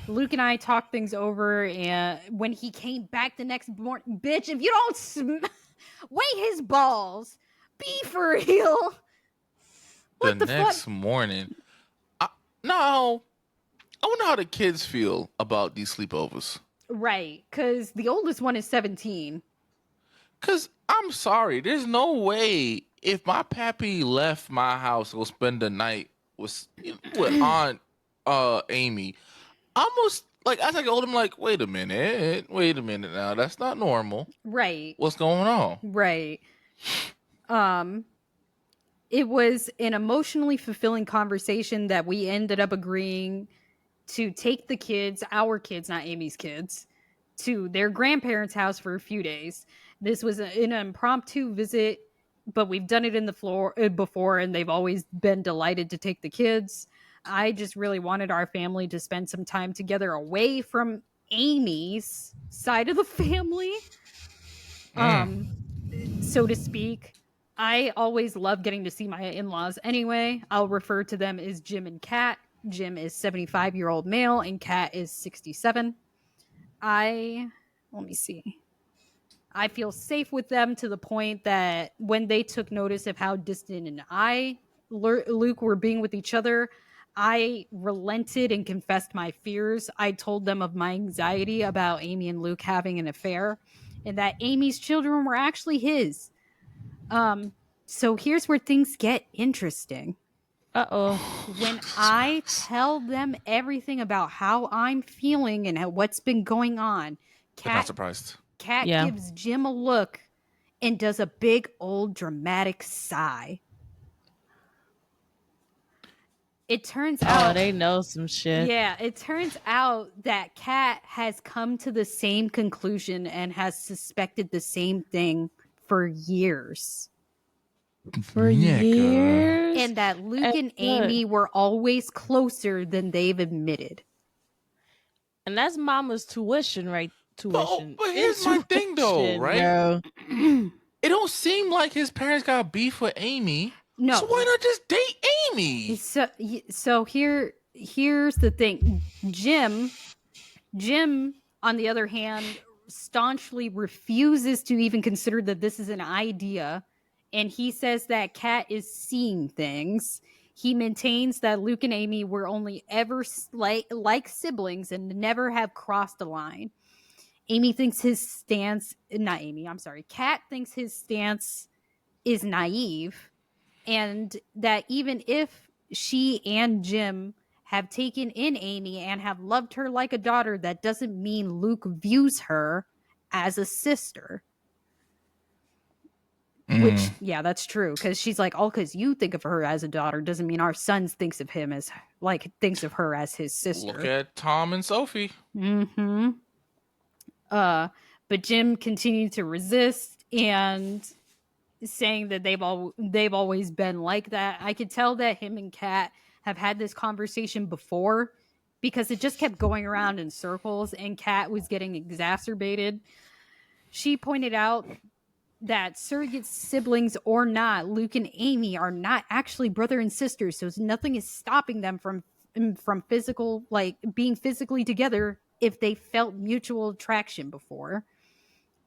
Luke and I talked things over, and when he came back the next morning, bitch, if you don't weigh his balls, be for real.
What the next morning. No. I wonder how the kids feel about these sleepovers.
Right, because the oldest one is 17.
Because I'm sorry, there's no way if my pappy left my house to go spend the night with Aunt Amy, almost like as I get older, I'm like, wait a minute now, that's not normal.
Right.
What's going on?
Right. It was an emotionally fulfilling conversation that we ended up agreeing to take the kids, our kids, not Amy's kids, to their grandparents' house for a few days. This was an impromptu visit, but we've done it in the floor before, and they've always been delighted to take the kids. I just really wanted our family to spend some time together away from Amy's side of the family, so to speak. I always love getting to see my in-laws anyway. I'll refer to them as Jim and Kat. Jim is 75-year-old male, and Kat is 67. Let me see. I feel safe with them to the point that when they took notice of how distant and Luke were being with each other, I relented and confessed my fears. I told them of my anxiety about Amy and Luke having an affair, and that Amy's children were actually his. So here's where things get interesting.
Uh-oh.
When I tell them everything about how I'm feeling and what's been going on,
I'm not surprised.
Kat gives Jim a look and does a big old dramatic sigh. It turns out
they know some shit.
Yeah, it turns out that Kat has come to the same conclusion and has suspected the same thing for years.
For years.
And that Luke and
look,
Amy were always closer than they've admitted.
And that's mama's tuition, right? Tuition.
But here's my thing, though, right?
Bro.
It don't seem like his parents got beef with Amy.
No.
So why not just date Amy?
So here's the thing. Jim, on the other hand, staunchly refuses to even consider that this is an idea. And he says that Kat is seeing things. He maintains that Luke and Amy were only ever like siblings and never have crossed a line. Kat thinks his stance is naive, and that even if she and Jim have taken in Amy and have loved her like a daughter, that doesn't mean Luke views her as a sister. Which, yeah, that's true. Because she's like, all because you think of her as a daughter doesn't mean our son thinks of him as, like, thinks of her as his sister.
Look at Tom and Sophie.
Mm-hmm. But Jim continued to resist and saying that they've always been like that. I could tell that him and Kat have had this conversation before because it just kept going around in circles and Kat was getting exacerbated. She pointed out that surrogate siblings or not, Luke and Amy are not actually brother and sister, so nothing is stopping them from physical, like being physically together if they felt mutual attraction before.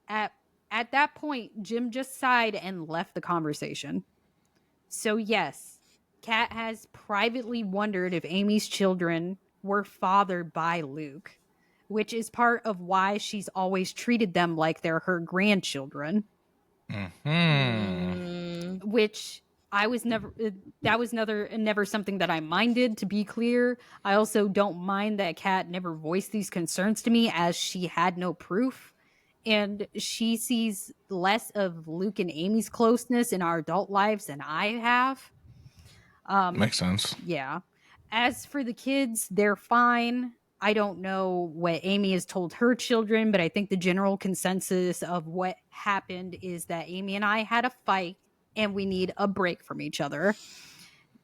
At that point, Jim just sighed and left the conversation. So yes, Kat has privately wondered if Amy's children were fathered by Luke, which is part of why she's always treated them like they're her grandchildren.
Mm-hmm.
Which I was never, that was never something that I minded, to be clear. I also don't mind that Kat never voiced these concerns to me as she had no proof. And she sees less of Luke and Amy's closeness in our adult lives than I have.
Makes sense.
Yeah. As for the kids, they're fine. I don't know what Amy has told her children, but I think the general consensus of what happened is that Amy and I had a fight and we need a break from each other.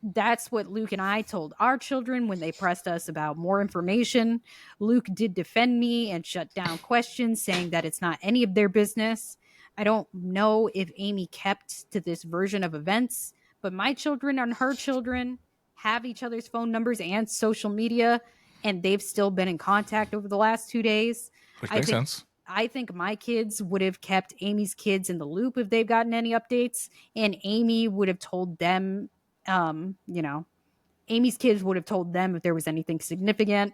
That's what Luke and I told our children when they pressed us about more information. Luke did defend me and shut down questions, saying that it's not any of their business. I don't know if Amy kept to this version of events, but my children and her children have each other's phone numbers and social media, and they've still been in contact over the last 2 days.
Which makes sense.
I think my kids would have kept Amy's kids in the loop if they've gotten any updates, and Amy would have told them, Amy's kids would have told them if there was anything significant.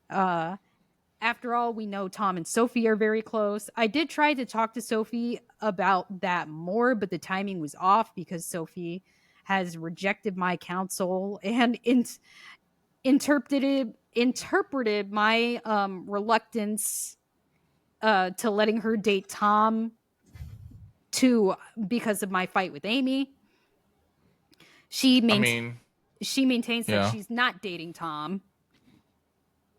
After all, we know Tom and Sophie are very close. I did try to talk to Sophie about that more, but the timing was off because Sophie has rejected my counsel and interpreted my reluctance to letting her date Tom because of my fight with Amy. She maintains that she's not dating Tom.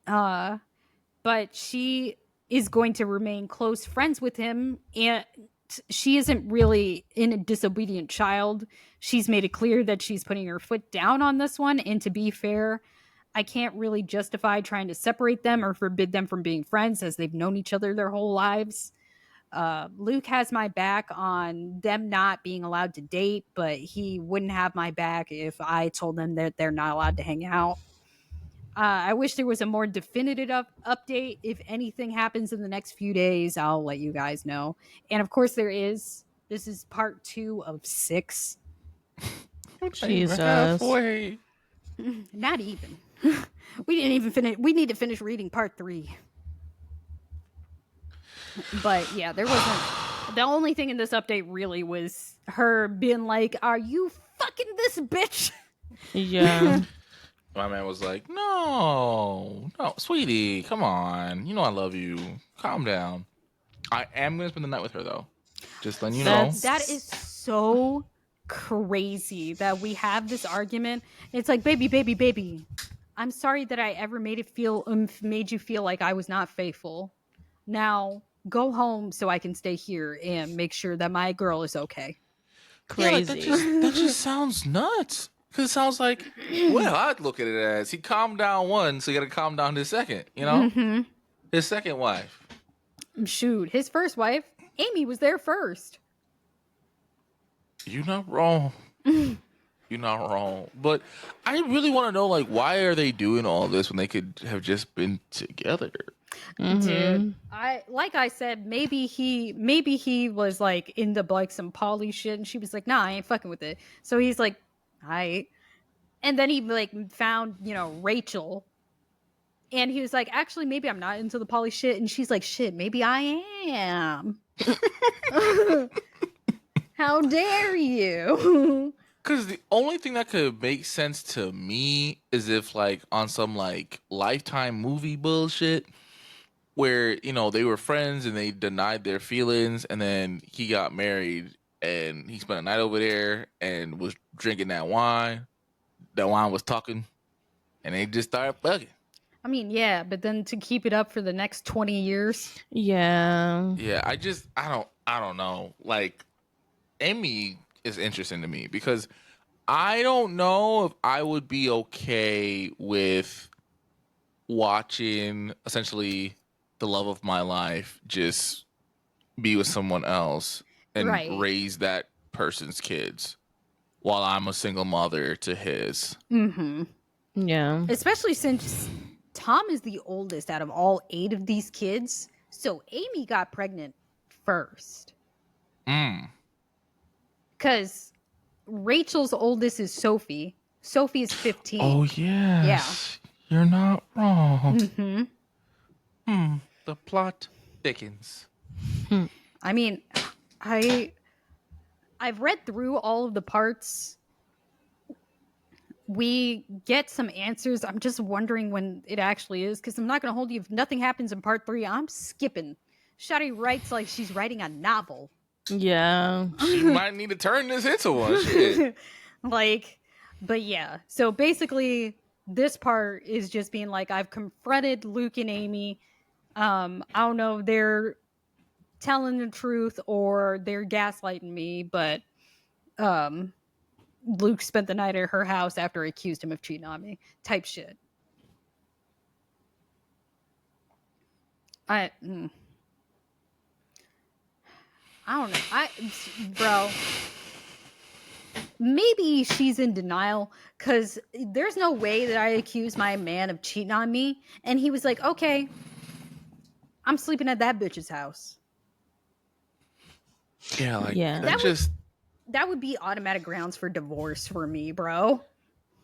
But she is going to remain close friends with him, and she isn't really a disobedient child. She's made it clear that she's putting her foot down on this one, and to be fair, I can't really justify trying to separate them or forbid them from being friends as they've known each other their whole lives. Luke has my back on them not being allowed to date, but he wouldn't have my back if I told them that they're not allowed to hang out. I wish there was a more definitive update. If anything happens in the next few days, I'll let you guys know. And of course there is. This is part 2 of 6.
Jesus.
Halfway.
Not even. We didn't even finish. We need to finish reading part 3. But yeah, there wasn't. The only thing in this update really was her being like, "Are you fucking this bitch?"
Yeah.
My man was like, no, sweetie, come on. You know I love you. Calm down. I am going to spend the night with her, though. Just letting you know.
That is so crazy that we have this argument. It's like, baby, baby, baby. I'm sorry that I ever made you feel like I was not faithful. Now go home so I can stay here and make sure that my girl is okay.
Yeah, like
Crazy.
that just sounds nuts. Cause it sounds like, well, I'd look at it as he calmed down one, so you gotta calm down his second. You know, his second wife.
Shoot, his first wife, Amy, was there first.
You're not wrong. You're not wrong. But I really want to know, like, why are they doing all this when they could have just been together?
Dude, I said, maybe he was like into like some poly shit, and she was like, nah, I ain't fucking with it. So he's like, I, and then he like found Rachel, and he was like, actually, maybe I'm not into the poly shit, and she's like, shit, maybe I am. How dare you?
Because the only thing that could make sense to me is if, like, on some like Lifetime movie bullshit, where they were friends and they denied their feelings, and then he got married and he spent a night over there and was drinking that wine. That wine was talking, and they just started fucking.
I mean, yeah, but then to keep it up for the next 20 years.
Yeah.
Yeah, I don't know. Like, Amy is interesting to me because I don't know if I would be okay with watching essentially the love of my life just be with someone else and
Right.
raise that person's kids while I'm a single mother to his.
Mm-hmm.
Yeah.
Especially since Tom is the oldest out of all 8 of these kids. So Amy got pregnant first. Because Rachel's oldest is Sophie. Sophie is 15.
Oh, yes. Yeah. You're not wrong.
Mm-hmm.
The plot thickens.
I mean, I've read through all of the parts. We get some answers. I'm just wondering when it actually is, because I'm not going to hold you. If nothing happens in part 3, I'm skipping. Shadi writes like she's writing a novel.
Yeah.
She might need to turn this into one. Shit.
But yeah. So basically, this part is just being like, I've confronted Luke and Amy. I don't know if they're telling the truth or they're gaslighting me, but Luke spent the night at her house after I accused him of cheating on me. Type shit. I don't know. Bro, maybe she's in denial because there's no way that I accused my man of cheating on me. And he was like, okay, I'm sleeping at that bitch's house.
Yeah, like,
Yeah.
That would be automatic grounds for divorce for me, bro.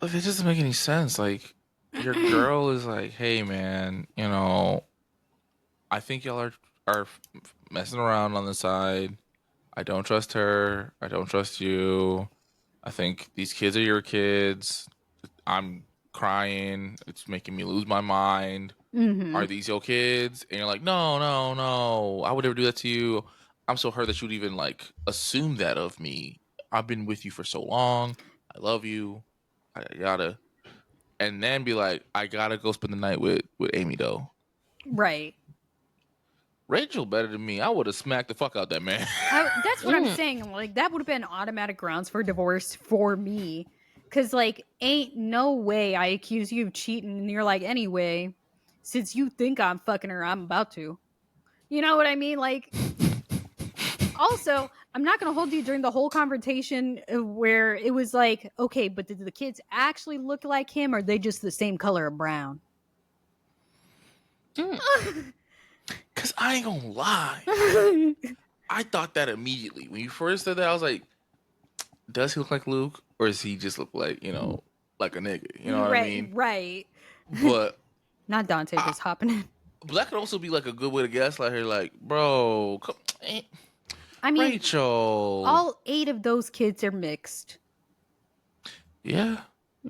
Look, it doesn't make any sense. Like, your girl is like, hey, man, I think y'all are messing around on the side. I don't trust her. I don't trust you. I think these kids are your kids. I'm crying. It's making me lose my mind.
Mm-hmm.
Are these your kids? And you're like, no, no, no. I would never do that to you. I'm so hurt that you would even like assume that of me. I've been with you for so long. I love you. I gotta, and then be like, I gotta go spend the night with Amy though.
Right.
Rachel better than me. I would have smacked the fuck out that man.
That's what I'm saying. Like, that would have been automatic grounds for divorce for me. Because, like, ain't no way I accuse you of cheating. And you're like, anyway, since you think I'm fucking her, I'm about to. You know what I mean? Like, also, I'm not going to hold you during the whole confrontation where it was like, okay, but did the kids actually look like him, or are they just the same color of brown?
Because I ain't gonna lie. I thought that immediately. When you first said that, I was like, does he look like Luke? Or does he just look like, like a nigga? You know what I mean?
Right.
But
not Dante just hopping in.
But that could also be like a good way to gaslight her. Like, bro,
I mean,
Rachel.
All 8 of those kids are mixed.
Yeah.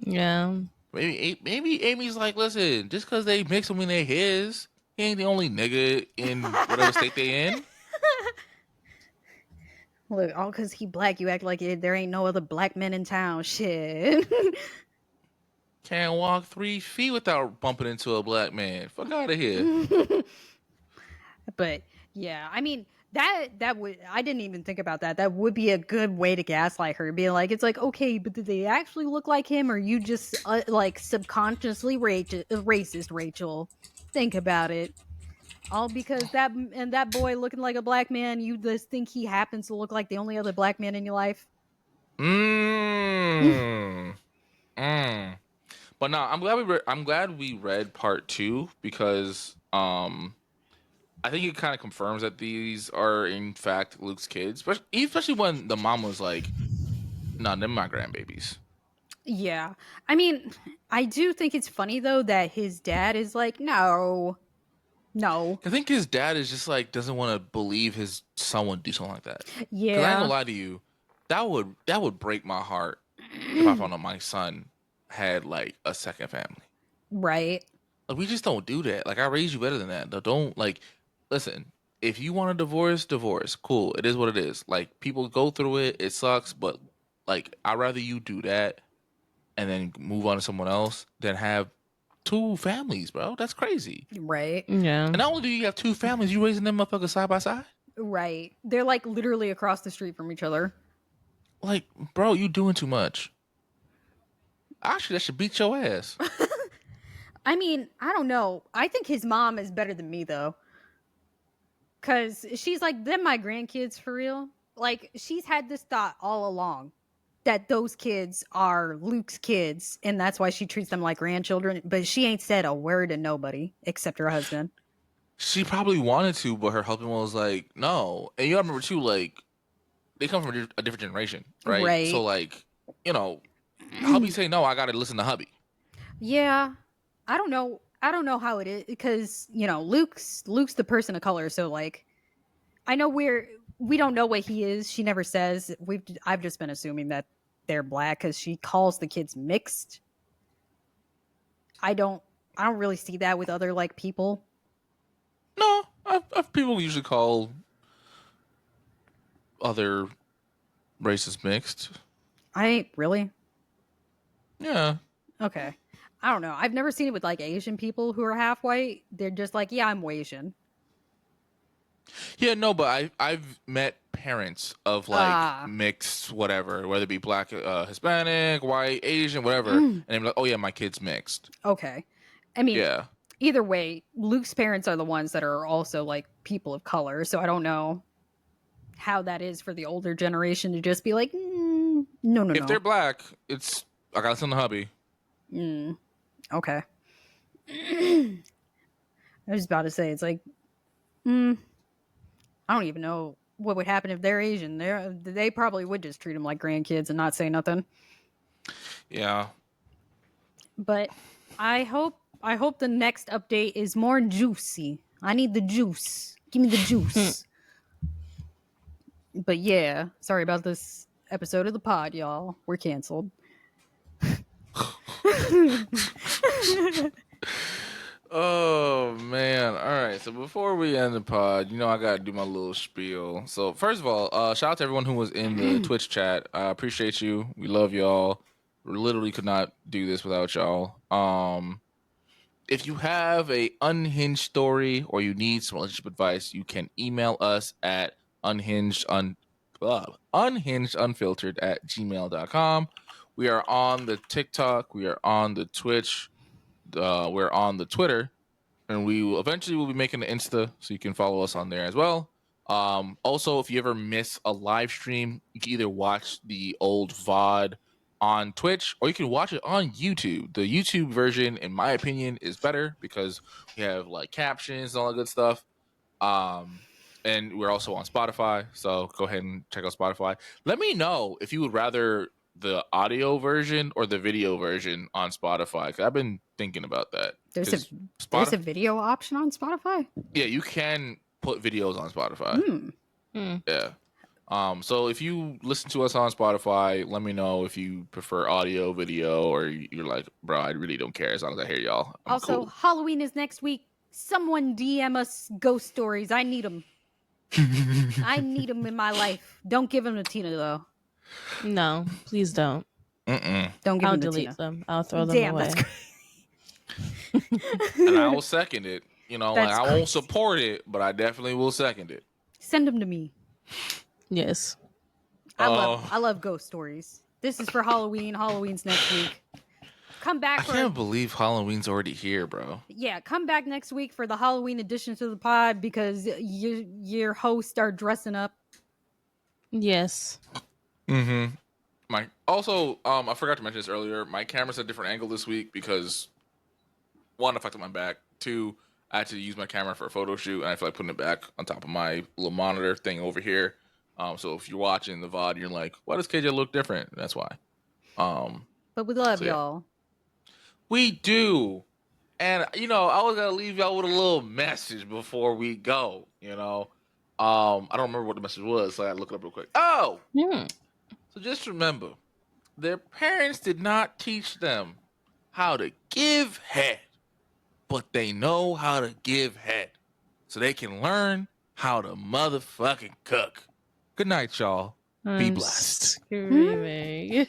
Yeah.
Maybe Amy's like, listen, just because they mix them when they his, he ain't the only nigga in whatever state they in.
Look, all because he black, you act like there ain't no other black men in town. Shit.
Can't walk 3 feet without bumping into a black man. Fuck out of here.
But yeah, I mean that would, I didn't even think about that. That would be a good way to gaslight her, being like, it's like, okay, but did they actually look like him, or you just like subconsciously racist, Rachel? Think about it. All because that boy looking like a black man, you just think he happens to look like the only other black man in your life.
Mmm. Mmm. But no, I'm glad we read part 2 because I think it kind of confirms that these are in fact Luke's kids, especially when the mom was like, "No, they're my grandbabies."
Yeah. I mean, I do think it's funny though that his dad is like, no.
I think his dad is just like doesn't want to believe his son would do something like that. Because I ain't
Yeah.
gonna lie to you, that would break my heart if I found out my son had like a second family.
Right.
Like, we just don't do that. Like, I raised you better than that. Don't like, listen. If you want a divorce, divorce. Cool. It is what it is. Like, people go through it. It sucks, but like, I'd rather you do that and then move on to someone else than have 2 families, bro. That's crazy.
Right.
Yeah.
And not only do you have 2 families, you raising them motherfuckers side by side.
Right. They're like literally across the street from each other.
Like, bro, you doing too much. Actually, that should beat your ass.
I mean, I don't know. I think his mom is better than me though. Cause she's like, them my grandkids for real. Like, she's had this thought all along that those kids are Luke's kids, and that's why she treats them like grandchildren. But she ain't said a word to nobody except her husband.
She probably wanted to, but her husband was like, no. And you gotta remember too, like, they come from a different generation, right?
Right.
So, like, you know, hubby say no, I gotta listen to hubby.
Yeah. I don't know. I don't know how it is because, you know, Luke's the person of color, so like I know we don't know what he is. She never says. I've just been assuming that they're black cuz she calls the kids mixed. I don't really see that with other like people.
No, people usually call other races mixed.
I ain't really.
Yeah.
Okay. I don't know. I've never seen it with like Asian people who are half white. They're just like, yeah, I'm Asian.
Yeah, no, but I've met parents of like
Ah.
mixed whatever, whether it be black, Hispanic, white, Asian, whatever, and they're like, oh yeah, my kid's mixed.
Okay. I mean,
Yeah.
either way, Luke's parents are the ones that are also like people of color, so I don't know how that is for the older generation to just be like, no.
If they're black, it's I gotta listen to hubby.
Okay. I was about to say, it's like, I don't even know what would happen if they're Asian. They probably would just treat them like grandkids and not say nothing.
Yeah.
But I hope the next update is more juicy. I need the juice. Give me the juice. But yeah, sorry about this episode of the pod, y'all. We're canceled.
Oh man! All right. So before we end the pod, you know I gotta do my little spiel. So first of all, shout out to everyone who was in the Twitch chat. I appreciate you. We love y'all. We literally could not do this without y'all. If you have a unhinged story or you need some relationship advice, you can email us at unhingedunfiltered@gmail.com. We are on the TikTok. We are on the Twitch. We're on the Twitter, and we will eventually will be making an Insta, so you can follow us on there as well. Also, if you ever miss a live stream, you can either watch the old VOD on Twitch or you can watch it on YouTube. The YouTube version, in my opinion, is better because we have like captions and all that good stuff. And we're also on Spotify, so go ahead and check out Spotify. Let me know if you would rather the audio version or the video version on Spotify, because I've been thinking about that.
There's a video option on Spotify?
Yeah, you can put videos on Spotify. Yeah. So if you listen to us on Spotify, let me know if you prefer audio, video, or you're like, bro, I really don't care as long as I hear y'all.
Also,
cool.
Halloween is next week. Someone DM us ghost stories. I need them. I need him in my life. Don't give him to Tina though.
No, please don't.
Don't give
I'll
him to
delete
Tina.
them. I'll throw them
Damn,
away.
that's
And I will second it. You know, like
That's
I
crazy.
won't support it, but I definitely will second it.
Send him to me.
Yes.
I love ghost stories. This is for Halloween. Halloween's next week. Come back
I
for
can't believe Halloween's already here, bro.
yeah, come back next week for the Halloween edition to the pod because your hosts are dressing up.
Yes.
Mm-hmm. I forgot to mention this earlier. My camera's at a different angle this week because one, I fucked up my back. Two, I had to use my camera for a photo shoot, and I feel like putting it back on top of my little monitor thing over here. So if you're watching the VOD, you're like, why does KJ look different? That's why.
But we love
So, yeah.
y'all.
We do. And, you know, I was going to leave y'all with a little message before we go, you know. I don't remember what the message was, so I had to look it up real quick. Oh! So just remember, their parents did not teach them how to give head, but they know how to give head. So they can learn how to motherfucking cook. Good night, y'all. Be blessed.
Screaming.